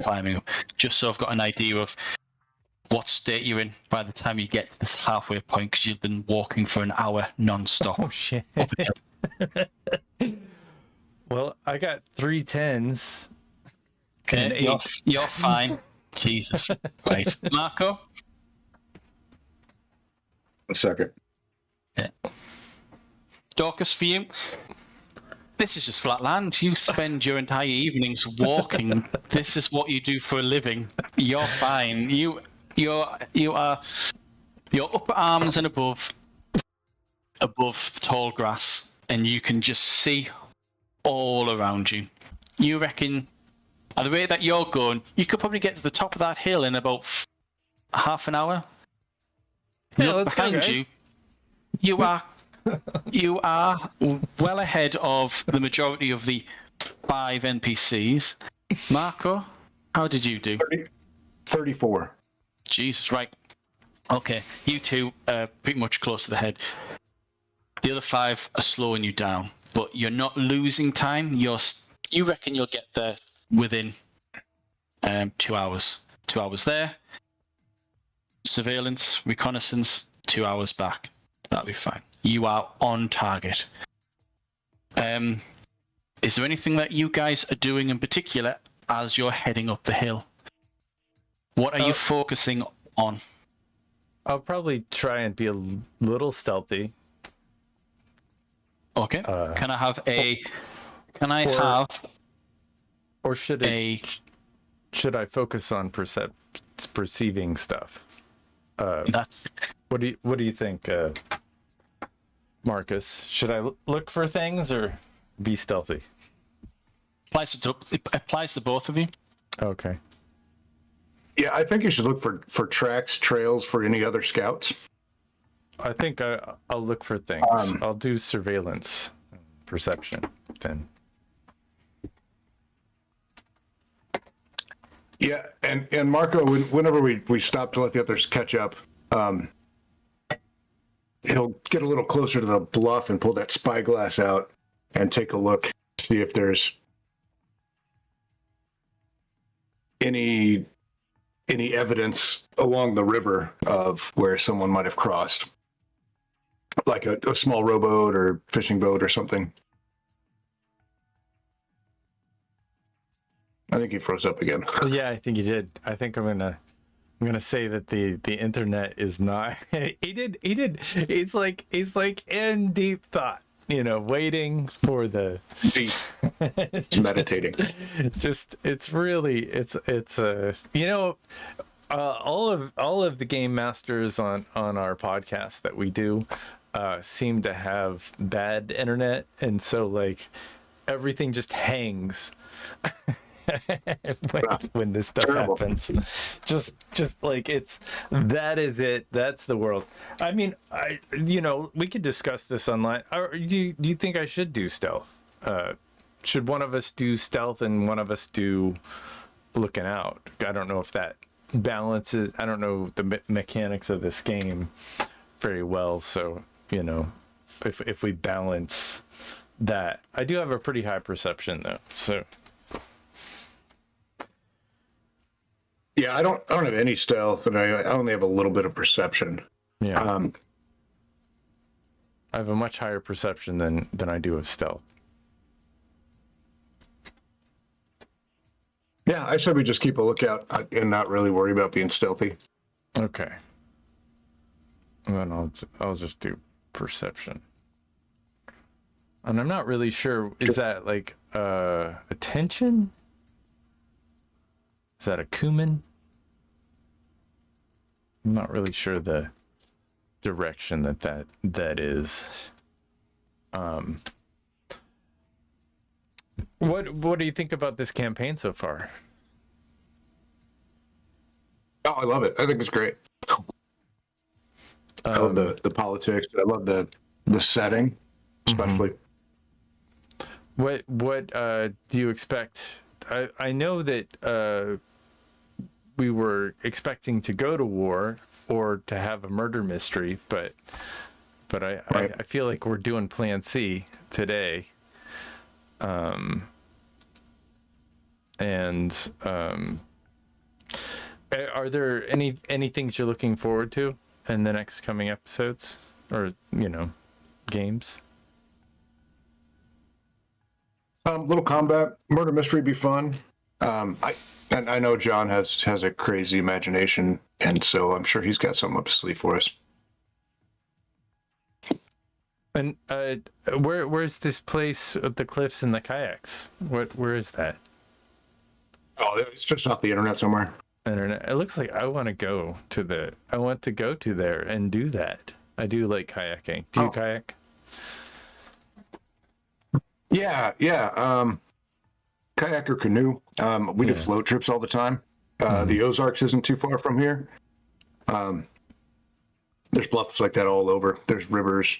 climbing up. Just so I've got an idea of what state you're in by the time you get to this halfway point, because you've been walking for an hour non-stop. Oh shit. Well, I got 3 10s. and Okay, an you're fine. Jesus. Right. Marco? A second. Yeah. Dorcas, for you, this is just flat land. You spend your entire evenings walking. This is what you do for a living. You're fine. Your upper arms and above the tall grass, and you can just see all around you. You reckon, at the rate that you're going, you could probably get to the top of that hill in about half an hour. Yeah, Look let's go, behind guys. you are well ahead of the majority of the 5 NPCs. Marco, how did you do? 34. Jesus, right. Okay, you two are pretty much close to the head. The other 5 are slowing you down, but you're not losing time. You reckon you'll get there within 2 hours. 2 hours there. Surveillance, reconnaissance, 2 hours back. That'll be fine. You are on target. Is there anything that you guys are doing in particular as you're heading up the hill? What are you focusing on? I'll probably try and be a little stealthy. Okay. Can I have a? Or should I focus on perceiving stuff? That's. What do you think, Marcus? Should I look for things or be stealthy? It applies to both of you. Okay. Yeah, I think you should look for tracks, trails for any other scouts. I think I'll look for things. I'll do surveillance, perception, then. Yeah, and Marco, whenever we stop to let the others catch up, he'll get a little closer to the bluff and pull that spyglass out and take a look, see if there's any evidence along the river of where someone might have crossed, like a small rowboat or fishing boat or something. I think he froze up again. Yeah, I think he did. I think I'm gonna say that the internet is not. He did. It's like in deep thought. Waiting for the Deep. Meditating. It's all of the game masters on our podcast that we do seem to have bad internet, and so like everything just hangs when this stuff Terrible. happens. Just like that is it. That's the world. I mean, we could discuss this online. Or do you think I should do stealth? Should one of us do stealth and one of us do looking out? I don't know if that balances. I don't know the mechanics of this game very well. So if we balance that, I do have a pretty high perception though. So. Yeah, I don't have any stealth, and I only have a little bit of perception. Yeah. I have a much higher perception than I do of stealth. Yeah, I said we just keep a lookout and not really worry about being stealthy. Okay. And then I'll just do perception. And I'm not really sure. Is that like attention? Is that a cumin? I'm not really sure the direction that is. What do you think about this campaign so far? Oh, I love it. I think it's great. I love the politics. I love the setting, especially. What do you expect? I know that we were expecting to go to war or to have a murder mystery, but I feel like we're doing Plan C today. Are there any things you're looking forward to in the next coming episodes or games? Little combat, murder mystery be fun. I know John has a crazy imagination, and so I'm sure he's got something up his sleeve for us. And where's this place with the cliffs and the kayaks? Where is that? Oh, it's just off the internet somewhere. Internet. It looks like I want to go to there and do that. I do like kayaking. Do you kayak? Yeah. Kayak or canoe. We do float trips all the time. The Ozarks isn't too far from here. There's bluffs like that all over. There's rivers.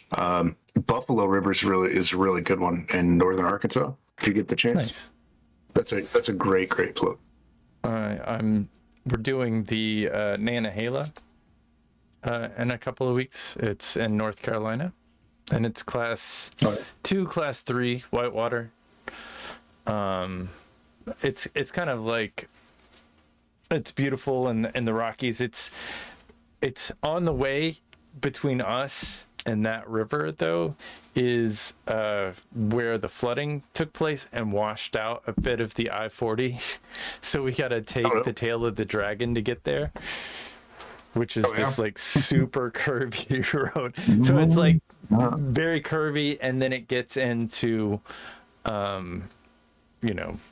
Buffalo River is a really good one in northern Arkansas. If you get the chance, Nice. That's a great float. We're doing the Nantahala in a couple of weeks. It's in North Carolina, and it's class 2, class 3 whitewater. It's kind of like, it's beautiful in the Rockies. It's on the way between us and that river, though, is where the flooding took place and washed out a bit of the I-40. So we got to take the tail of the dragon to get there, which is this like super curvy road. So it's like very curvy, and then it gets into,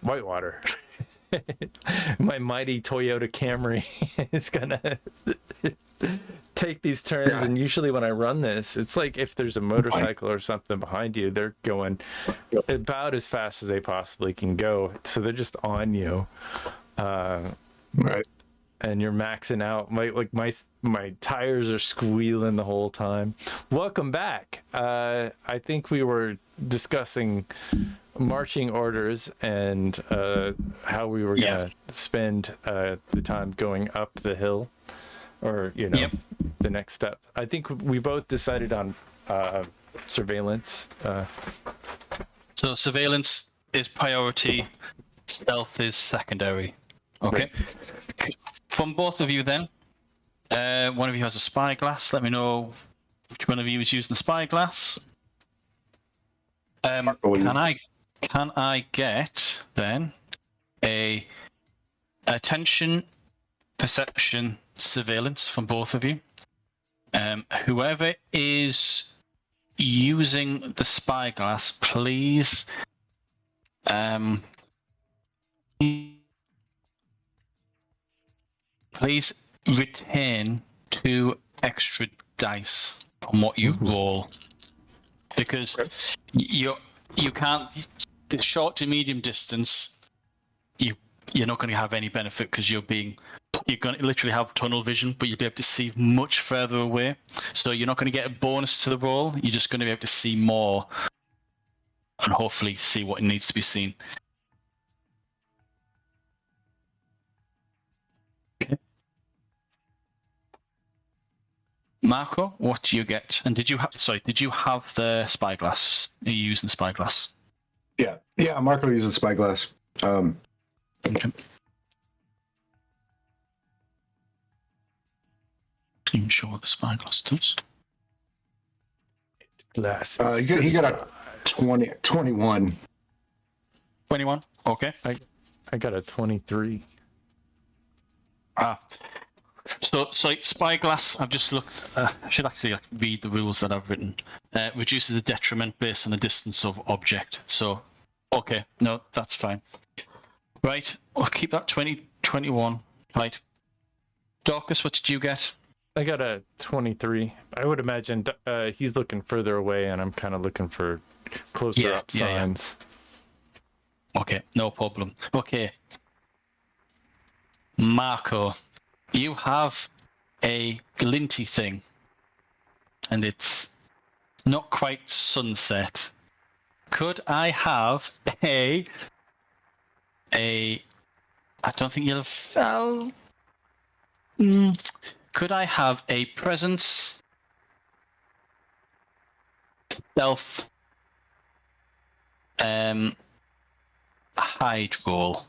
whitewater. My mighty Toyota Camry is gonna take these turns, and usually when I run this, it's like if there's a motorcycle or something behind you, they're going about as fast as they possibly can go, so they're just on you, Right. and you're maxing out. My tires are squealing the whole time. Welcome back. I think we were discussing marching orders and how we were gonna spend the time going up the hill, or the next step. I think we both decided on surveillance. So surveillance is priority, stealth is secondary. Okay. Right. From both of you then, one of you has a spyglass. Let me know which one of you is using the spyglass. Can I get then a attention, perception, surveillance from both of you? Whoever is using the spyglass, please retain 2 extra dice on what you roll, because you can't. The short to medium distance, you're not going to have any benefit because you're going to literally have tunnel vision, but you'll be able to see much further away. So you're not going to get a bonus to the roll. You're just going to be able to see more, and hopefully see what needs to be seen. Okay. Marco, what do you get? And did you have the spyglass? Are you using the spyglass? Yeah. Marco uses spyglass. Okay. I'm sure what the spyglass does. He got a 21. 21. Okay. I got a 23. So spyglass. I've just looked. I should actually read the rules that I've written. Reduces the detriment based on the distance of object. So, okay, no, that's fine. Right, we'll keep that 21. Right. Dorcas, what did you get? I got a 23. I would imagine he's looking further away, and I'm kind of looking for closer up signs. Yeah. Okay, no problem. Okay. Marco, you have a glinty thing, and it's not quite sunset. Could I have I don't think you'll. Could I have a presence, stealth, hide roll?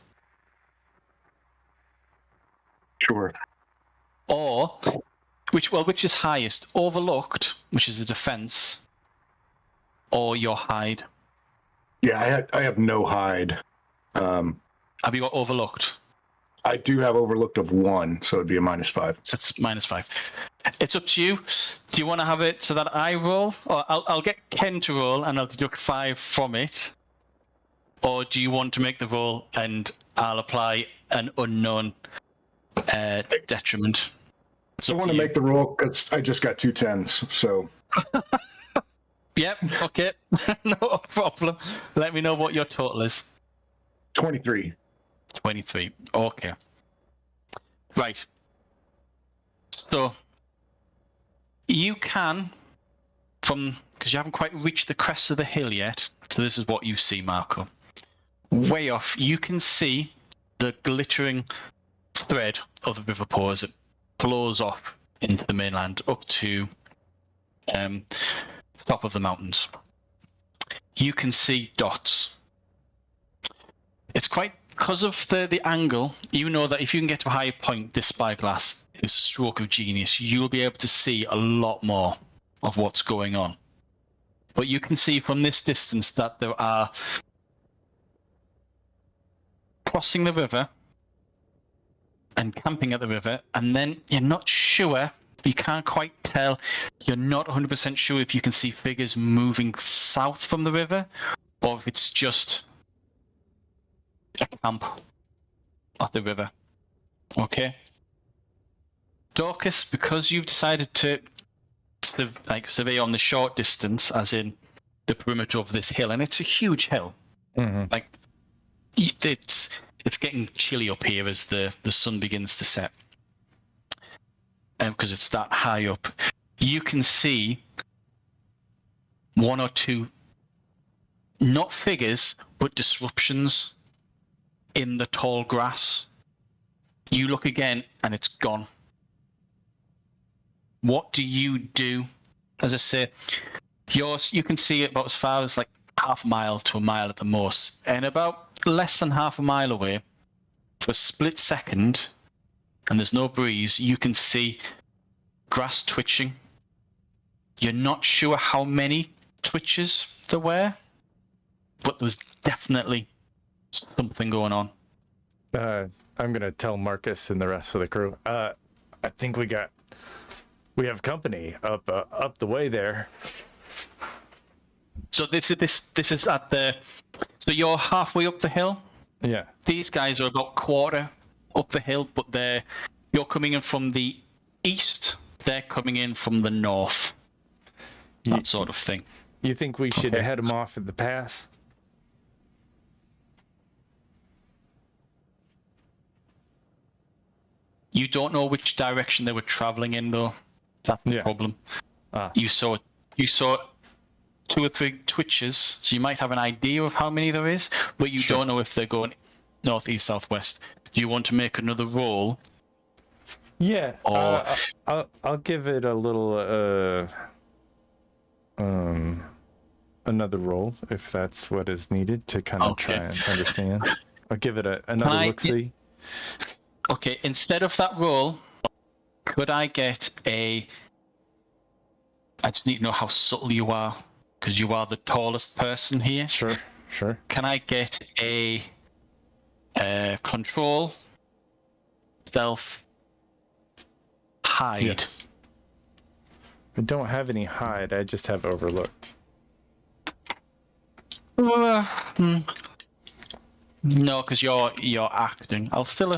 Sure. Or which is highest? Overlooked, which is a defense, or your hide? Yeah, I have no hide. Have you got overlooked? I do have overlooked of 1, so it'd be a -5. So it's -5. It's up to you. Do you want to have it so that I roll, or I'll get Ken to roll and I'll deduct 5 from it, or do you want to make the roll and I'll apply an unknown detriment? I want to make the roll because I just got 2 10s, so. Yep. Okay. No problem. Let me know what your total is. 23. 23. Okay. Right. So you can, because you haven't quite reached the crest of the hill yet, so this is what you see, Marco. Way off, you can see the glittering thread of the river Po as it flows off into the mainland up to the top of the mountains. You can see dots. It's quite, because of the angle, you know that if you can get to a higher point, this spyglass is a stroke of genius. You'll be able to see a lot more of what's going on. But you can see from this distance that there are crossing the river and camping at the river, and then you're not sure, you can't quite tell, you're not 100% sure if you can see figures moving south from the river, or if it's just a camp at the river. Okay? Dorcas, because you've decided to survey on the short distance, as in the perimeter of this hill, and it's a huge hill. Like, it's getting chilly up here as the sun begins to set, because it's that high up. You can see one or two, not figures, but disruptions in the tall grass. You look again, and it's gone. What do you do? As I say, you can see it about as far as like half a mile to a mile at the most, and about less than half a mile away, for a split second, and there's no breeze, you can see grass twitching. You're not sure how many twitches there were, but there's definitely something going on. I'm gonna tell Marcus and the rest of the crew. I think we have company up the way there. So this is at the. So you're halfway up the hill. Yeah. These guys are about quarter up the hill, but you're coming in from the east. They're coming in from the north. That sort of thing. You think we should head them off at the pass? You don't know which direction they were traveling in, though. That's the problem. You saw 2 or 3 twitches, so you might have an idea of how many there is, but you don't know if they're going north, east, southwest. Do you want to make another roll? Yeah. Or I'll give it a little another roll if that's what is needed to kind of try and understand. I'll give it another look-see. Okay, instead of that roll, could I get I just need to know how subtle you are, because you are the tallest person here. Sure. Can I get a control, stealth, hide? Yes. I don't have any hide, I just have overlooked. No, because you're acting. I'll still.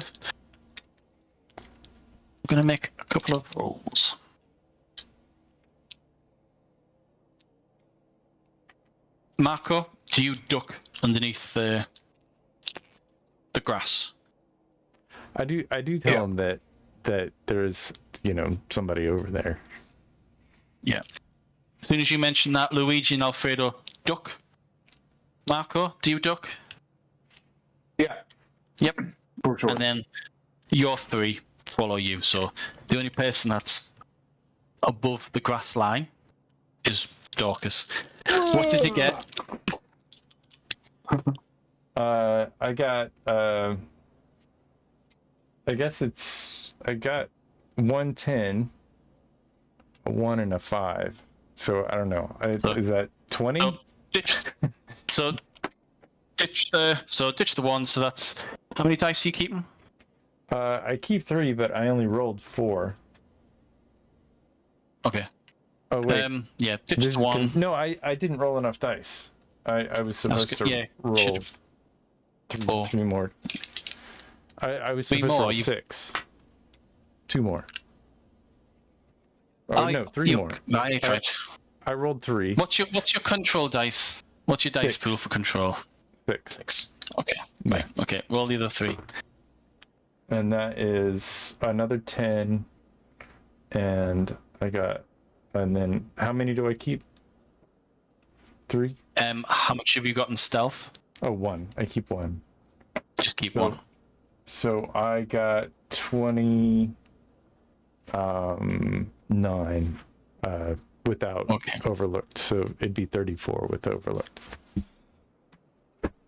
I'm gonna make a couple of rolls. Marco, do you duck underneath the grass? I do tell him that there's somebody over there. Yeah. As soon as you mention that, Luigi and Alfredo duck. Marco, do you duck? Yeah. Yep. For sure. And then your 3 follow you. So the only person that's above the grass line is Dorcas. What did you get? I got I got 110, a 1 and a 5. So I don't know. Is that 20? Ditch the 1. So that's how many dice are you keeping? I keep 3, but I only rolled 4. Okay. Oh wait. Ditch the 1. No, I didn't roll enough dice. I was supposed to roll 3 more. I was supposed to roll 6. 2 more. Oh no, 3 more. Right. I rolled 3. What's your control dice? What's your dice 6. pool for control? 6. Okay. Right. Okay. Roll the other 3. And that is another 10. And then how many do I keep? 3? How much have you got in stealth? Oh, 1. I keep 1. Just keep 1. So I got 20. 9 without Okay. overlooked. So it'd be 34 with overlooked.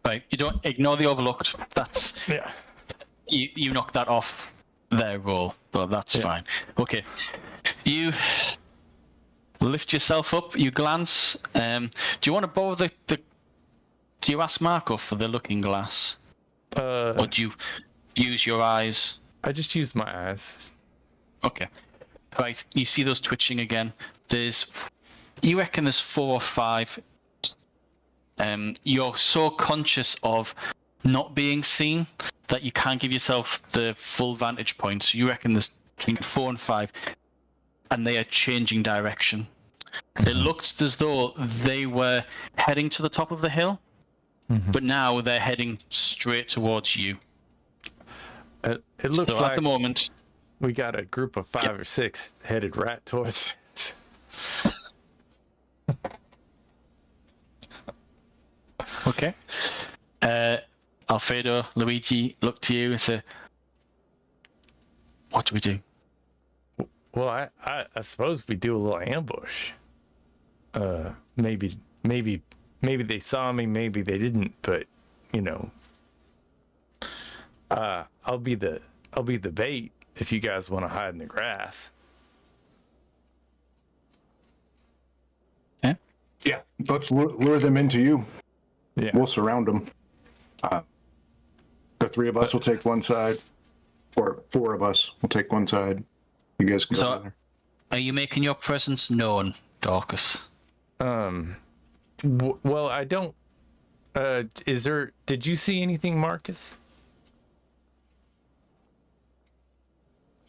Right, you don't ignore the overlooked. That's Yeah. you knock that off their roll, but that's fine. Okay, you lift yourself up. You glance. Do you want to borrow the? Do you ask Marco for the looking glass, or do you use your eyes? I just used my eyes. Okay. Right, you see those twitching again. You reckon there's 4 or 5. You're so conscious of not being seen that you can't give yourself the full vantage point. So you reckon there's between 4 and 5, and they are changing direction. It looked as though they were heading to the top of the hill, but now they're heading straight towards you. It looks So like at the moment, we got a group of 5 or 6 headed right towards us. okay. Alfredo, Luigi, look to you and say, "What do we do?" Well, I suppose we do a little ambush. Maybe they saw me, maybe they didn't, but you know, I'll be the bait if you guys want to hide in the grass. Yeah. Yeah, let's lure them into you. Yeah. We'll surround them. The 3 of us will take one side, or 4 of us will take one side. You guys can go So, together. are you making your presence known, Dorcas? Well, I don't. Did you see anything, Marcus?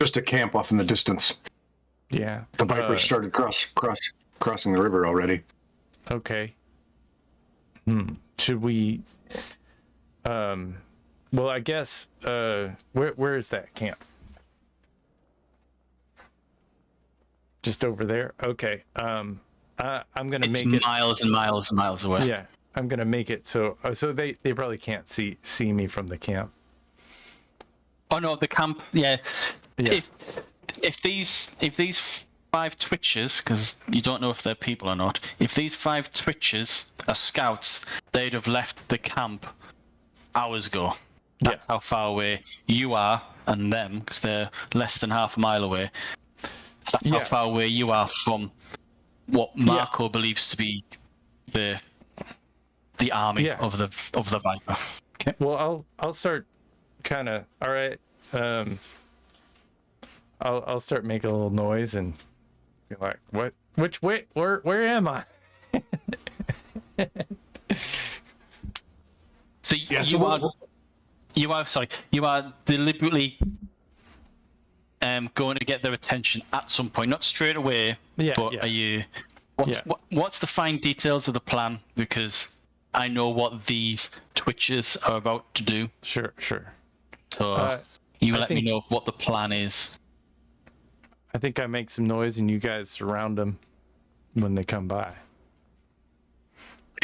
Just a camp off in the distance. Yeah. The Vipers started crossing the river already. Okay. Should we? Well, I guess. Where is that camp? Just over there. Okay. I'm gonna It's make it miles and miles and miles away. Yeah, I'm gonna make it so they probably can't see me from the camp. Oh no, the camp. Yeah. Yeah. If these 5 twitches, because you don't know if they're people or not. If these 5 twitches are scouts, they'd have left the camp hours ago. That's how far away you are and them, because they're less than half a mile away. That's how far away you are from what Marco believes to be the army of the Viper. Okay. Well, I'll start kind of. All right. I'll start making a little noise and be like, "What? Which way? Where am I?" So you are deliberately going to get their attention at some point, not straight away. Are you? What's the fine details of the plan? Because I know what these twitches are about to do. Sure. So you let me know what the plan is. I think I make some noise and you guys surround them when they come by.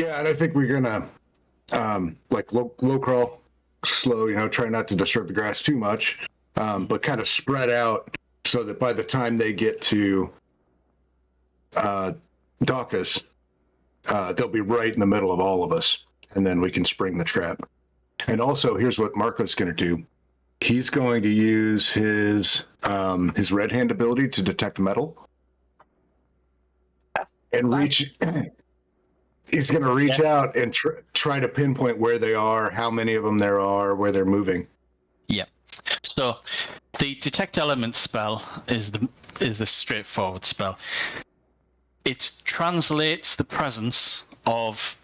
Yeah, and I think we're gonna like low crawl, slow. Try not to disturb the grass too much, but kind of spread out so that by the time they get to Dawkins, they'll be right in the middle of all of us, and then we can spring the trap. And also, here's what Marco's going to do. He's going to use his red hand ability to detect metal, and reach. He's going to reach out and try to pinpoint where they are, how many of them there are, where they're moving. Yep. So the detect element spell is the straightforward spell. It translates the presence of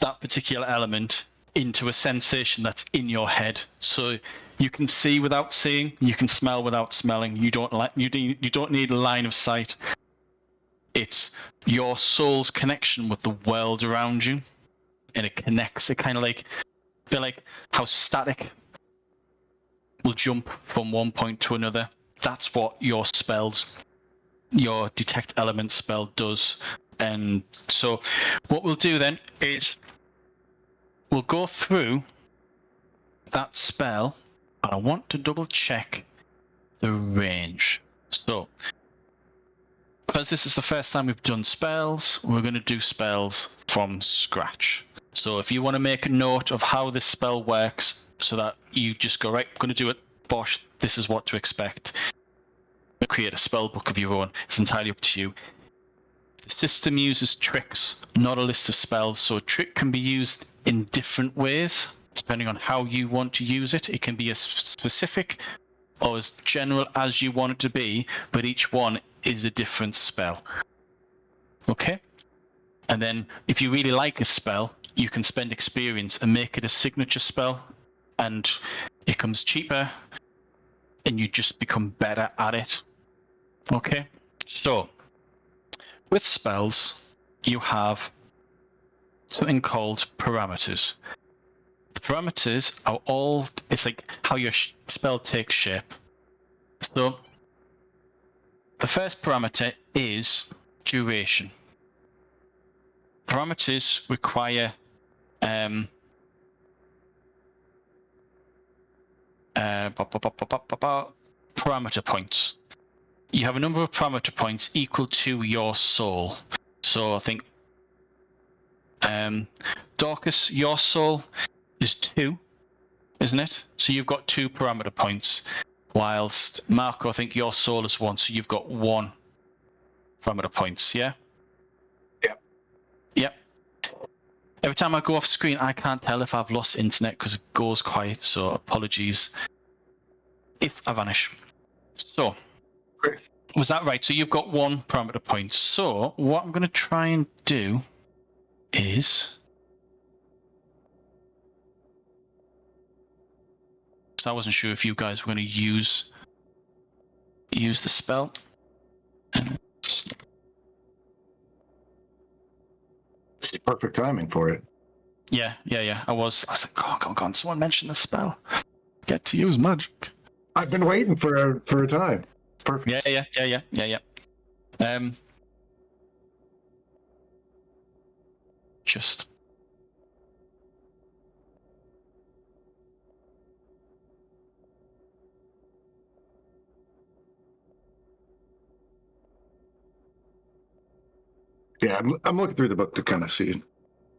that particular element into a sensation that's in your head. So you can see without seeing, you can smell without smelling. You don't need a line of sight. It's your soul's connection with the world around you, and it connects. It kind of feel like how static will jump from one point to another. That's what your detect element spell does. And so what we'll do then is we'll go through that spell, and I want to double check the range. So, because this is the first time we've done spells, we're going to do spells from scratch. So if you want to make a note of how this spell works so that you just go, right, I'm going to do it, bosh, this is what to expect. Create a spell book of your own. It's entirely up to you. The system uses tricks, not a list of spells. So a trick can be used in different ways, depending on how you want to use it. It can be as specific or as general as you want it to be, but each one is a different spell. Okay? And then if you really like a spell, you can spend experience and make it a signature spell, and it comes cheaper, and you just become better at it. Okay? So, with spells, you have something called parameters. The parameters are all, it's like how your spell takes shape. So, the first parameter is duration. Parameters require parameter points. You have a number of parameter points equal to your soul. So I think Dorcas, your soul is 2, isn't it? So you've got 2 parameter points. Whilst Marco, I think your soul is 1, so you've got 1 parameter points, yeah? Yep. Yep. Every time I go off screen, I can't tell if I've lost internet because it goes quiet, so apologies if I vanish. So, Great. Was that right? So you've got 1 parameter point. So what I'm going to try and do is... So I wasn't sure if you guys were going to use the spell. It's the perfect timing for it. Yeah. I was like, go on. Someone mentioned the spell. Get to use magic. I've been waiting for a time. Perfect. Yeah. Just. Yeah, I'm looking through the book to kind of see it.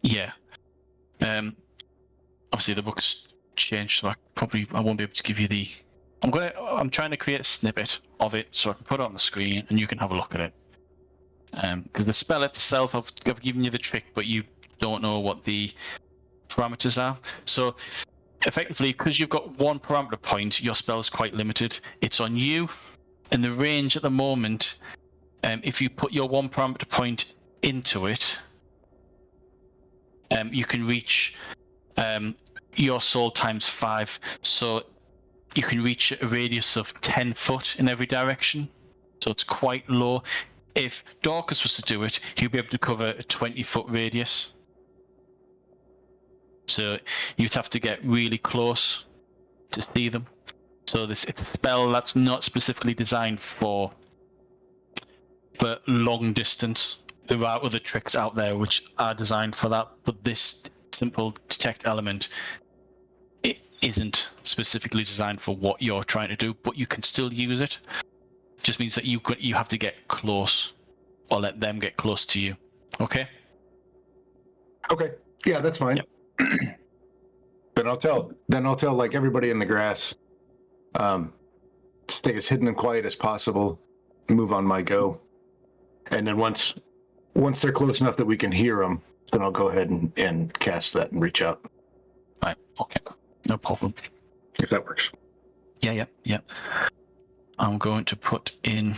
Yeah. Obviously the book's changed, so I won't be able to give you the. I'm trying to create a snippet of it so I can put it on the screen and you can have a look at it. Because the spell itself, I've given you the trick, but you don't know what the parameters are. So effectively, because you've got 1 parameter point, your spell is quite limited. It's on you, and the range at the moment, if you put your 1 parameter point into it, you can reach your soul times 5. So you can reach a radius of 10 foot in every direction. So it's quite low. If Dorcas was to do it, he'd be able to cover a 20-foot radius. So you'd have to get really close to see them. So it's a spell that's not specifically designed for long distance. There are other tricks out there which are designed for that, but this simple detect element, it isn't specifically designed for what you're trying to do, but you can still use it. Just means that you have to get close, or let them get close to you. Okay? Okay. Yeah, that's fine. Yep. Then I'll tell like everybody in the grass, stay as hidden and quiet as possible, move on my go. And then once they're close enough that we can hear them, then I'll go ahead and cast that and reach out. Right. Okay. No problem. If that works. Yeah. I'm going to put in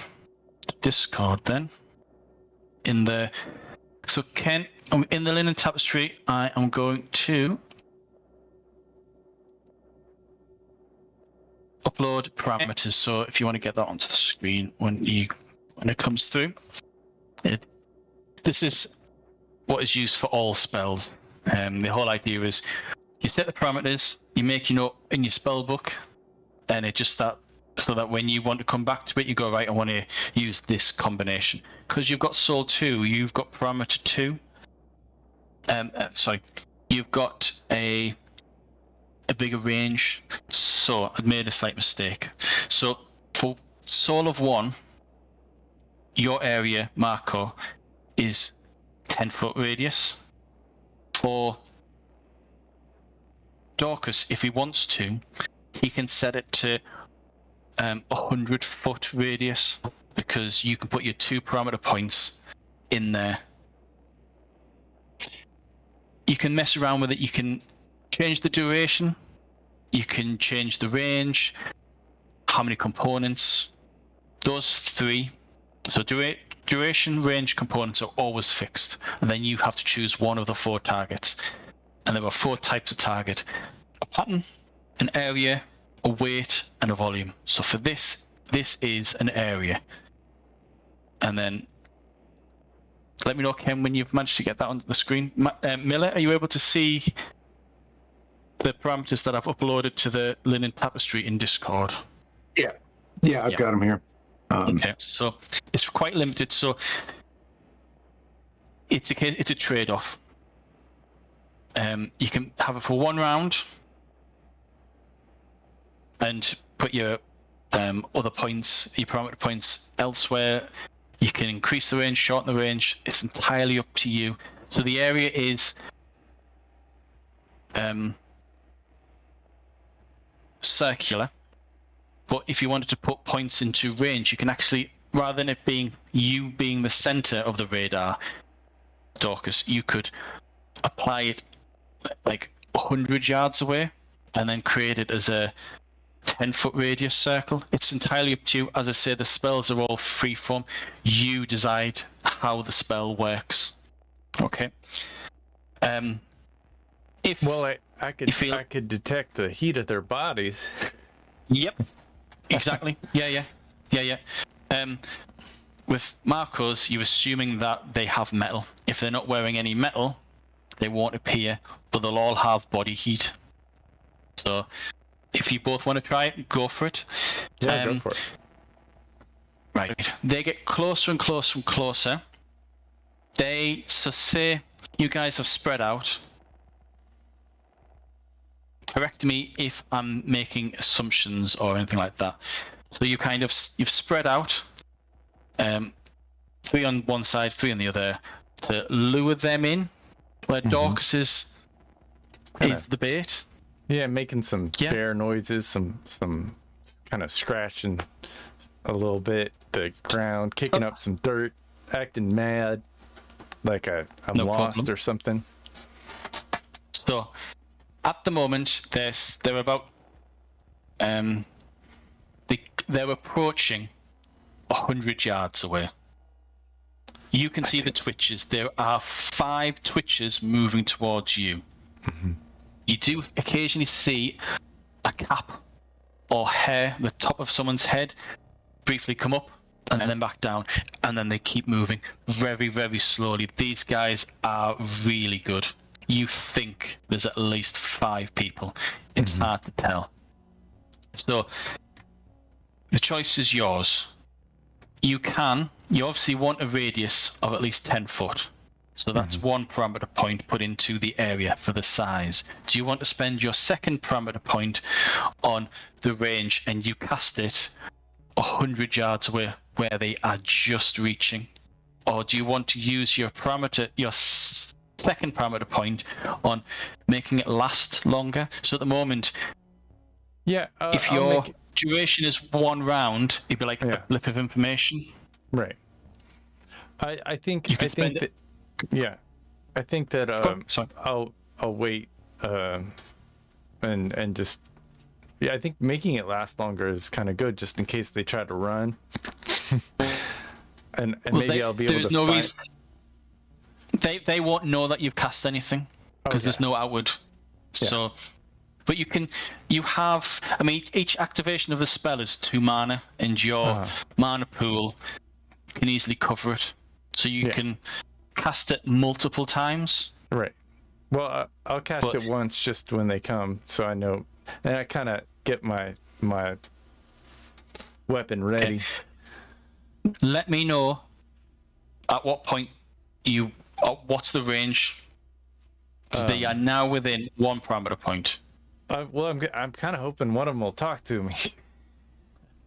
Discord then. So Ken, in the linen tapestry, I am going to upload parameters. So if you want to get that onto the screen when it comes through, this is what is used for all spells. The whole idea is you set the parameters, you make your note in your spell book, and it just starts. So that when you want to come back to it, you go, right, I want to use this combination. Because you've got Soul 2, you've got Parameter 2. You've got a bigger range. So I've made a slight mistake. So for Soul of 1, your area, Marco, is 10-foot radius. For Dorcas, if he wants to, he can set it to 100-foot radius, because you can put your 2 parameter points in there. You can mess around with it. You can change the duration. You can change the range, how many components. Those 3. So duration, range, components are always fixed. And then you have to choose one of the 4 targets. And there are 4 types of target: a pattern, an area, a weight, and a volume. So for this is an area. And then let me know, Ken, when you've managed to get that onto the screen. Miller, are you able to see the parameters that I've uploaded to the linen tapestry in Discord? Yeah, I've got them here. Okay, so it's quite limited. So it's a trade-off. You can have it for 1 round and put your other points, your parameter points elsewhere. You can increase the range, shorten the range. It's entirely up to you. So the area is circular, but if you wanted to put points into range, you can actually, rather than it being you being the center of the radar, Dorcas, you could apply it like 100 yards away and then create it as a 10-foot radius circle. It's entirely up to you. As I say, the spells are all freeform. You decide how the spell works. Okay. If I could detect the heat of their bodies. Yep. Exactly. Yeah. With Marcos, you're assuming that they have metal. If they're not wearing any metal, they won't appear, but they'll all have body heat. So if you both want to try it, go for it. Yeah, go for it. Right. They get closer and closer and closer. So say you guys have spread out. Correct me if I'm making assumptions or anything like that. So you've spread out, 3 on one side, 3 on the other, to lure them in, where Dorcas is the bait. Yeah, making some chair noises, some kind of scratching a little bit the ground, kicking up some dirt, acting mad, like I'm lost or something. So at the moment, they're about they're approaching 100 yards away. You can see the twitches. There are 5 twitches moving towards you. Mm-hmm. You do occasionally see a cap or hair, the top of someone's head, briefly come up and then back down, and then they keep moving very, very slowly. These guys are really good. You think there's at least 5 people. It's hard to tell. So the choice is yours. You obviously want a radius of at least 10 foot. So that's 1 parameter point put into the area for the size. Do you want to spend your second parameter point on the range and you cast it 100 yards away where they are just reaching? Or do you want to use your second parameter point on making it last longer? So at the moment, if your duration is 1 round, it'd be like a blip of information. Right. I think that I'll wait and just I think making it last longer is kind of good, just in case they try to run. and maybe I'll be able to find... They won't know that you've cast anything because there's no outward. So, but each activation of the spell is 2 mana, and your mana pool can easily cover it. So you can cast it multiple times. Right. Well, I'll cast it once just when they come, so I know, and I kind of get my weapon ready. Okay. Let me know at what point what's the range? Because they are now within 1 parameter point. Well, I'm kind of hoping one of them will talk to me.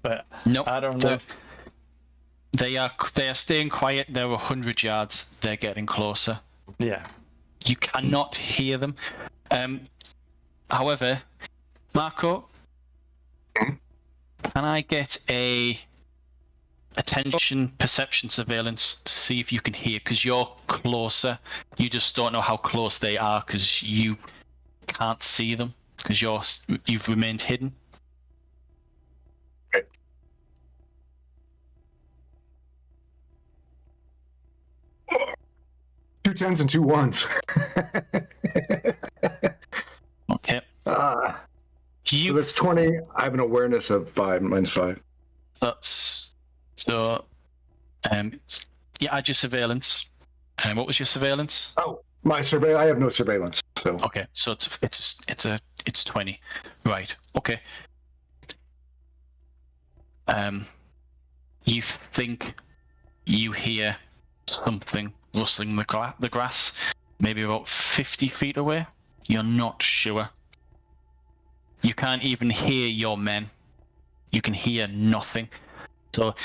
but Nope. I don't know. They are staying quiet. They're 100 yards. They're getting closer. Yeah. You cannot hear them. However, Marco, can I get a attention, perception, surveillance to see if you can hear? Because you're closer. You just don't know how close they are because you can't see them because you've remained hidden. Okay. Two 10s and 2 1s. Okay. So that's 20. I have an awareness of 5 minus 5. That's so. Add your surveillance. What was your surveillance? Oh, my survey. I have no surveillance. So Okay, so it's 20, right? Okay. You think you hear something rustling the grass, maybe about 50 feet away. You're not sure. You can't even hear your men. You can hear nothing. So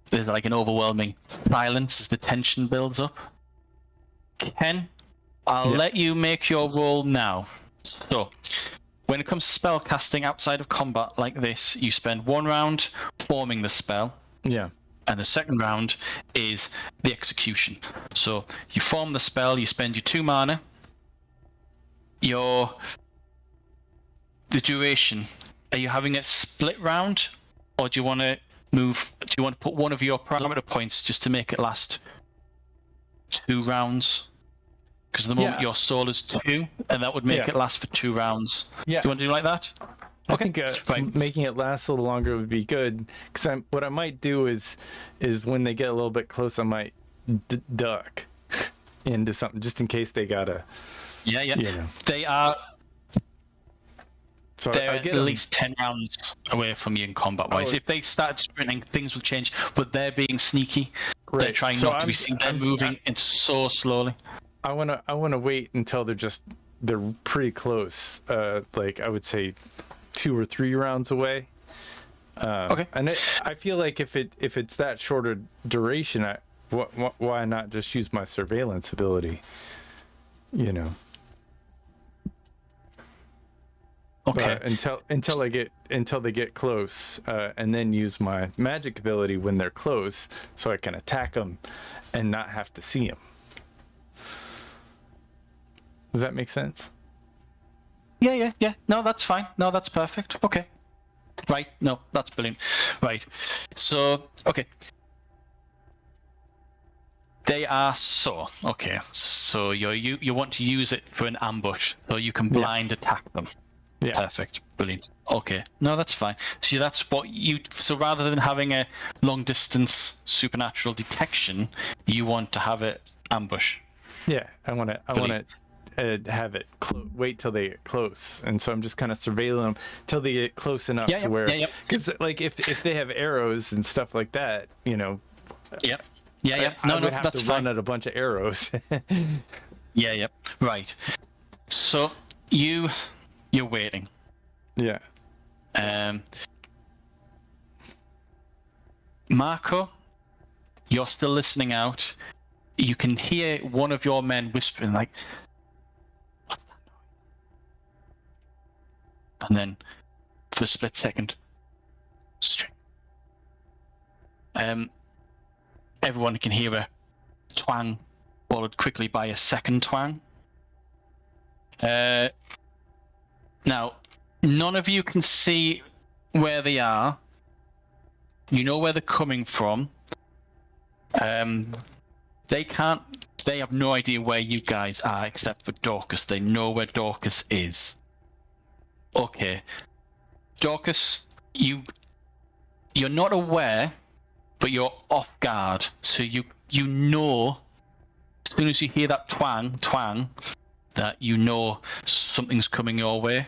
there's like an overwhelming silence as the tension builds up. Ken, I'll let you make your roll now. So, when it comes to spell casting outside of combat like this, you spend 1 round forming the spell. Yeah. And the second round is the execution. So, you form the spell, you spend your 2 mana. The duration, are you having a split round? Or do you want to put one of your parameter points just to make it last 2 rounds? Because at the moment your soul is 2, and that would make it last for 2 rounds. Yeah. Do you want to do like that? I think making it last a little longer would be good. Because what I might do is when they get a little bit close, I might duck into something just in case they gotta. Yeah. You know. They are. So They're at least 10 rounds away from you in combat-wise. If they started sprinting, things will change. But they're being sneaky. Right. They're trying not to be seen. They're moving so slowly. I wanna wait until they're pretty close. Like I would say 2 or 3 rounds away. Okay. And I feel like if it's that shorter duration, why not just use my surveillance ability? You know. Okay. Until they get close, and then use my magic ability when they're close, so I can attack them and not have to see them. Does that make sense? Yeah. No, that's fine. No, that's perfect. Okay. Right. No, that's brilliant. Right. So, okay. They are okay. So you want to use it for an ambush, so you can blind attack them. Yeah. Perfect. Brilliant. Okay. No, that's fine. So that's what so rather than having a long distance supernatural detection, you want to have it ambush. Yeah, I want to have it wait till they get close, and so I'm just kind of surveilling them till they get close enough to where, because like if they have arrows and stuff like that, you know. Yeah. I would have to run at a bunch of arrows. Yeah. Right. So you're waiting. Yeah. Marco, you're still listening out. You can hear one of your men whispering like, "What's that noise?" And then, for a split second, string. Everyone can hear a twang, followed quickly by a second twang. Now, none of you can see where they are. You know where they're coming from. They have no idea where you guys are except for Dorcas. They know where Dorcas is. Okay. Dorcas, you're not aware, but you're off guard. So you know, as soon as you hear that twang, that you know something's coming your way.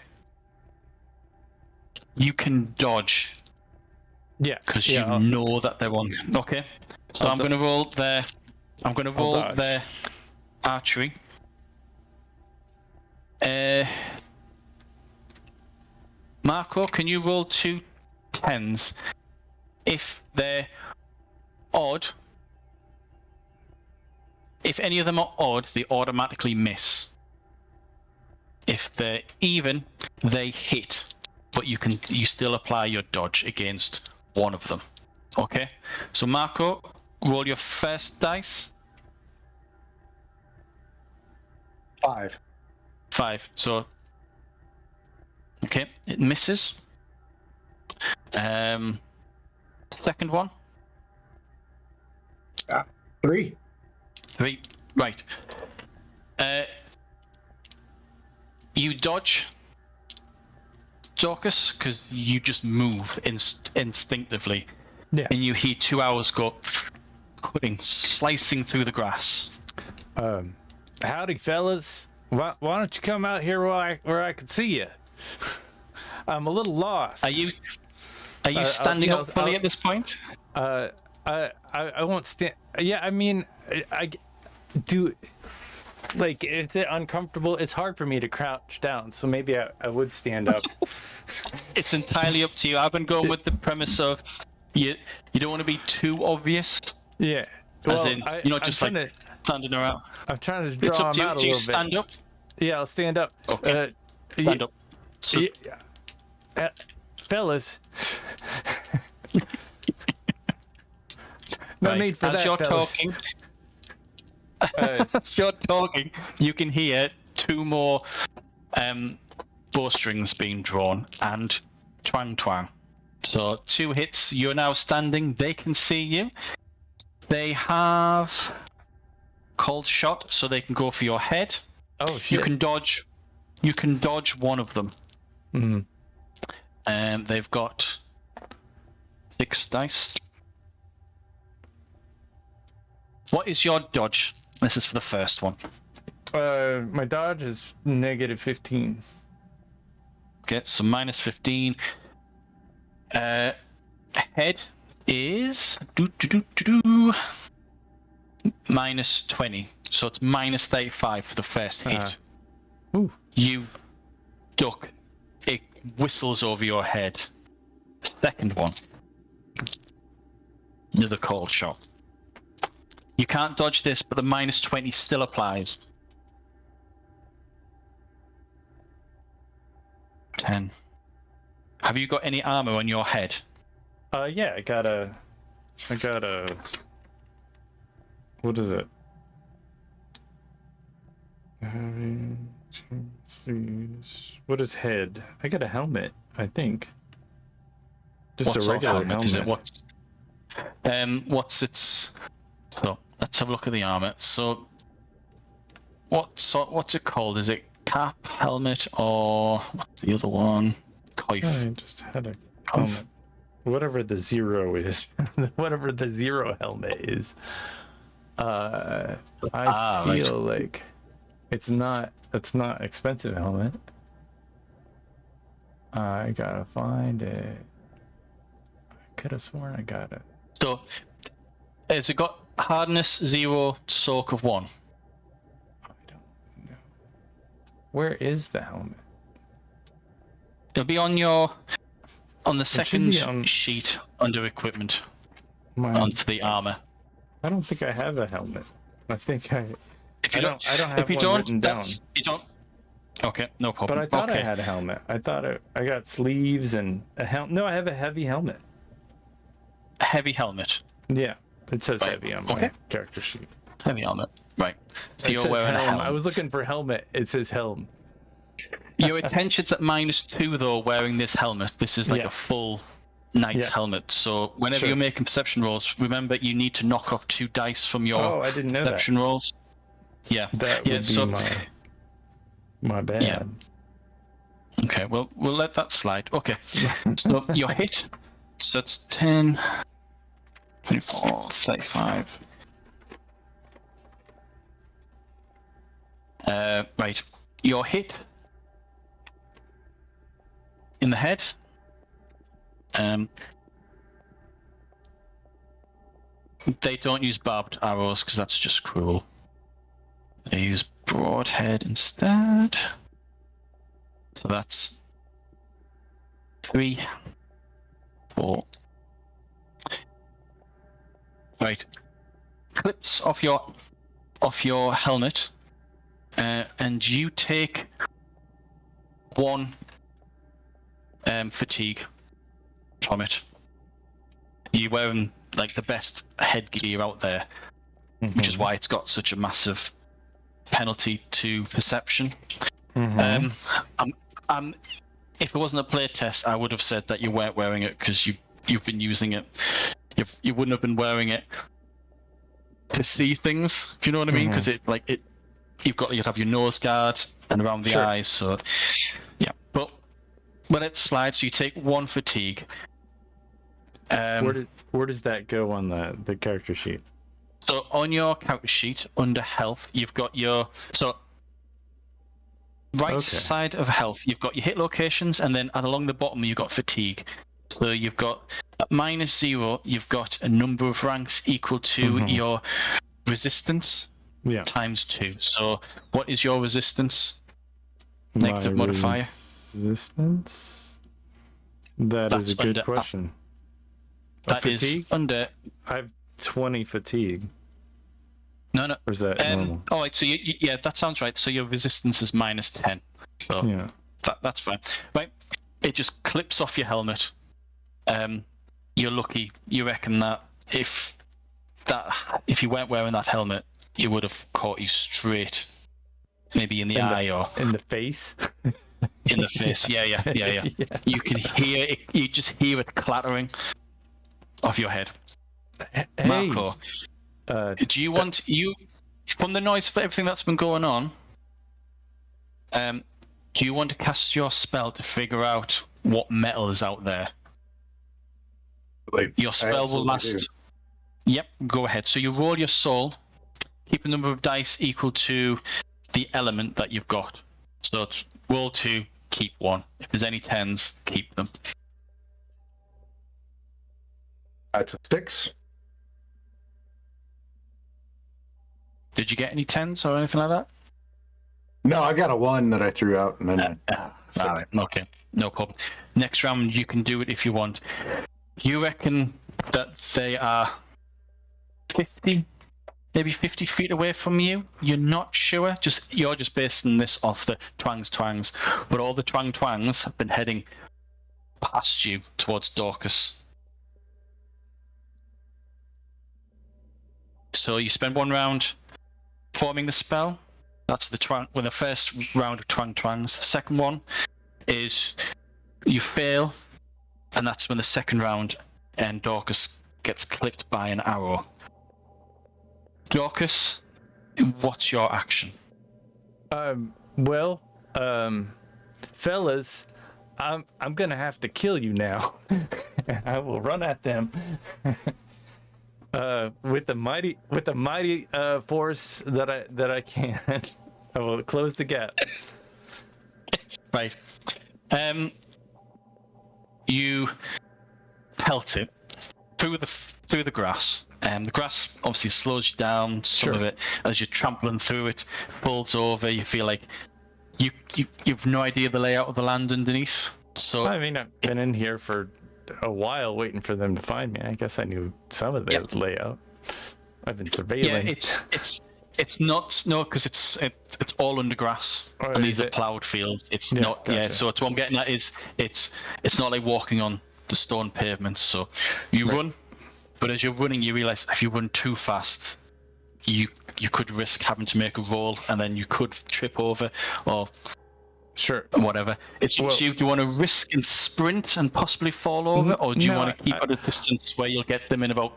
You can dodge. Yeah. Because you know that they're on. Okay. So I'm going to roll their archery. Marco, can you roll 2 10s If they're odd, if any of them are odd, they automatically miss. If they're even, they hit, but you still apply your dodge against one of them. Okay? So Marco, roll your first dice. 5. 5. So okay, it misses. Second one. 3. 3. Right. You dodge, Dorcas, because you just move instinctively. Yeah. And you hear 2 hours go cutting, slicing through the grass. Howdy, fellas. Why don't you come out here where I can see you? I'm a little lost. Are you standing up fully at this point? I won't stand. Yeah, I mean, I do. Like, is it uncomfortable? It's hard for me to crouch down, so maybe I would stand up. It's entirely up to you. I've been going with the premise of you don't want to be too obvious. Yeah. As Well, in, you're not just like standing around. I'm trying to draw It's up him to you. out a Do you little bit. stand up? Yeah, I'll stand up. Okay. Stand up. So, Fellas. No need for that, you're fellas. talking, as you're talking, you can hear 2 more bowstrings being drawn and twang twang. So 2 hits. You're now standing. They can see you. They have cold shot, so they can go for your head. Oh shit. You can dodge. You can dodge one of them. Mm-hmm. They've got 6 dice. What is your dodge? This is for the first one. My dodge is -15. Okay, so -15. Head is -20. So it's -35 for the first hit. Ooh. You duck. It whistles over your head. Second one. Another cold shot. You can't dodge this, but the -20 still applies. 10. Have you got any armor on your head? Yeah, I got a. What is it? What is head? I got a helmet, I think. Just What a sort of regular helmet is it? helmet. What's its? So let's have a look at the armor. So, what's it called? Is it cap, helmet, or what's the other one? Coif. I just had a helmet. Whatever the zero is, whatever the zero helmet is. I feel like it's not expensive helmet. I gotta find it. I could have sworn I got it. So, has it got hardness 0, soak of 1? I don't know. Where is the helmet? It'll be on the second be on- sheet under equipment Mine. onto the armor. I don't think I have a helmet. I think I. If you I don't have if you one don't, written down. you don't. Okay, no problem. But I thought okay. I had a helmet. I thought I got sleeves and a helmet. No, I have a heavy helmet. A heavy helmet. Yeah, it says Right. heavy on my Okay. character sheet. Heavy helmet. Right. So It you're says wearing a helm. helmet. I was looking for helmet. It says helm. Your attention's at -2 though, wearing this helmet. This is like Yeah. a full knight's Yeah. helmet. So whenever Sure. you're making perception rolls, remember you need to knock off 2 dice from your Oh, I didn't know that. perception rolls. Yeah. That Yeah, would be so- my bad. Yeah. Okay, well, we'll let that slide. Okay. So your hit. So it's 10, 24, 35. Right. Your hit in the head. They don't use barbed arrows because that's just cruel. They use broadhead instead. So that's 3, 4, Right. Clips off your helmet, and you take 1 fatigue from it. You're wearing like the best headgear out there, which is why it's got such a massive penalty to perception. If it wasn't a play test, I would have said that you weren't wearing it because you've been using it. You wouldn't have been wearing it to see things, if you know what I mean, because you'd have your nose guard and around the eyes. So yeah, but when it slides, you take 1 fatigue. Where does that go on the character sheet? So on your character sheet under health, you've got your side of health. You've got your hit locations, and then along the bottom you've got fatigue. So you've got at -0, you've got a number of ranks equal to your resistance times 2. So what is your resistance? Negative modifier. Resistance. That's is a good question. That is under. I have 20 fatigue. No. Or is that normal? All right. So yeah, that sounds right. So your resistance is -10. So yeah, that's fine. Right. It just clips off your helmet. You're lucky. You reckon that if you weren't wearing that helmet, it would have caught you straight, maybe in the eye or in the face. In the face. Yeah. You can hear it. You just hear it clattering off your head. Hey. Marco, do you want from the noise for everything that's been going on? Do you want to cast your spell to figure out what metal is out there? Your spell will last. Yep, go ahead. So you roll your soul, keep a number of dice equal to the element that you've got. So it's roll 2, keep 1. If there's any 10s, keep them. That's a 6. Did you get any 10s or anything like that? No, I got a 1 that I threw out, and then. All right, okay, no problem. Next round, you can do it if you want. You reckon that they are 50, maybe 50 feet away from you? You're not sure. You're just basing this off the twangs, but all the twangs have been heading past you towards Dorcas. So you spend 1 round forming the spell. That's the first round of twangs. The second one is you fail, and that's when the second round and Dorcas gets clipped by an arrow. Dorcas, what's your action? Fellas, I'm gonna have to kill you now. I will run at them. With the mighty force that I can. I will close the gap. Right. You pelt it through the grass. The grass obviously slows you down. Some of it, as you're trampling through it, folds over. You feel like you've no idea the layout of the land underneath. So I mean, I've been in here for a while waiting for them to find me. I guess I knew some of the layout. I've been surveilling. Yeah, it's not because it's all under grass, and these are ploughed fields. It's not. Gotcha. Yeah, so what I'm getting at is it's not like walking on the stone pavements. So you run, but as you're running, you realise if you run too fast, you could risk having to make a roll, and then you could trip over or. Sure. Whatever. It's up to you. Do you want to risk and sprint and possibly fall over, or do you want to keep at a distance where you'll get them in about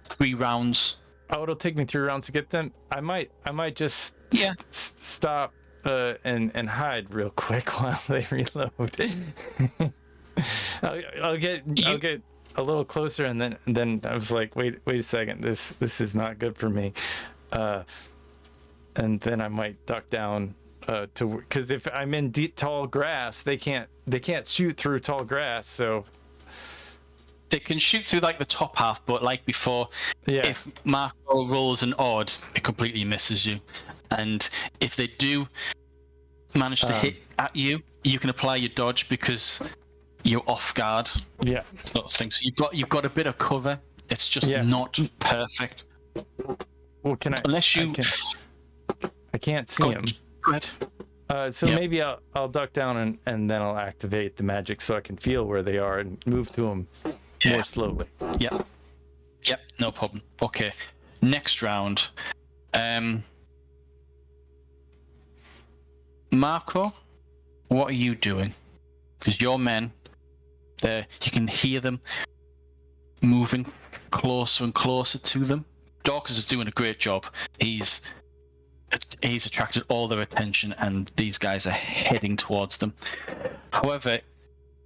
3 rounds? Oh, it'll take me 3 rounds to get them. I might just stop and hide real quick while they reload. I'll get a little closer, and then I was like, wait a second, this is not good for me, and then I might duck down. Because if I'm in deep tall grass, they can't shoot through tall grass. So they can shoot through like the top half, but like before, if Marco rolls an odd, it completely misses you. And if they do manage to hit at you, you can apply your dodge because you're off guard. Yeah, sort of thing. So you've got a bit of cover It's just Yeah. not perfect. Well, can I? Unless you... I can't see him. Go ahead. So Yep. maybe I'll duck down and then I'll activate the magic so I can feel where they are and move to them more slowly. Yep. Yep, no problem. Okay. Next round. Marco, what are you doing? Because your men, you can hear them moving closer and closer to them. Dorcas is doing a great job. He's attracted all their attention, and these guys are heading towards them. However,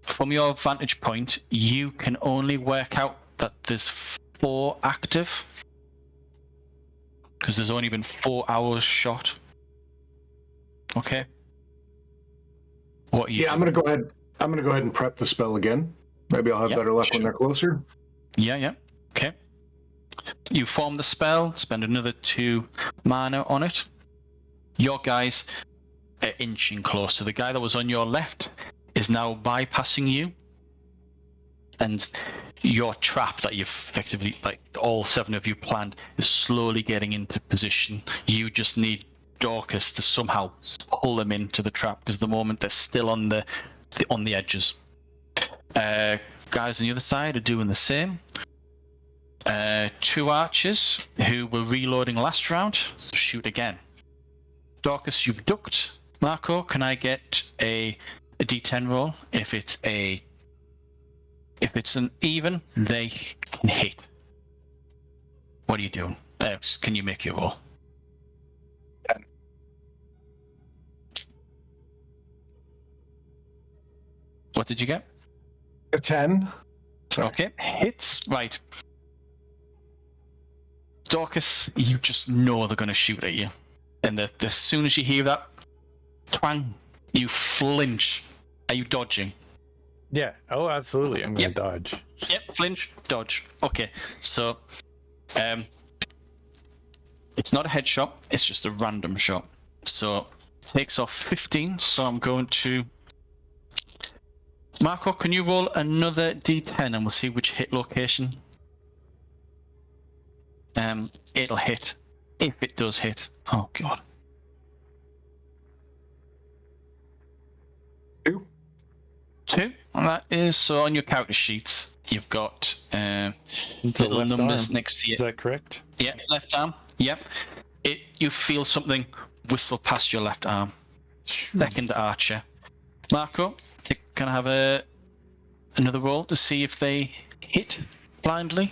from your vantage point, you can only work out that there's 4 active, because there's only been 4 hours shot. Okay. What are you doing? I'm gonna go ahead and prep the spell again. Maybe I'll have better luck when they're closer. Yeah. Okay. You form the spell, spend another 2 mana on it. Your guys are inching closer. The guy that was on your left is now bypassing you. And your trap that you've effectively, like all 7 of you planned, is slowly getting into position. You just need Dorcas to somehow pull them into the trap, because at the moment they're still on the edges. Guys on the other side are doing the same. 2 archers who were reloading last round shoot again. Dorcas, you've ducked. Marco, can I get a D10 roll? If it's an even, they can hit. What are you doing? Can you make your roll? 10. What did you get? A 10. Okay, hits. Right. Dorcas, you just know they're going to shoot at you. And as soon as you hear that twang, you flinch. Are you dodging? Yeah. Oh, absolutely. I'm going to dodge. Yep, flinch, dodge. Okay, so it's not a headshot, it's just a random shot. So it takes off 15, so I'm going to... Marco, can you roll another D10 and we'll see which hit location? It'll hit. If it does hit. Oh, God. 2. 2, and that is, so on your character sheets, you've got little numbers next to you. Is that correct? Yeah, left arm. Yep. You feel something whistle past your left arm. Second archer. Marco, can I have another roll to see if they hit blindly?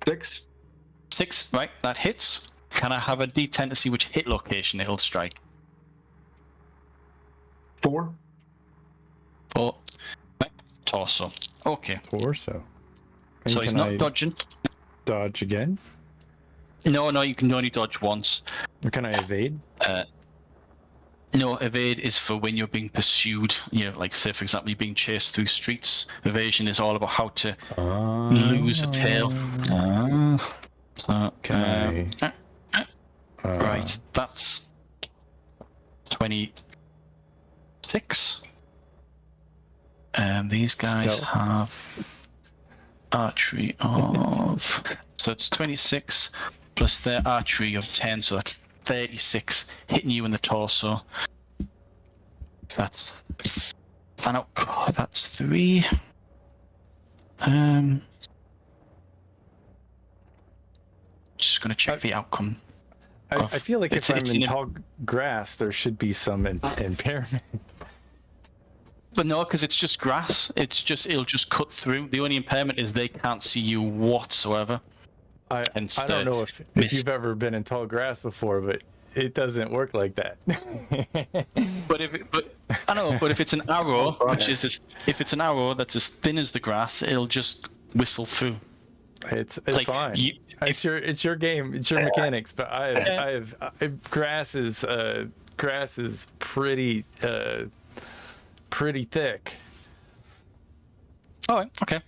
6. 6, right, that hits. Can I have a D10 to see which hit location it'll strike? 4. 4. Right, torso. Okay. Torso. And So he's can not I dodging. dodge again? No, you can only dodge once. Or can I evade? No, evade is for when you're being pursued. You know, like say for example, you're being chased through streets. Evasion is all about how to lose a tail. So, Can right, that's 26. And these guys Stealth. have archery of... So it's 26 plus their archery of 10, so that's 36, hitting you in the torso. That's... that's 3. Just gonna check the outcome. I feel like if I'm it's in in a- tall grass, there should be some impairment. But no, because it's just grass. It'll just cut through. The only impairment is they can't see you whatsoever. I Hence don't the know if mist. you've ever been in tall grass before, but it doesn't work like that. But if it's an arrow, if it's an arrow that's as thin as the grass, it'll just whistle through. It's like fine. It's your game. It's your mechanics. But grass is pretty thick. Oh, okay.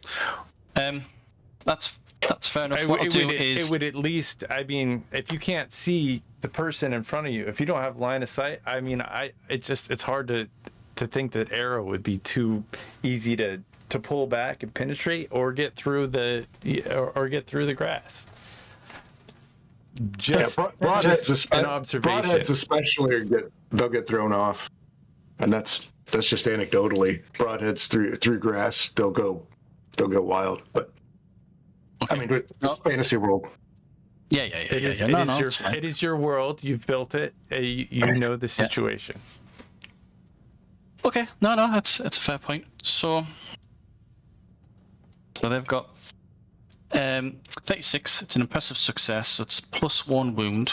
That's fair enough. It would at least. I mean, if you can't see the person in front of you, if you don't have line of sight, I mean, it's hard to think that arrow would be too easy to to pull back and penetrate, or get through the grass. Just, broadheads, an observation. Broadheads especially they'll get thrown off, and that's just anecdotally. Broadheads through grass, they'll go wild. But Okay. I mean, it's fantasy world. Yeah. It is your world. You've built it. You know the situation. Okay, no, that's a fair point. So they've got 36. It's an impressive success. So it's +1 wound.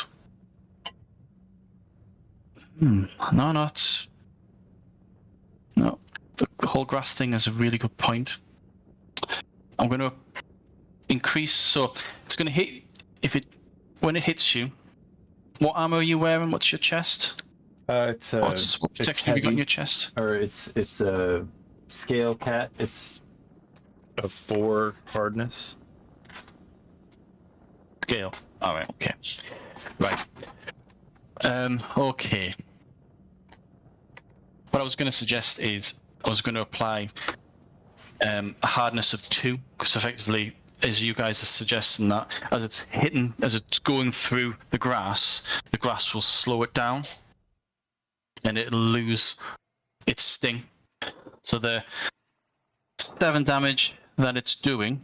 No. The whole grass thing is a really good point. I'm going to increase. So it's going to hit when it hits you. What armor are you wearing? What's your chest? What protection have you got in your chest? Or it's a scale cat. It's a 4 hardness. Scale. All right. Okay. Right. Okay. What I was going to suggest is I was going to apply a hardness of 2, because effectively, as you guys are suggesting, that as it's going through the grass will slow it down, and it'll lose its sting. So the 7 damage that it's doing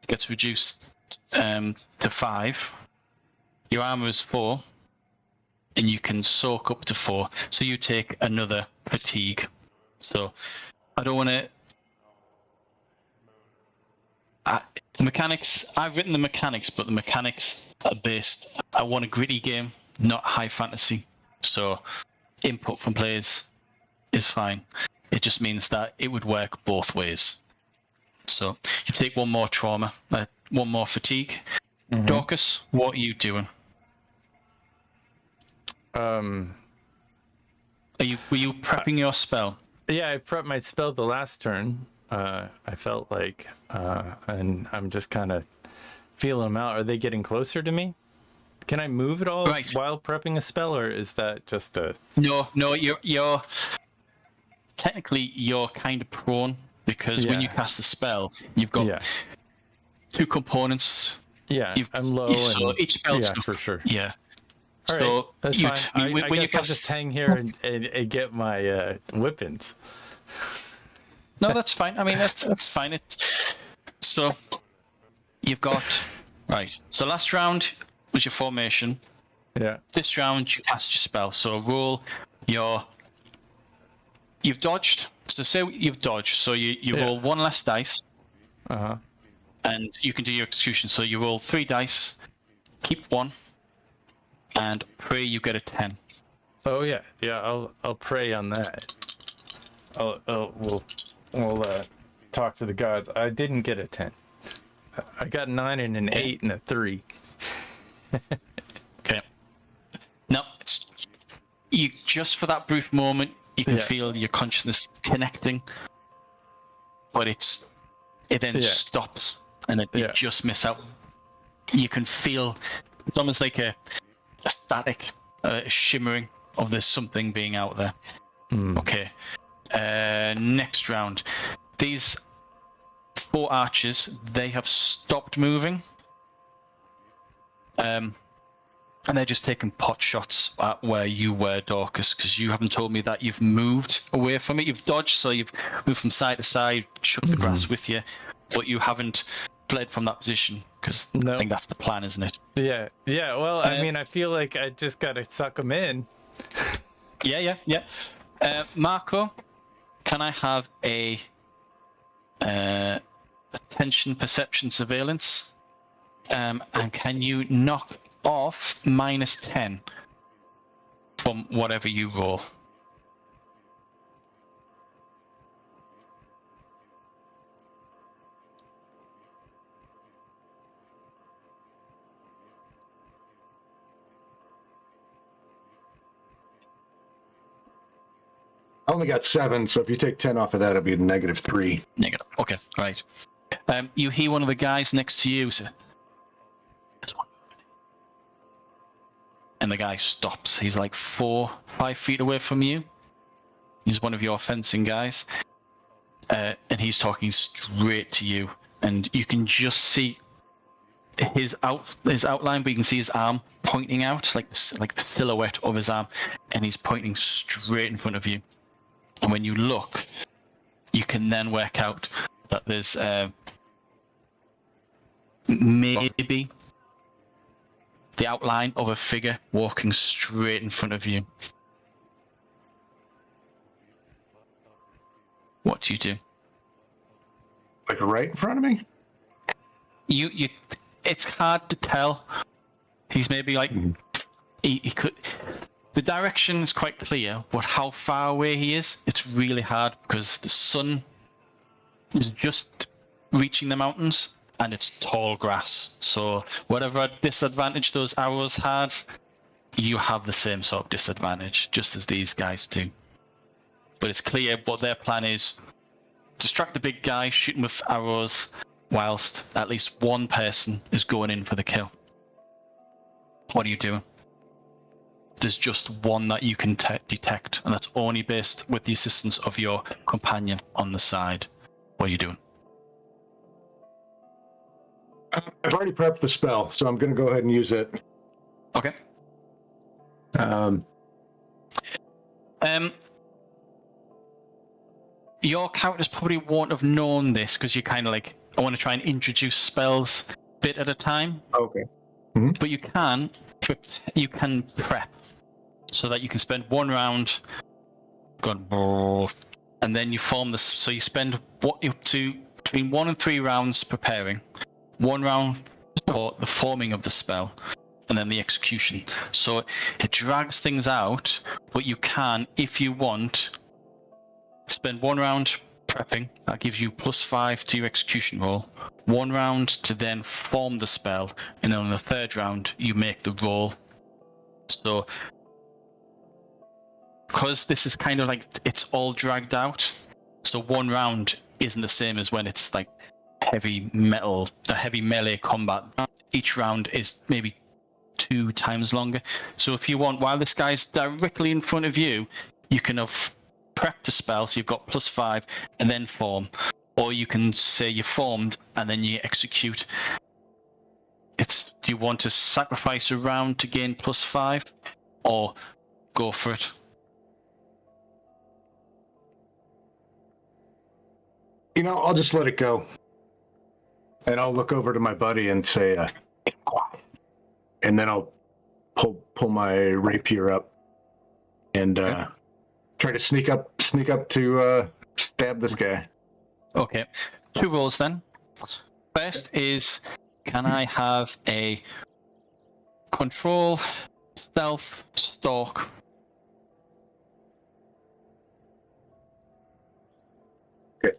gets reduced to 5. Your armor is 4, and you can soak up to 4. So you take another fatigue. So I don't want to. The mechanics. I've written the mechanics, but the mechanics are based. I want a gritty game, not high fantasy. So input from players is fine. It just means that it would work both ways. So you take 1 more trauma, 1 more fatigue. Mm-hmm. Dorcas, what are you doing? Were you prepping your spell? Yeah, I prepped my spell the last turn. I felt like, and I'm just kind of feeling them out. Are they getting closer to me? Can I move at all while prepping a spell, or is that just a? No. You're technically you're kind of prone, because when you cast a spell, you've got 2 components. Yeah, I'm low. So each spell's for sure. Yeah. All so right, that's fine. I guess I'll just hang here and get my whippings. No, that's fine. I mean, that's fine. So you've got So last round was your formation. Yeah. This round you cast your spell. So roll you've dodged. So say you've dodged. So you roll 1 less dice. And you can do your execution. So you roll 3 dice, keep 1, and pray you get a 10. Oh yeah. I'll pray on that. We'll talk to the gods. I didn't get a 10. I got 9 and an 8 and a 3. Okay. No, it's you just for that brief moment you can feel your consciousness connecting, but it then stops and you just miss out. You can feel it's almost like a static, a shimmering of there's something being out there. Okay. Next round, these 4 archers, they have stopped moving, and they're just taking pot shots at where you were, Dorcas, because you haven't told me that you've moved away from it. You've dodged, so you've moved from side to side, shook the grass with you, but you haven't fled from that position, because I think that's the plan, isn't it? Yeah. Well, I mean, I feel like I just gotta suck them in. Yeah. Marco, can I have a attention, perception, surveillance? And can you knock off -10 from whatever you roll? I only got 7, so if you take 10 off of that, it'll be -3. Negative. Okay, right. You hear one of the guys next to you say, "There's one moving." And the guy stops. He's like 4-5 feet away from you. He's one of your fencing guys. and he's talking straight to you, and you can just see his outline, but you can see his arm pointing out, like the silhouette of his arm, and he's pointing straight in front of you. And when you look, you can then work out that there's maybe the outline of a figure walking straight in front of you. What do you do? Like right in front of me? You it's hard to tell. He's maybe like he could. The direction is quite clear, but how far away he is, it's really hard because the sun is just reaching the mountains and it's tall grass. So whatever disadvantage those arrows had, you have the same sort of disadvantage, just as these guys do. But it's clear what their plan is: distract the big guy, shoot him with arrows, whilst at least one person is going in for the kill. What are you doing? There's just one that you can detect, and that's only based with the assistance of your companion on the side. What are you doing? I've already prepped the spell, so I'm going to go ahead and use it. Okay. Your characters probably won't have known this because you're kind of like, I want to try and introduce spells bit at a time. Okay. But you can prep so that you can spend one round and then you form this. So you spend what up to between 1 and 3 rounds preparing, 1 round for the forming of the spell, and then the execution. So it drags things out, but you can, if you want, spend 1 round prepping. That gives you +5 to your execution roll. 1 round to then form the spell, and then on the 3rd round you make the roll. So because this is kind of like, it's all dragged out, so 1 round isn't the same as when it's like heavy melee combat. Each round is maybe 2 times longer. So if you want, while this guy's directly in front of you, you can have prepped the spell, so you've got +5 and then form. Or you can say you're formed and then you execute. Do you want to sacrifice a round to gain +5, or go for it? I'll just let it go. And I'll look over to my buddy and say, quiet. And then I'll pull my rapier up and try to sneak up to stab this guy. Okay, 2 rolls then. First is, can I have a control, stealth, stalk? Okay.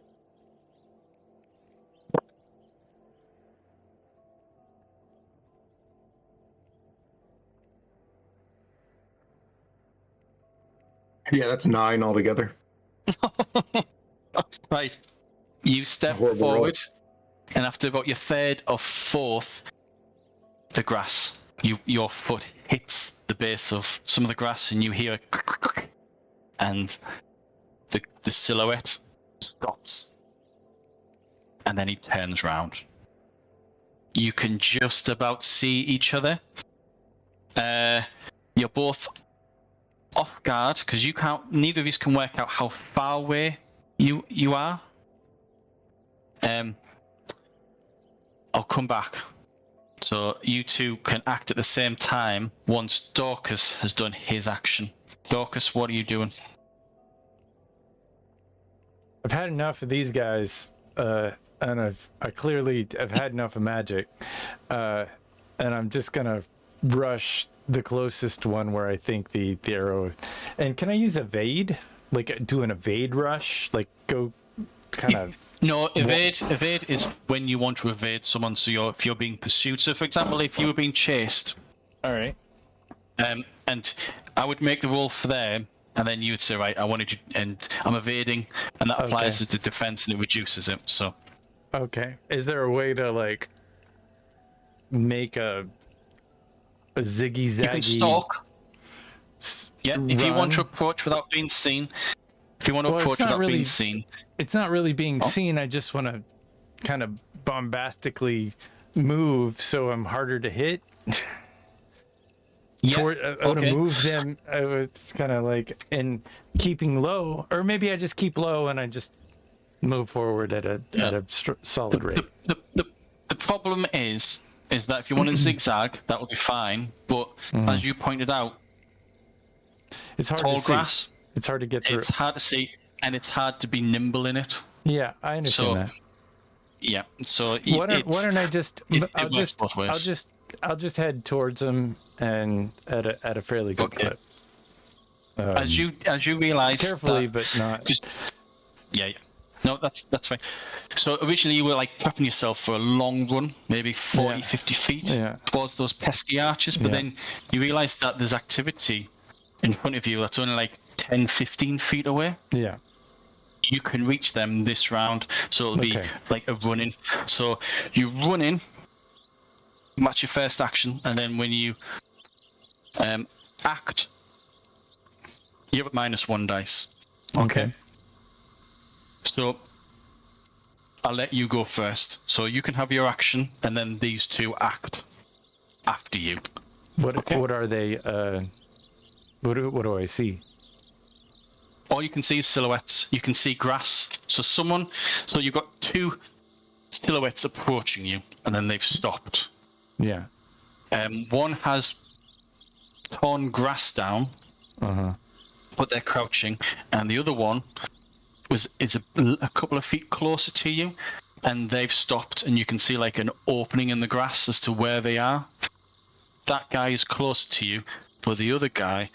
Yeah, that's 9 altogether. Right. You step forward, and after about your 3rd or 4th, the grass, your foot hits the base of some of the grass, and you hear a and the silhouette stops, and then he turns round. You can just about see each other. You're both off guard because neither of you can work out how far away you are. I'll come back. So you two can act at the same time once Dorcas has done his action. Dorcas, what are you doing? I've had enough of these guys, and I clearly have had enough of magic, and I'm just gonna rush the closest one where I think the arrow. And can I use evade? Like do an evade rush? Like go kind of. No, evade is when you want to evade someone. So if you're being pursued. So for example, if you were being chased. All right. And I would make the roll for them, and then you would say, right, I wanted you, and I'm evading, and that applies to defense, and it reduces it. So. Okay. Is there a way to like make a ziggy zaggy? You can stalk. Yeah, if you want to approach without being seen, If you want to Well, it's approach not without really- being seen, It's not really being seen. I just want to kind of bombastically move so I'm harder to hit. yeah, I want to move them. It's kind of like in keeping low, or maybe I just keep low and I just move forward at a solid rate. The problem is that if you want to zigzag, that would be fine. But as you pointed out, It's hard tall to see. grass, It's hard to get through. it's hard to see, and it's hard to be nimble in it. Yeah, I understand So, that. yeah. So Why don't I just? it works both ways. I'll just head towards them and at a fairly good Okay. clip. as you realize, Carefully, but not. just yeah. No, that's fine. So originally you were like prepping yourself for a long run, maybe 40, 50 feet towards those pesky arches, but then you realize that there's activity in front of you that's only like 10, 15 feet away. Yeah. You can reach them this round, so it'll be like a run-in. So you run in, match your first action, and then when you act, you're at -1 dice. Okay. So I'll let you go first. So you can have your action, and then these two act after you. What are they? What do I see? All you can see is silhouettes. You can see grass. So you've got two silhouettes approaching you, and then they've stopped. Yeah. One has torn grass down, but they're crouching, and the other one is a couple of feet closer to you, and they've stopped, and you can see like an opening in the grass as to where they are. That guy is closer to you, but the other guy,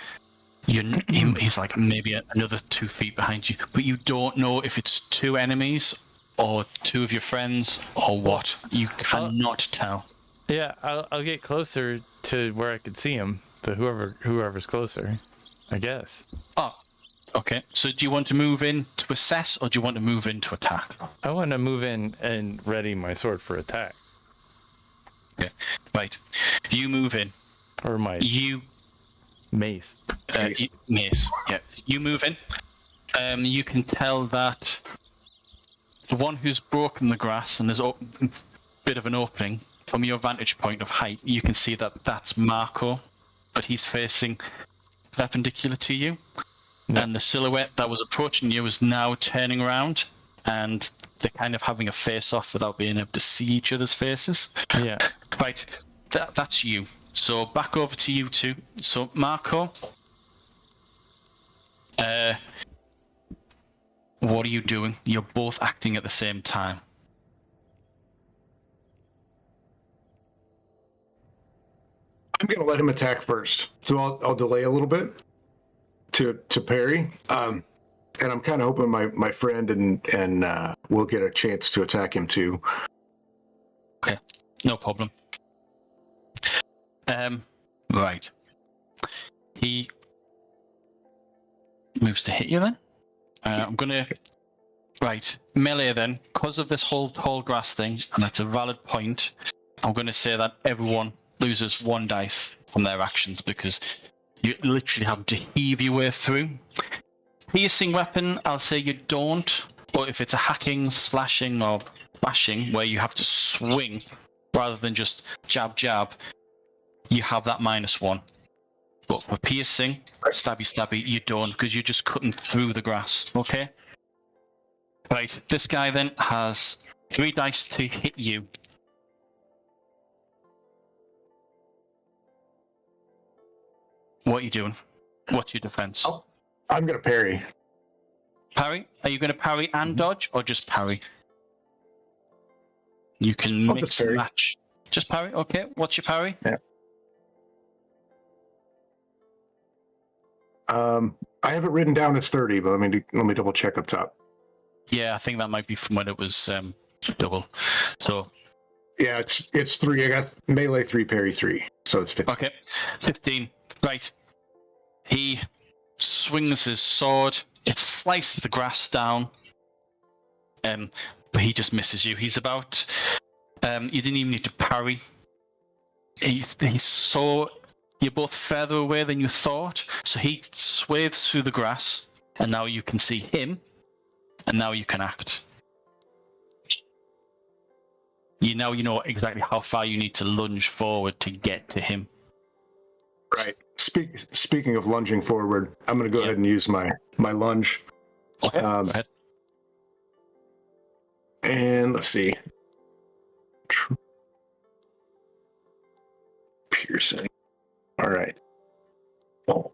he's like maybe another 2 feet behind you, but you don't know if it's two enemies or two of your friends or what. You cannot tell. Yeah, I'll get closer to where I could see him. To whoever's closer, I guess. Oh, okay. So do you want to move in to assess, or do you want to move in to attack? I want to move in and ready my sword for attack. Okay, right. You move in. Or my mace. Mace. Yeah. You move in. You can tell that the one who's broken the grass and there's a bit of an opening. From your vantage point of height, you can see that that's Marco, but he's facing perpendicular to you. Yeah. And the silhouette that was approaching you is now turning around, and they're kind of having a face-off without being able to see each other's faces. Yeah. Right. That's you. So back over to you two. So Marco, what are you doing? You're both acting at the same time. I'm going to let him attack first. So I'll delay a little bit to parry. And I'm kind of hoping my friend and we'll get a chance to attack him too. Okay, no problem. Right. He moves to hit you then. I'm gonna... Right, melee then. Because of this whole tall grass thing, and that's a valid point, I'm gonna say that everyone loses 1 dice from their actions, because you literally have to heave your way through. Piercing weapon, I'll say you don't, but if it's a hacking, slashing, or bashing, where you have to swing rather than just jab, jab, you have that -1. But for piercing, stabby, you don't, because you're just cutting through the grass, okay? Right, this guy then has 3 dice to hit you. What are you doing? What's your defense? I'm going to parry. Parry? Are you going to parry and dodge, or just parry? You can mix and match. Just parry? Okay, what's your parry? Yeah. I have it written down as 30, but let me double check up top. Yeah, I think that might be from when it was double. So yeah, it's 3. I got melee 3, parry 3, so it's 15. Okay, 15. Right. He swings his sword. It slices the grass down. But he just misses you. He's about. You didn't even need to parry. He's so. You're both further away than you thought. So he sways through the grass, and now you can see him, and now you can act. You know exactly how far you need to lunge forward to get to him. Right. Speaking of lunging forward, I'm going to go ahead and use my lunge. Okay, go ahead. And let's see. Piercing. All right. Oh.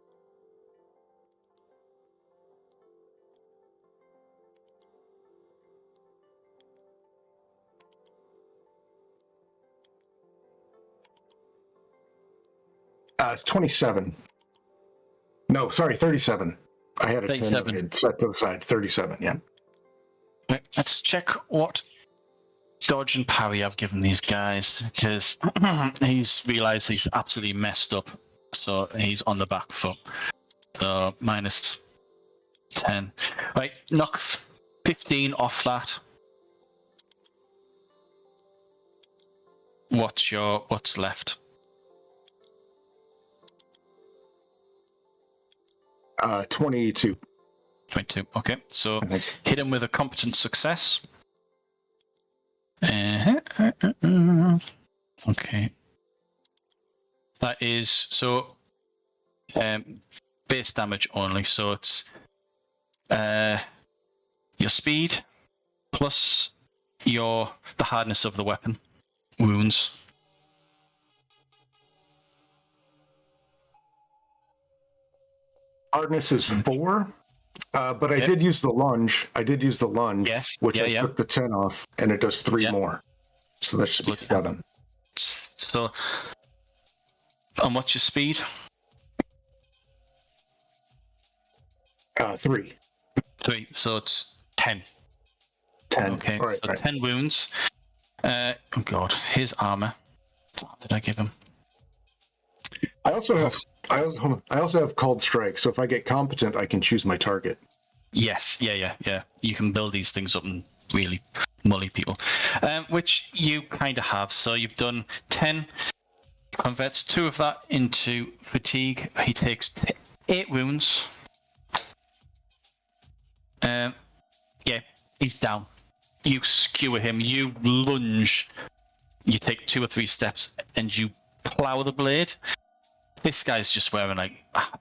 It's 27. No, sorry, 37. I had a 37. 10 set to the side. 37, yeah. Right, let's check what dodge and parry I've given these guys, because he's realised he's absolutely messed up, so he's on the back foot. So minus 10. Right, knock 15 off that. What's left? 22. 22. Okay, so hit him with a competent success. Okay. That is so base damage only. So it's your speed plus the hardness of the weapon wounds. Hardness is 4, but I did use the lunge. Yes. Which I took the 10 off, and it does 3 more. So that should be 7. So, and what's your speed? 3. 3. So it's 10. 10. Okay. All right, So 10 wounds. Oh God, his armor. What did I give him? I also have called strike, so if I get competent, I can choose my target. Yes, yeah. You can build these things up and really mully people, which you kind of have. So you've done 10, converts 2 of that into fatigue. He takes 8 wounds. Yeah, he's down. You skewer him, you lunge, you take 2 or 3 steps, and you plow the blade. This guy's just wearing like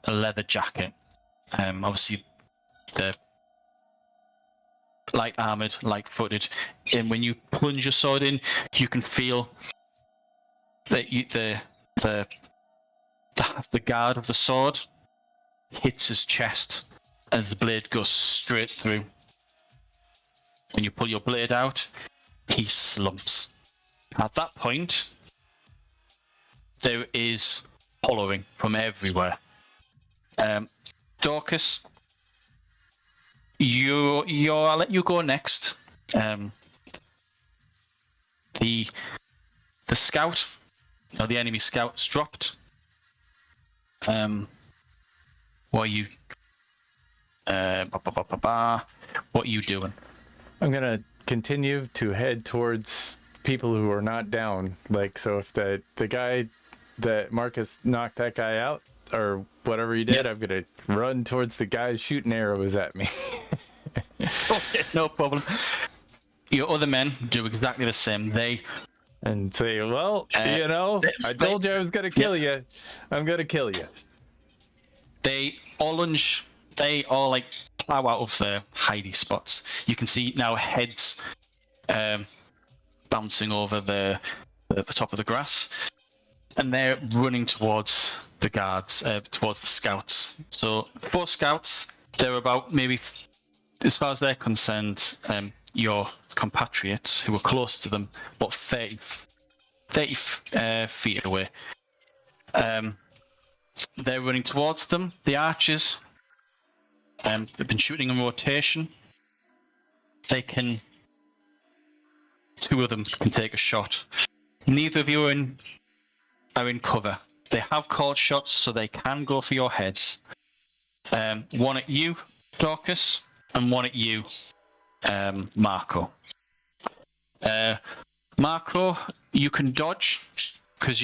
a leather jacket. Obviously, the light armored, light footed, and when you plunge your sword in, you can feel that the guard of the sword hits his chest as the blade goes straight through. When you pull your blade out, he slumps. At that point, there is hollowing from everywhere. Dorcas, I'll let you go next. The scout, or the enemy scout's dropped. What are you? What are you doing? I'm gonna continue to head towards people who are not down. Like, so if the guy that Marcus knocked that guy out or whatever he did, I'm gonna run towards the guy shooting arrows at me. Okay, no problem. Your other men do exactly the same. And say, well, I told you I was gonna kill you. I'm gonna kill you. They all lunge. They all like plow out of their hidey spots. You can see now heads bouncing over the top of the grass, and they're running towards the guards, towards the scouts. So 4 scouts. They're about maybe, as far as they're concerned, your compatriots who were close to them, about 30 feet away. They're running towards them. The archers, they've been shooting in rotation. 2 of them can take a shot. Neither of you are in cover. They have called shots, so they can go for your heads. One at you, Dorcas, and one at you, Marco. Marco, you can dodge because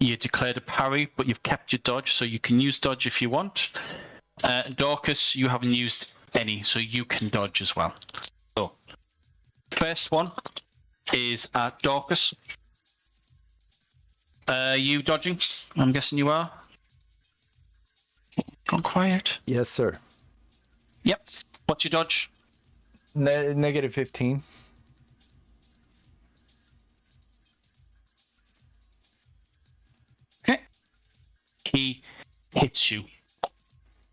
you declared a parry, but you've kept your dodge, so you can use dodge if you want. Dorcas, you haven't used any, so you can dodge as well. So, first one is Dorcas. You dodging? I'm guessing you are. Gone quiet. Yes, sir. Yep. What's your dodge? Negative 15. Okay. He hits you.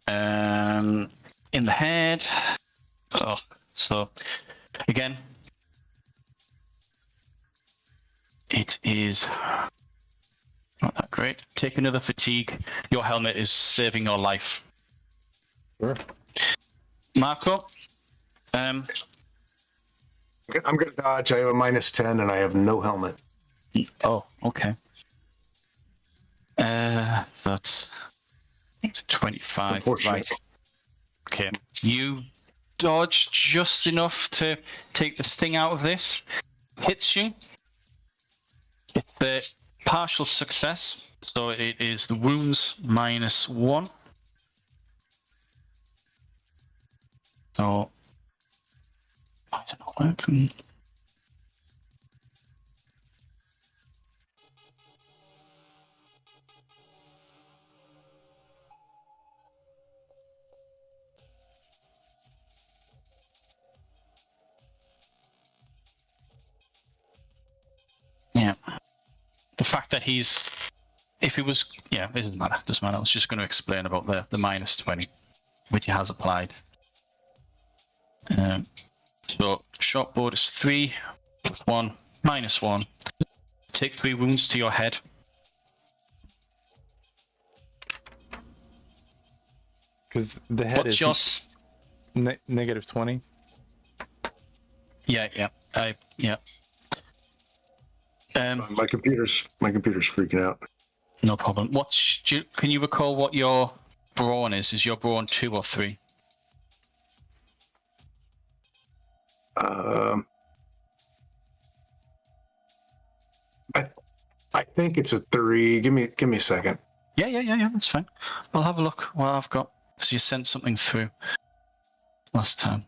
In the head. Oh, so again, it is not that great. Take another fatigue. Your helmet is saving your life. Sure. Marco. I'm going to dodge. I have a -10 and I have no helmet. Oh, okay. That's 25. Right. Okay. You dodge just enough to take the sting out of this. Hits you. It's a partial success, so it is the wounds -1. So, why is it not working? Yeah. The fact that he's, if he was, yeah, it doesn't matter. Doesn't matter. I was just going to explain about the -20, which he has applied. So short board is 3 + 1 -1. Take 3 wounds to your head. Because the head What's is your? negative 20. Yeah. Yeah. My computer's freaking out. No problem. Can you recall what your brawn is? Is your brawn 2 or 3? I think it's a 3. Give me a second. Yeah. That's fine. I'll have a look what I've got. So you sent something through last time.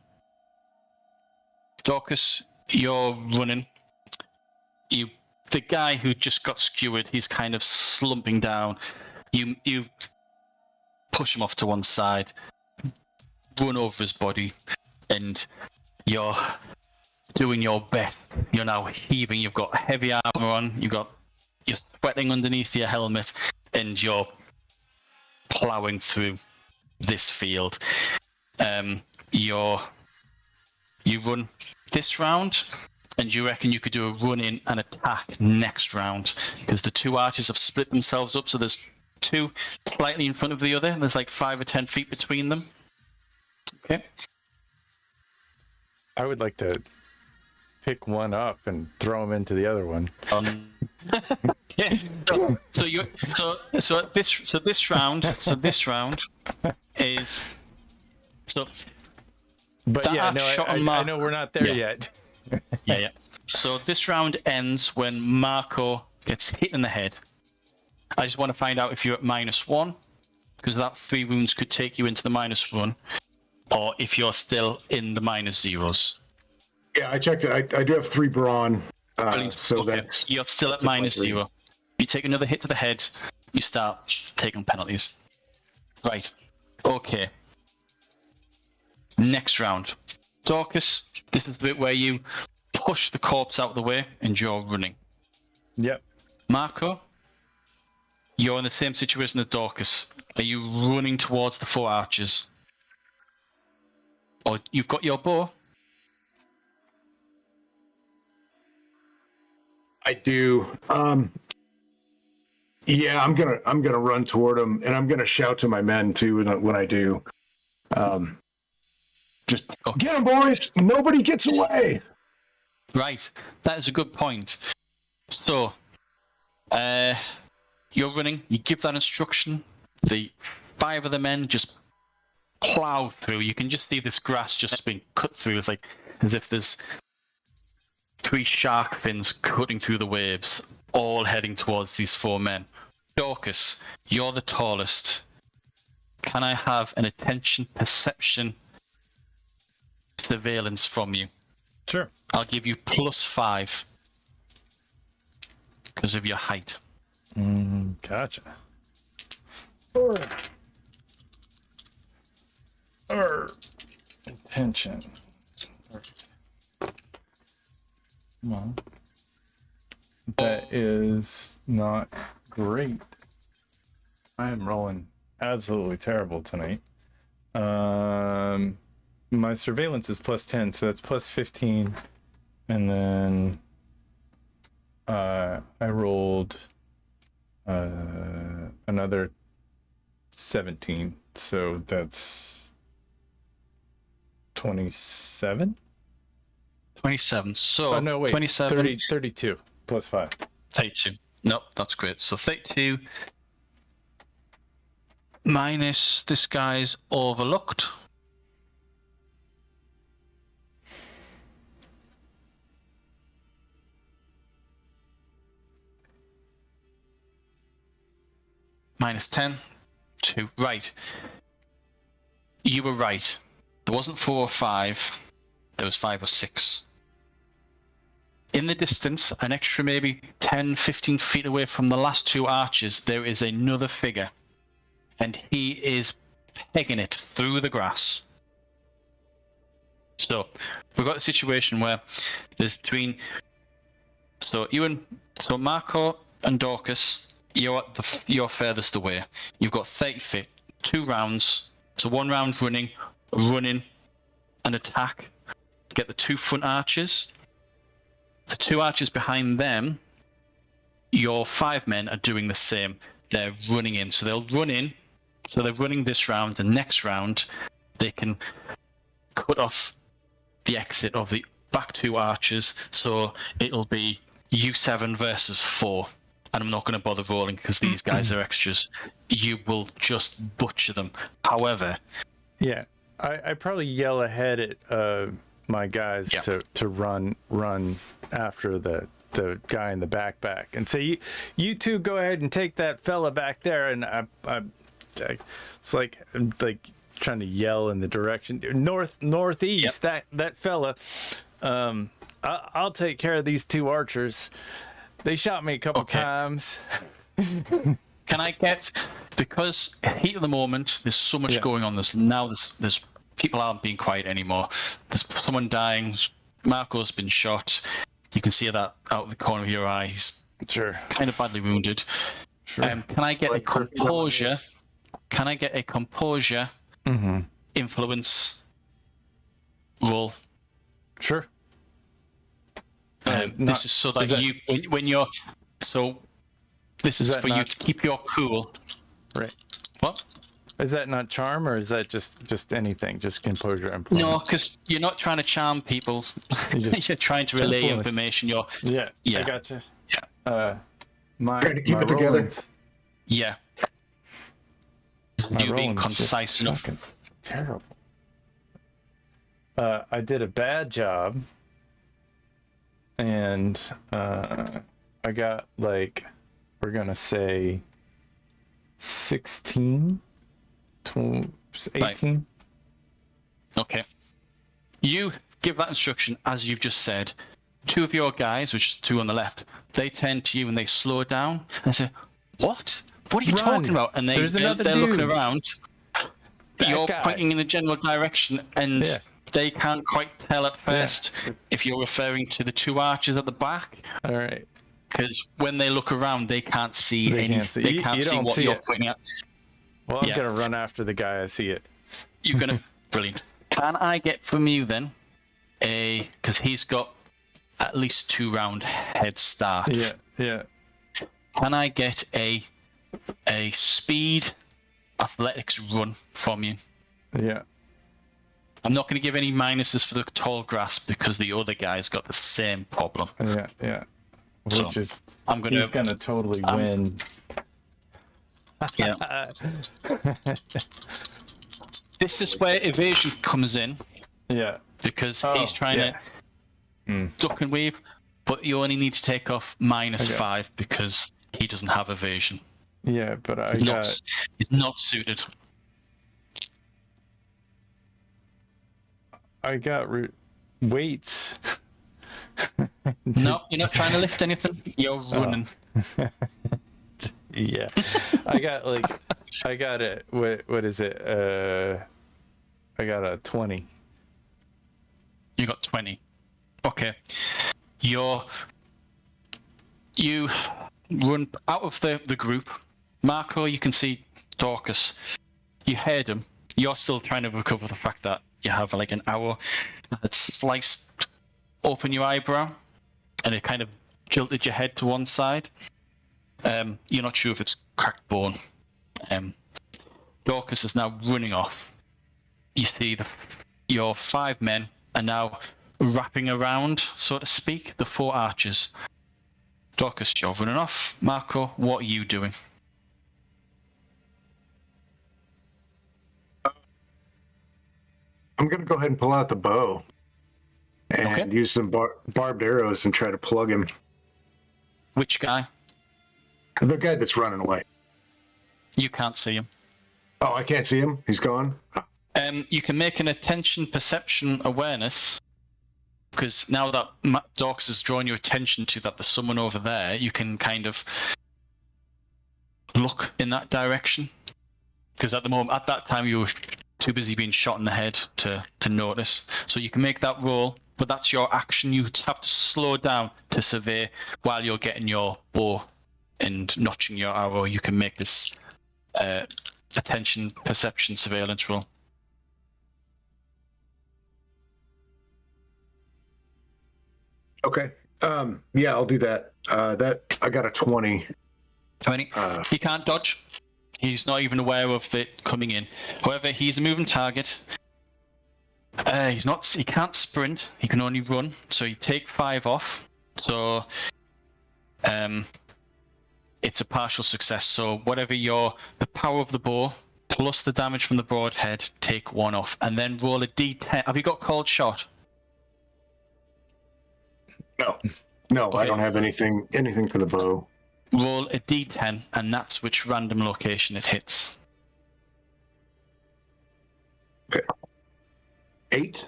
Dorcas, you're running. The guy who just got skewered, he's kind of slumping down. You push him off to one side, run over his body, and you're doing your best. You're now heaving. You've got heavy armor on. You're sweating underneath your helmet, and you're plowing through this field. You run this round, and you reckon you could do a run in and attack next round, because the 2 archers have split themselves up, so there's 2 slightly in front of the other. There's like 5 or 10 feet between them. Okay. I would like to pick one up and throw him into the other one. Yeah. So this round is so. But that yeah, no, shot on I know we're not there Yeah. yet. Yeah. So this round ends when Marco gets hit in the head. I just want to find out if you're at -1, because that 3 wounds could take you into the -1, or if you're still in the -0s. Yeah, I checked it. I do have 3 brawn. So Okay. that's You're still at -0. You take another hit to the head, you start taking penalties. Right. Okay. Next round. Dorcas, this is the bit where you push the corpse out of the way and you're running. Yep. Marco, you're in the same situation as Dorcas. Are you running towards the 4 archers? Or you've got your bow? I do. Yeah, I'm gonna run toward him, and I'm gonna shout to my men too when I do. Just get him, boys! Nobody gets away. Right, that is a good point. So, you're running. You give that instruction. The 5 of the men just plow through. You can just see this grass just being cut through. It's like as if there's 3 shark fins cutting through the waves, all heading towards these 4 men. Dorcas, you're the tallest. Can I have an attention perception surveillance from you? Sure. I'll give you +5 because of your height. Gotcha. Attention. Come on. That is not great. I am rolling absolutely terrible tonight. My surveillance is +10, so that's +15, and then I rolled another 17, so that's 27. 27. So Oh no, wait, 27. 32 +5. 32. Nope, that's great. So 32 minus this guy's overlooked. Minus 10. 2. Right. You were right. There wasn't 4 or 5. There was 5 or 6. In the distance, an extra maybe 10, 15 feet away from the last 2 archers, there is another figure. And he is pegging it through the grass. So, we've got a situation where there's between... So Marco and Dorcas, you're furthest away. You've got 30 feet, 2 rounds. So 1 round running, and attack. Get the 2 front archers. The 2 archers behind them, your 5 men are doing the same. They're running in. So they'll run in. So they're running this round, and next round they can cut off the exit of the back 2 archers. So it'll be U7 versus 4. And I'm not going to bother rolling because these guys are extras. You will just butcher them. However... Yeah, I probably yell ahead at my guys to run after the guy in the backpack and say, you two go ahead and take that fella back there. And I it's like I'm like trying to yell in the direction northeast. Yep. That fella. I'll take care of these 2 archers. They shot me a couple times. Can I get, because heat of the moment, there's so much going on. There's people aren't being quiet anymore. There's someone dying. Marco's been shot. You can see that out of the corner of your eye. He's kind of badly wounded. Sure. Can I get a composure? Can I get a composure influence roll? Sure. This is so that this is for you to keep your cool. Right. What? Is that not charm, or is that just anything? Just composure and No, because you're not trying to charm people. You're trying to relay information. Yeah. I gotcha. Yeah. Trying to keep it together. Yeah. You being concise enough. Terrible. I did a bad job, and I got like, we're gonna say 16, 18. Right. Okay. You give that instruction as you've just said. 2 of your guys, which is 2 on the left, they turn to you and they slow down and say, "What? What are you talking about?" And they're looking around. You're pointing in a general direction, and they can't quite tell at first if you're referring to the 2 archers at the back. All right. Because when they look around, they can't see anything. They can't see what you're pointing at. Well, I'm gonna run after the guy. I see it. You're gonna brilliant. Can I get from you then because he's got at least 2 round head start. Yeah. Can I get a speed athletics run from you? Yeah. I'm not going to give any minuses for the tall grass because the other guy's got the same problem. Yeah. Which is, he's gonna totally win. Yeah. This is where evasion comes in. Yeah. Because he's trying to duck and weave, but you only need to take off -5 because he doesn't have evasion. Yeah, but I It's not, got it's not suited. weights. No, you're not trying to lift anything. You're running. Yeah, I got it. What is it? I got a 20. You got 20. Okay. You run out of the group. Marco, you can see Dorcas. You heard him. You're still trying to recover the fact that you have like an arrow that sliced open your eyebrow, and it kind of jilted your head to one side. You're not sure if it's cracked bone. Dorcas is now running off. You see your 5 men are now wrapping around, so to speak, the 4 archers. Dorcas, you're running off. Marco, what are you doing? I'm going to go ahead and pull out the bow and use some barbed arrows and try to plug him. Which guy? The guy that's running away. You can't see him. Oh, I can't see him? He's gone? Oh. You can make an attention perception awareness, because now that Dorcas has drawn your attention to that there's someone over there, you can kind of look in that direction. Because at that time you were too busy being shot in the head to notice. So you can make that roll, but that's your action. You have to slow down to survey while you're getting your bow and notching your arrow. You can make this attention perception surveillance roll. Okay. Yeah, I'll do that. I got a 20. 20. He can't dodge. He's not even aware of it coming in. However, he's a moving target. He can't sprint. He can only run. So you take 5 off. So it's a partial success. So whatever the power of the bow plus the damage from the broadhead, take 1 off, and then roll a d10. Have you got called shot? No, Okay. I don't have anything for the bow. Roll a d10, and that's which random location it hits. Okay. 8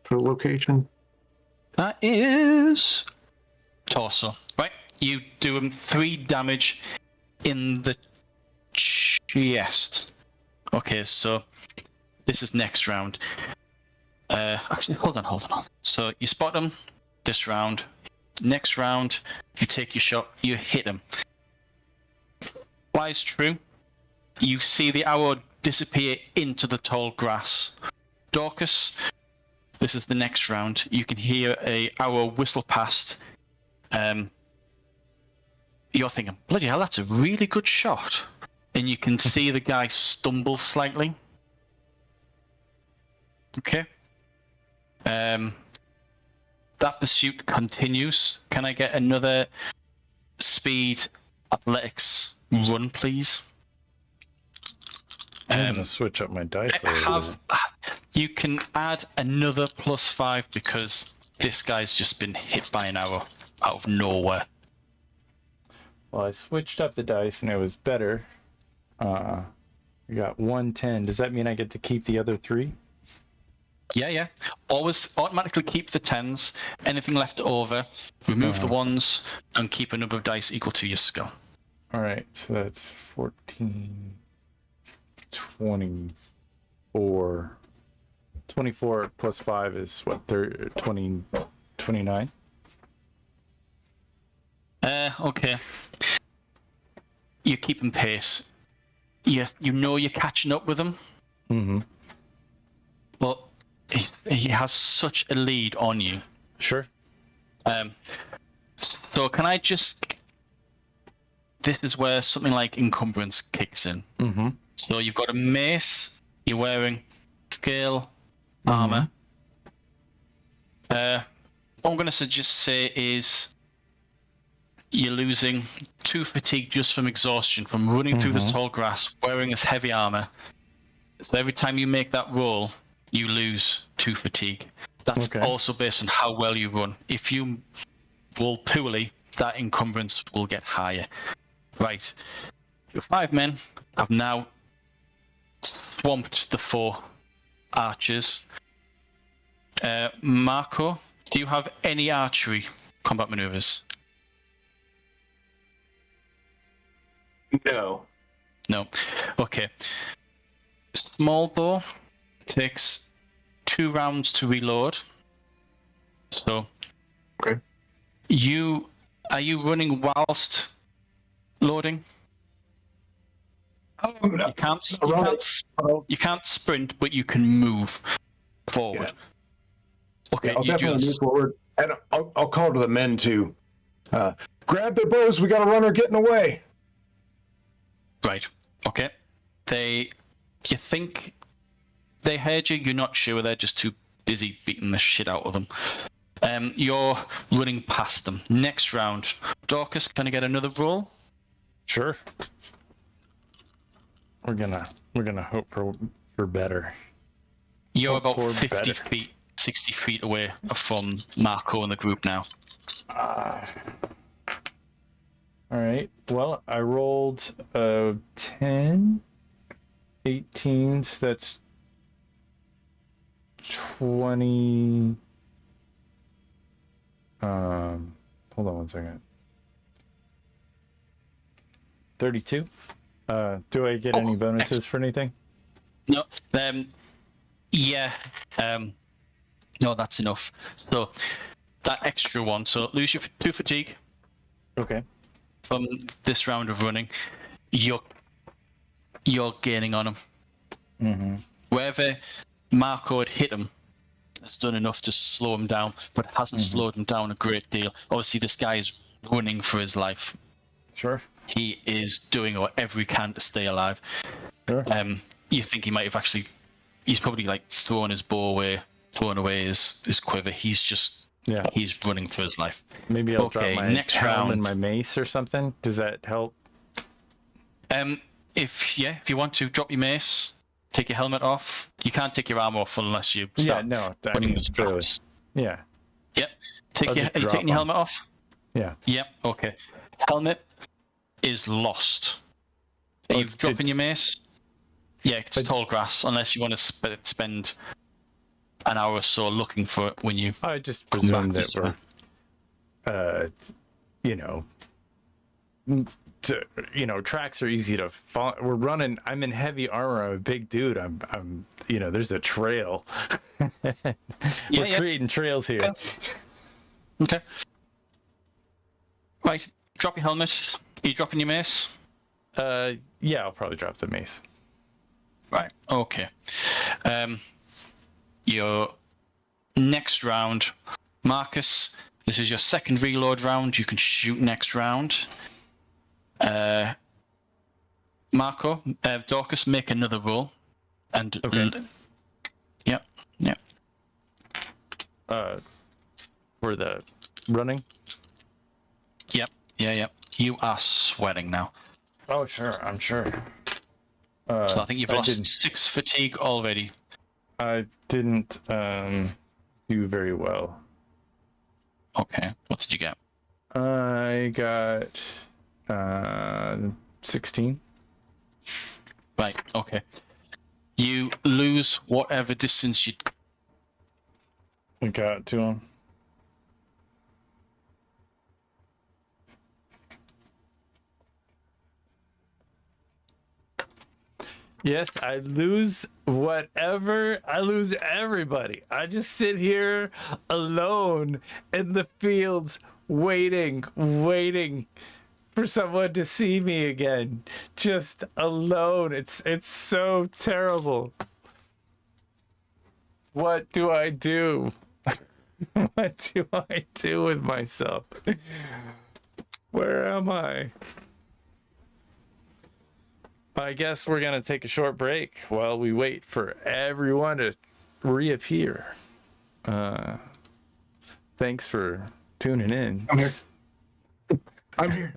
for the location. That is torso. Right, you do him 3 damage in the chest. Okay, so this is next round. Actually, hold on. So you spot him this round. Next round, you take your shot, you hit him. Lies true. You see the arrow disappear into the tall grass. Dorcas, this is the next round. You can hear a arrow whistle past. You're thinking, bloody hell, that's a really good shot. And you can see the guy stumble slightly. Okay. That pursuit continues. Can I get another speed athletics run, please? I'm gonna switch up my dice a little bit. You can add another +5 because this guy's just been hit by an arrow out of nowhere. Well, I switched up the dice and it was better. I got 110. Does that mean I get to keep the other 3? Yeah. Always automatically keep the 10s. Anything left over, remove the 1s, and keep a number of dice equal to your skill. All right, so that's 14, 24. 24 plus 5 is what, 20, 29? Okay. You're keeping pace. Yes, you know you're catching up with him. Mm-hmm. But he has such a lead on you. Sure. So can I just... This is where something like encumbrance kicks in. Mm-hmm. So you've got a mace, you're wearing scale armor. What I'm going to just say is you're losing 2 fatigue just from exhaustion, from running through this tall grass, wearing this heavy armor. So every time you make that roll, you lose 2 fatigue. That's also based on how well you run. If you roll poorly, that encumbrance will get higher. Right. Your 5 men have now swamped the 4 archers. Marco, do you have any archery combat maneuvers? No. No. Okay. Small bow takes 2 rounds to reload. So. Okay. Are you running whilst loading? You can't sprint, but you can move forward. Yeah. Okay, I'll you definitely do move forward, and I'll call to the men to grab their bows. We got a runner getting away. Right. Okay. You think they heard you? You're not sure. They're just too busy beating the shit out of them. You're running past them. Next round, Dorcas, can I get another roll? Sure. We're gonna hope for better. You're Hope about for 50 better. feet, 60 feet away from Marco and the group now. All right. Well, I rolled 10, 18. So that's 20. Hold on one second. 32. Do I get any bonuses for anything? No. Yeah. No, that's enough. So that extra one. So lose your 2 fatigue Okay. from this round of running. You're gaining on him. Mm-hmm. Wherever Marco had hit him, has done enough to slow him down, but hasn't slowed him down a great deal. Obviously, this guy is running for his life. Sure. He is doing whatever he can to stay alive. Sure. You think he might have actually... He's probably like thrown his bow away, thrown away his quiver. He's just... Yeah. He's running for his life. Maybe I'll drop my next helm round. and my mace or something. Does that help? If you want to drop your mace, take your helmet off. You can't take your armor off unless you start putting the straps. Yeah. Yep. I'll Are you just taking drop your helmet off? Yeah. Yep. Okay. Helmet is lost. Are you dropping your mace? Yeah, it's tall grass. Unless you want to spend an hour or so looking for it when you. I just come presume back that we're, tracks are easy to follow. We're running. I'm in heavy armor. I'm a big dude. I'm there's a trail. We're creating trails here. Okay. Right. Drop your helmet. Are you dropping your mace? Yeah, I'll probably drop the mace. Right. Okay. Your next round, Marcus. This is your second reload round. You can shoot next round. Marco, Dorcas, make another roll. And okay. Yep. For the running. Yep. Yeah. You are sweating now. Oh sure, I'm sure. So I think you've lost 6 fatigue already. I didn't do very well. Okay. What did you get? I got 16. Right. Okay. You lose whatever distance you. I got 2 on. Yes, I lose whatever. I lose everybody. I just sit here alone in the fields waiting for someone to see me again. Just alone. It's so terrible. What do I do? What do I do with myself? Where am I? I guess we're going to take a short break while we wait for everyone to reappear. Thanks for tuning in. I'm here.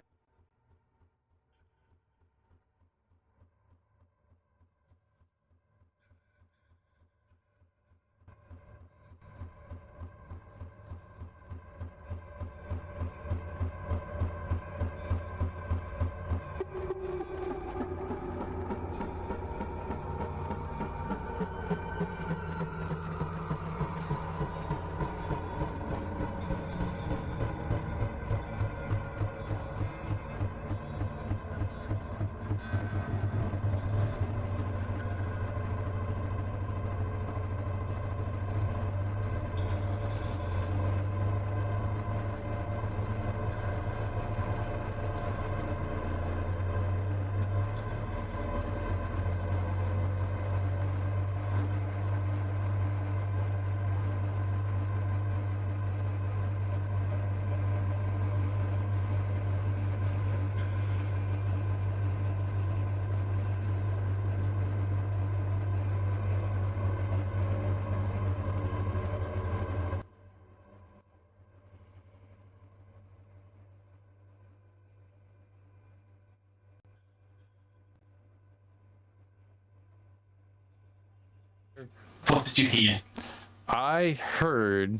What did you hear? I heard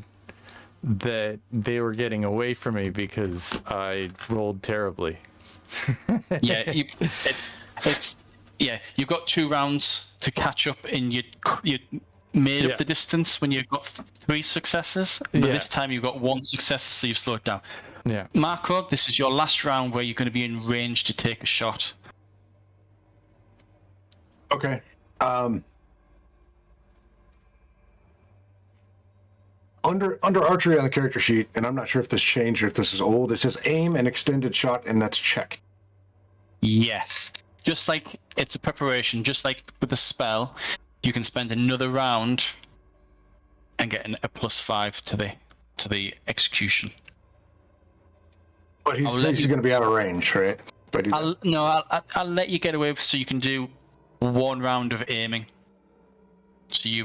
that they were getting away from me because I rolled terribly. Yeah, you've got 2 rounds to catch up, and you made up the distance when you got 3 successes. But this time you've got 1 success, so you've slowed down. Yeah. Marco, this is your last round where you're going to be in range to take a shot. Okay. Under archery on the character sheet, and I'm not sure if this changed or if this is old, it says aim and extended shot, and that's checked. Yes. Just like it's a preparation, just like with the spell, you can spend another round and get a +5 to the execution. But he's going to be out of range, right? But I'll let you get away so you can do 1 round of aiming. So you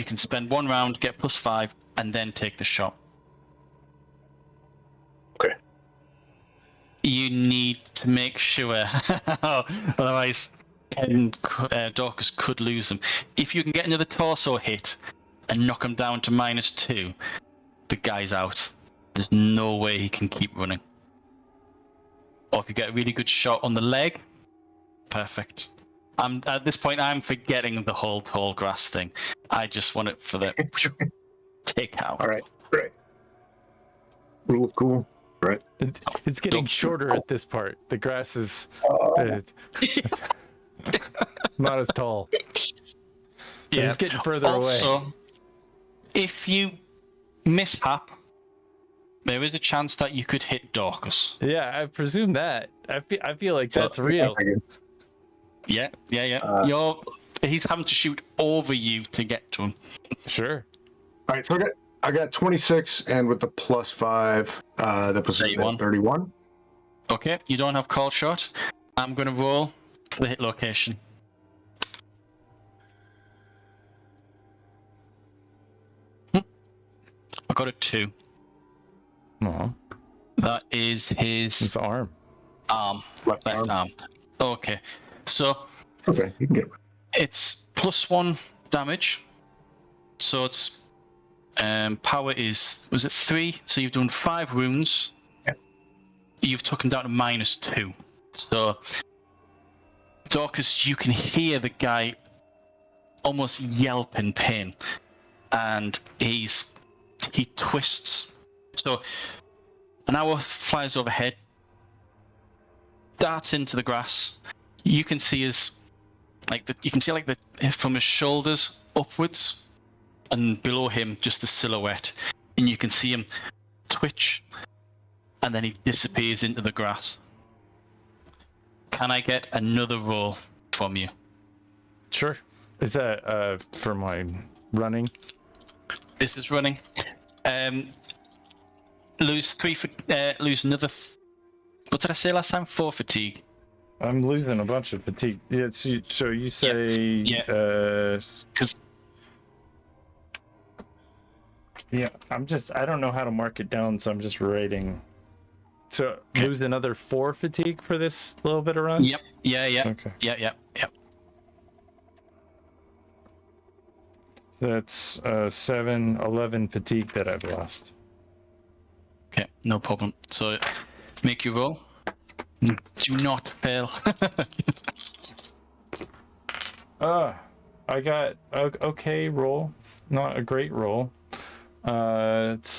can spend 1 round, get +5, and then take the shot. Okay. You need to make sure, otherwise Dorcas could lose him. If you can get another torso hit and knock him down to -2, the guy's out. There's no way he can keep running. Or if you get a really good shot on the leg, perfect. At this point, I'm forgetting the whole tall grass thing. I just want it for the take out. All right, great. Cool. Right. It's getting shorter at this part. The grass is not as tall. Yeah. It's getting further away. Also, if you mishap, there is a chance that you could hit Dorcas. Yeah, I presume that. I feel like that's real. Yeah. He's having to shoot over you to get to him. Sure. All right, so I got 26, and with the +5, that puts it at 31. Okay, you don't have call shot. I'm going to roll for the hit location. I got a 2. Aw. That is his arm. Left arm. Okay, so okay, you can get it. It's +1 damage. So it's power was it 3? So you've done 5 wounds. Yeah. You've taken down to -2. So Dorcas, you can hear the guy almost yelp in pain, and he twists. So an arrow flies overhead, darts into the grass. You can see from his shoulders upwards, and below him just the silhouette, and you can see him twitch, and then he disappears into the grass. Can I get another roll from you? Sure. Is that for my running? This is running. Lose another. What did I say last time? 4 fatigue. I'm losing a bunch of fatigue. Yeah. So you say. Yeah. Because. Yeah. I don't know how to mark it down, so I'm just writing. So lose another 4 fatigue for this little bit of run. Yep. Yeah. Okay. Yeah. So that's 7, 11 fatigue that I've lost. Okay, no problem. So make your roll. Do not fail. I got okay roll, not a great roll. It's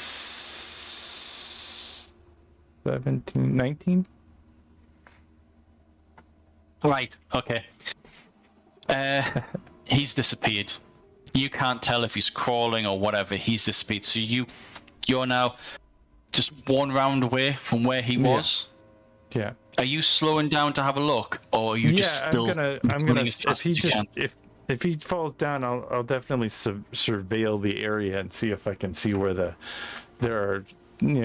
17, 19. Right. Okay. He's disappeared. You can't tell if he's crawling or whatever. He's disappeared. So you're now just 1 round away from where he was. Yeah. Are you slowing down to have a look, or are you just still? I'm gonna. If he falls down, I'll definitely surveil the area and see if I can see where there are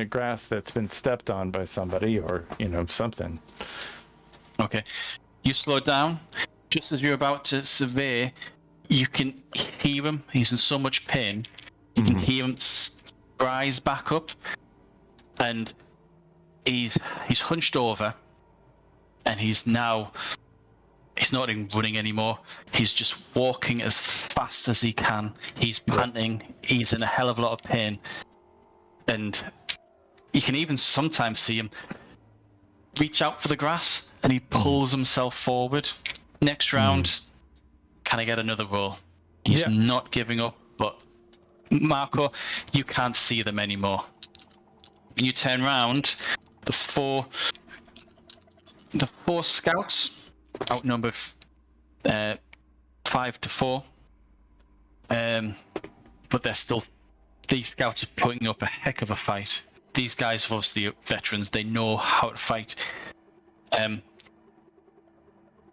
grass that's been stepped on by somebody or something. Okay, you slow down. Just as you're about to survey, you can hear him. He's in so much pain. You can hear him rise back up, and he's hunched over, and he's now He's not even running anymore. He's just walking as fast as he can. He's panting. He's in a hell of a lot of pain. And you can even sometimes see him reach out for the grass, and he pulls himself forward. Next round, can I get another roll? He's not giving up, but Marco, you can't see them anymore. When you turn round, the four scouts outnumbered 5-4, but these scouts are putting up a heck of a fight. These guys are obviously veterans. They know how to fight in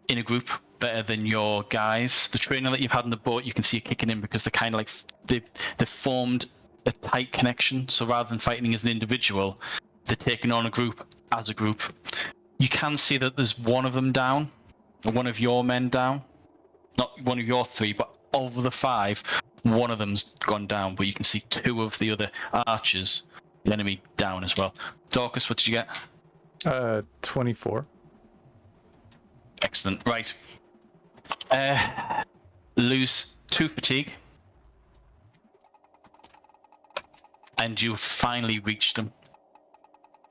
a group better than your guys. The training that you've had on the boat, you can see it kicking in, because they're kind of like they've formed a tight connection. So rather than fighting as an individual, they're taking on a group as a group. You can see that there's one of them down, or one of your men down. Not one of your 3, but of the 5, one of them's gone down. But you can see 2 of the other archers, the enemy, down as well. Dorcas, what did you get? 24. Excellent. Right. Lose 2 fatigue. And you finally reached him.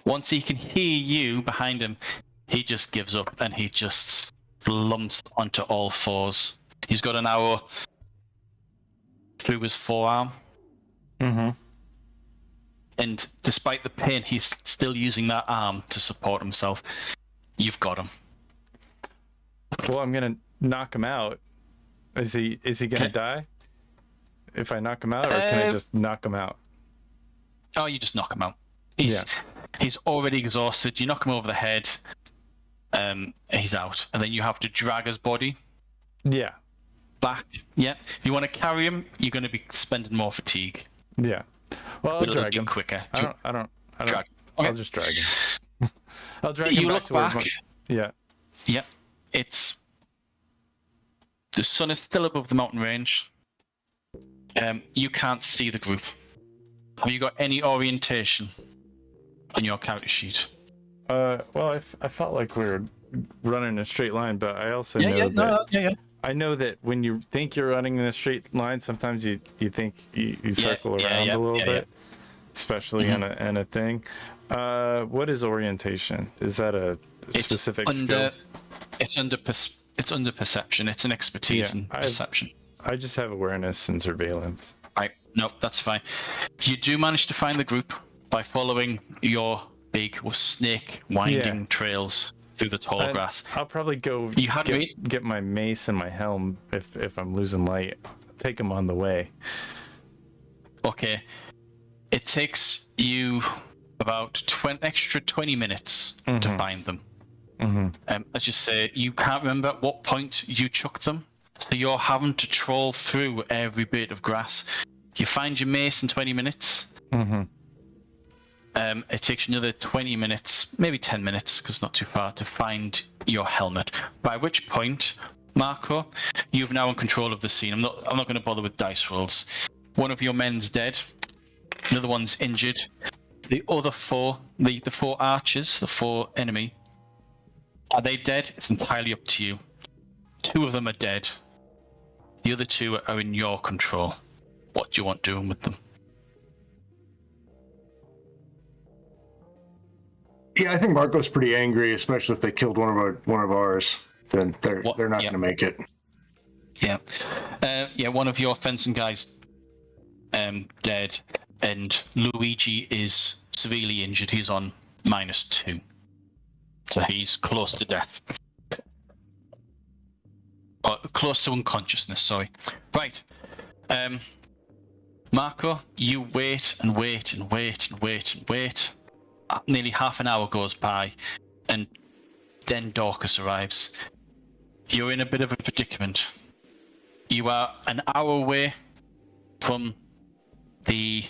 Once he can hear you behind him, he just gives up and he just slumps onto all fours. He's got an arrow through his forearm. And despite the pain, he's still using that arm to support himself. You've got him. Well, I'm gonna knock him out. Is he gonna die if I knock him out, or can I just knock him out? Oh, you just knock him out. He's already exhausted. You knock him over the head. He's out, and then you have to drag his body. Yeah. Back. Yeah. If you want to carry him, you're going to be spending more fatigue. Yeah. Well, I'll drag him quicker. I don't. Drag. Okay. I'll just drag him. I'll drag him back to where Yeah. Yeah. The sun is still above the mountain range. You can't see the group. Have you got any orientation on your character sheet? Well, I felt like we were running in a straight line, but I also know I know that when you think you're running in a straight line, sometimes you think you circle around a little bit, especially in a thing. What is orientation? Is that a specific skill? It's under perception. It's an expertise in perception. I just have awareness and surveillance. Right. Nope, that's fine. You do manage to find the group by following your big snake winding trails through the tall grass. I'll probably go get my mace and my helm if I'm losing light. Take them on the way. Okay. It takes you about extra 20 minutes to find them. Let's just say you can't remember at what point you chucked them, so you're having to trawl through every bit of grass. You find your mace in 20 minutes. It takes you another 20 minutes, maybe 10 minutes, because it's not too far, to find your helmet. By which point, Marco, you've now in control of the scene. I'm not going to bother with dice rolls. One of your men's dead. Another one's injured. The other 4, the 4 archers, the 4 enemy, are they dead? It's entirely up to you. 2 of them are dead. The other 2 are in your control. What do you want doing with them? Yeah, I think Marco's pretty angry, especially if they killed one of ours. Then they're not going to make it. Yeah, one of your fencing guys dead, and Luigi is severely injured. He's on -2, so he's close to death. Or close to unconsciousness. Sorry. Right. Marco, you wait and wait and wait and wait and wait. Nearly half an hour goes by, and then Dorcas arrives. You're in a bit of a predicament. You are an hour away from the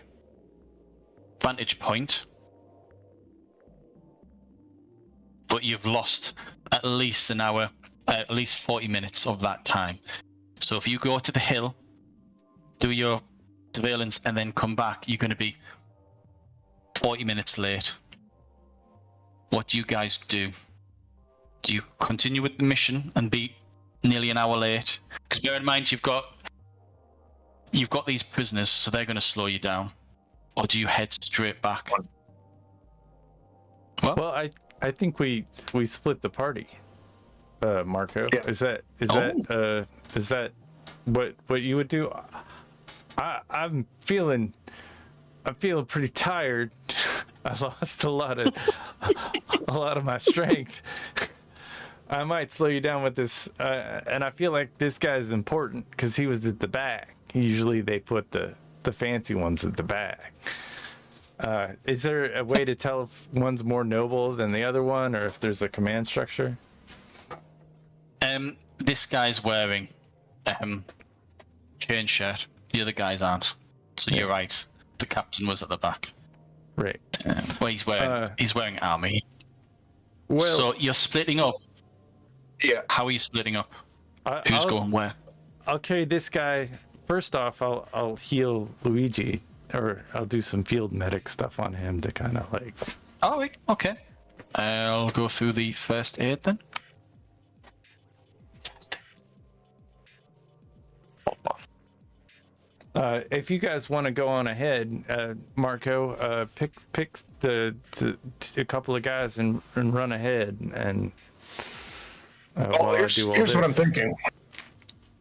vantage point, but you've lost at least an hour, at least 40 minutes of that time. So if you go to the hill, do your surveillance, and then come back, you're going to be 40 minutes late. What do you guys do? Do you continue with the mission and be nearly an hour late. Because bear in mind, you've got these prisoners, so they're going to slow you down. Or do you head straight back? Well, I think we split the party, Marco. Yeah. Is that what you would do? I'm feeling pretty tired. I lost a lot of my strength. I might slow you down with this, and I feel like this guy's important because he was at the back. Usually they put the fancy ones at the back. Is there a way to tell if one's more noble than the other one, or if there's a command structure? This guy's wearing chain shirt. The other guys aren't. So you're right. The captain was at the back. Right. Well, he's wearing army. Well, So you're splitting up. Yeah. How are you splitting up? Who's going where? I'll carry this guy. First off, I'll heal Luigi, or I'll do some field medic stuff on him to kind of like. Oh, wait. Okay. I'll go through the first aid then. If you guys want to go on ahead, Marco, pick a couple of guys and run ahead, and Here's what I'm thinking.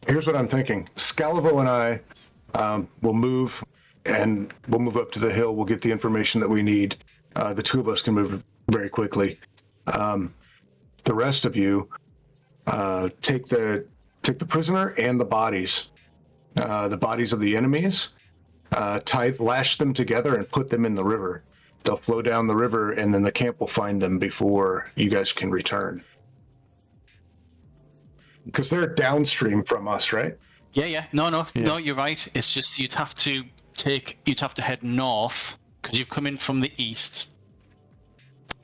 Scalavo and I will move, and we'll move up to the hill. We'll get the information that we need. The two of us can move very quickly. The rest of you take the prisoner and the bodies of the enemies, lash them together and put them in the river. They'll flow down the river, and then the camp will find them before you guys can return. Because they're downstream from us, right? Yeah. No, you're right. It's just you'd have to head north because you've come in from the east.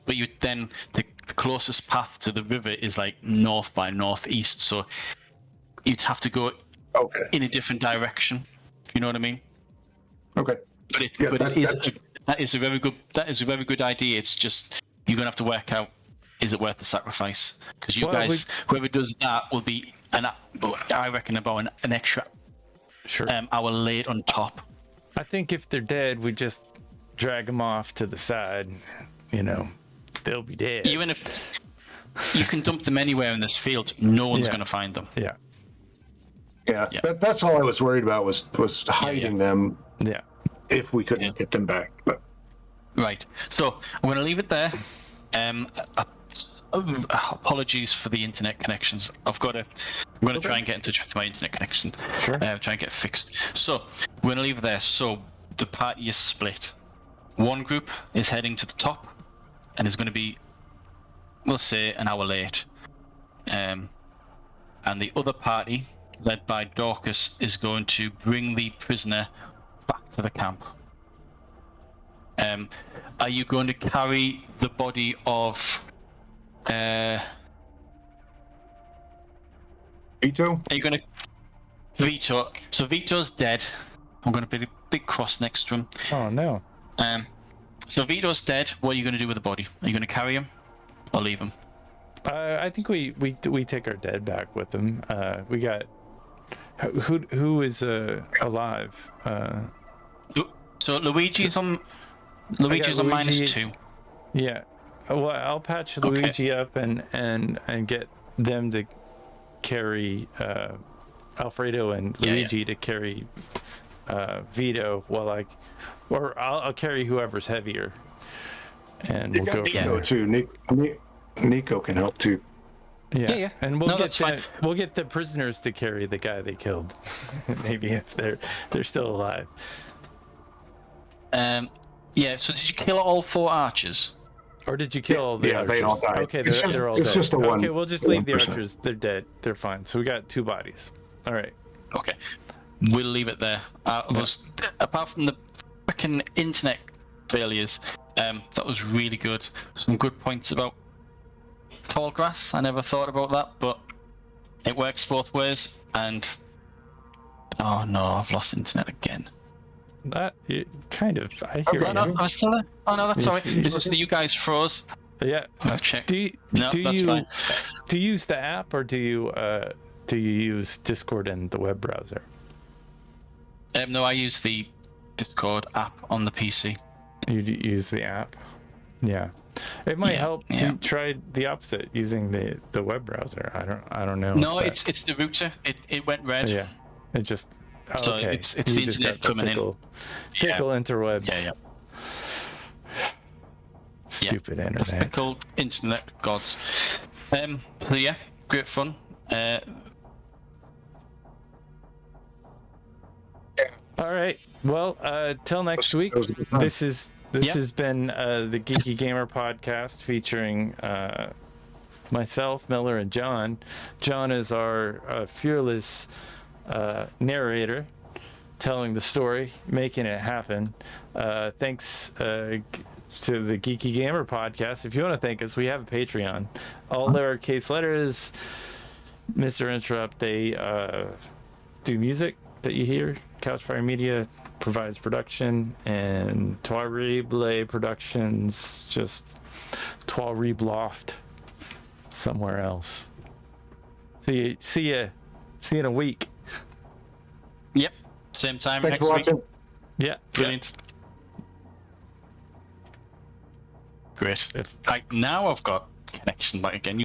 But the closest path to the river is like north by northeast, so you'd have to go in a different direction. You know what I mean? Okay. That is a very good idea. It's just you're gonna have to work out, is it worth the sacrifice? Because whoever does that will be I reckon about an extra hour late on top. I think if they're dead, we just drag them off to the side. They'll be dead. Even if you can dump them anywhere in this field, no one's going to find them. Yeah. That's all I was worried about was hiding them. Yeah. If we couldn't get them back. But. Right. So I'm going to leave it there. Apologies for the internet connections. I'm going to try and get in touch with my internet connection. Sure. Try and get it fixed. So we're going to leave it there. So the party is split. One group is heading to the top and is going to be, we'll say, an hour late. And the other party, led by Dorcas, is going to bring the prisoner back to the camp. Are you going to carry the body of Vito? Are you going to Vito? So Vito's dead. I'm going to put a big cross next to him. Oh no. So Vito's dead. What are you going to do with the body? Are you going to carry him or leave him? I think we take our dead back with them. We got who is alive? So Luigi's on -2. Yeah. Well, I'll patch Luigi up and get them to carry Alfredo and Luigi to carry Vito or I'll carry whoever's heavier, and we'll go from there. Too. Nico can help too. Yeah. And we'll get the prisoners to carry the guy they killed. Maybe if they're still alive. Yeah. So did you kill all 4 archers? Or did you kill all the archers? They all died. Okay, they're all dead. It's just the one. Okay, we'll just leave the 1%. archers. They're dead. They're fine. So we got 2 bodies. All right. Okay. We'll leave it there. Apart from the freaking internet failures, that was really good. Some good points about tall grass. I never thought about that, but it works both ways. And oh no, I've lost internet again. I hear you. No, I'm still there. Oh no, that's alright. It's just that you guys froze. Yeah. I'll check. Do you fine. do you use the app, or do you do you use Discord in the web browser? No, I use the Discord app on the PC. You use the app? Yeah. It might help to try the opposite using the web browser. I don't know. No, it's the router. It went red. Yeah. It just So okay. it's You the just internet got coming fickle interwebs. Yeah. Stupid The internet. fickle internet gods. So yeah, great fun. All right. Well, till next week. That was a good time. This has been the Geeky Gamer podcast featuring myself, Miller, and John. John is our fearless narrator, telling the story, making it happen. Thanks to the Geeky Gamer podcast. If you want to thank us, we have a Patreon. All lowercase letters. Mr. Interrupt, they do music that you hear. Couchfire Media provides production, and Trois Productions just Trois Loft somewhere else. See you in a week. Yep. Same time Thanks next for week. watching. Yeah. Brilliant. Great. Right, now I've got connection back again.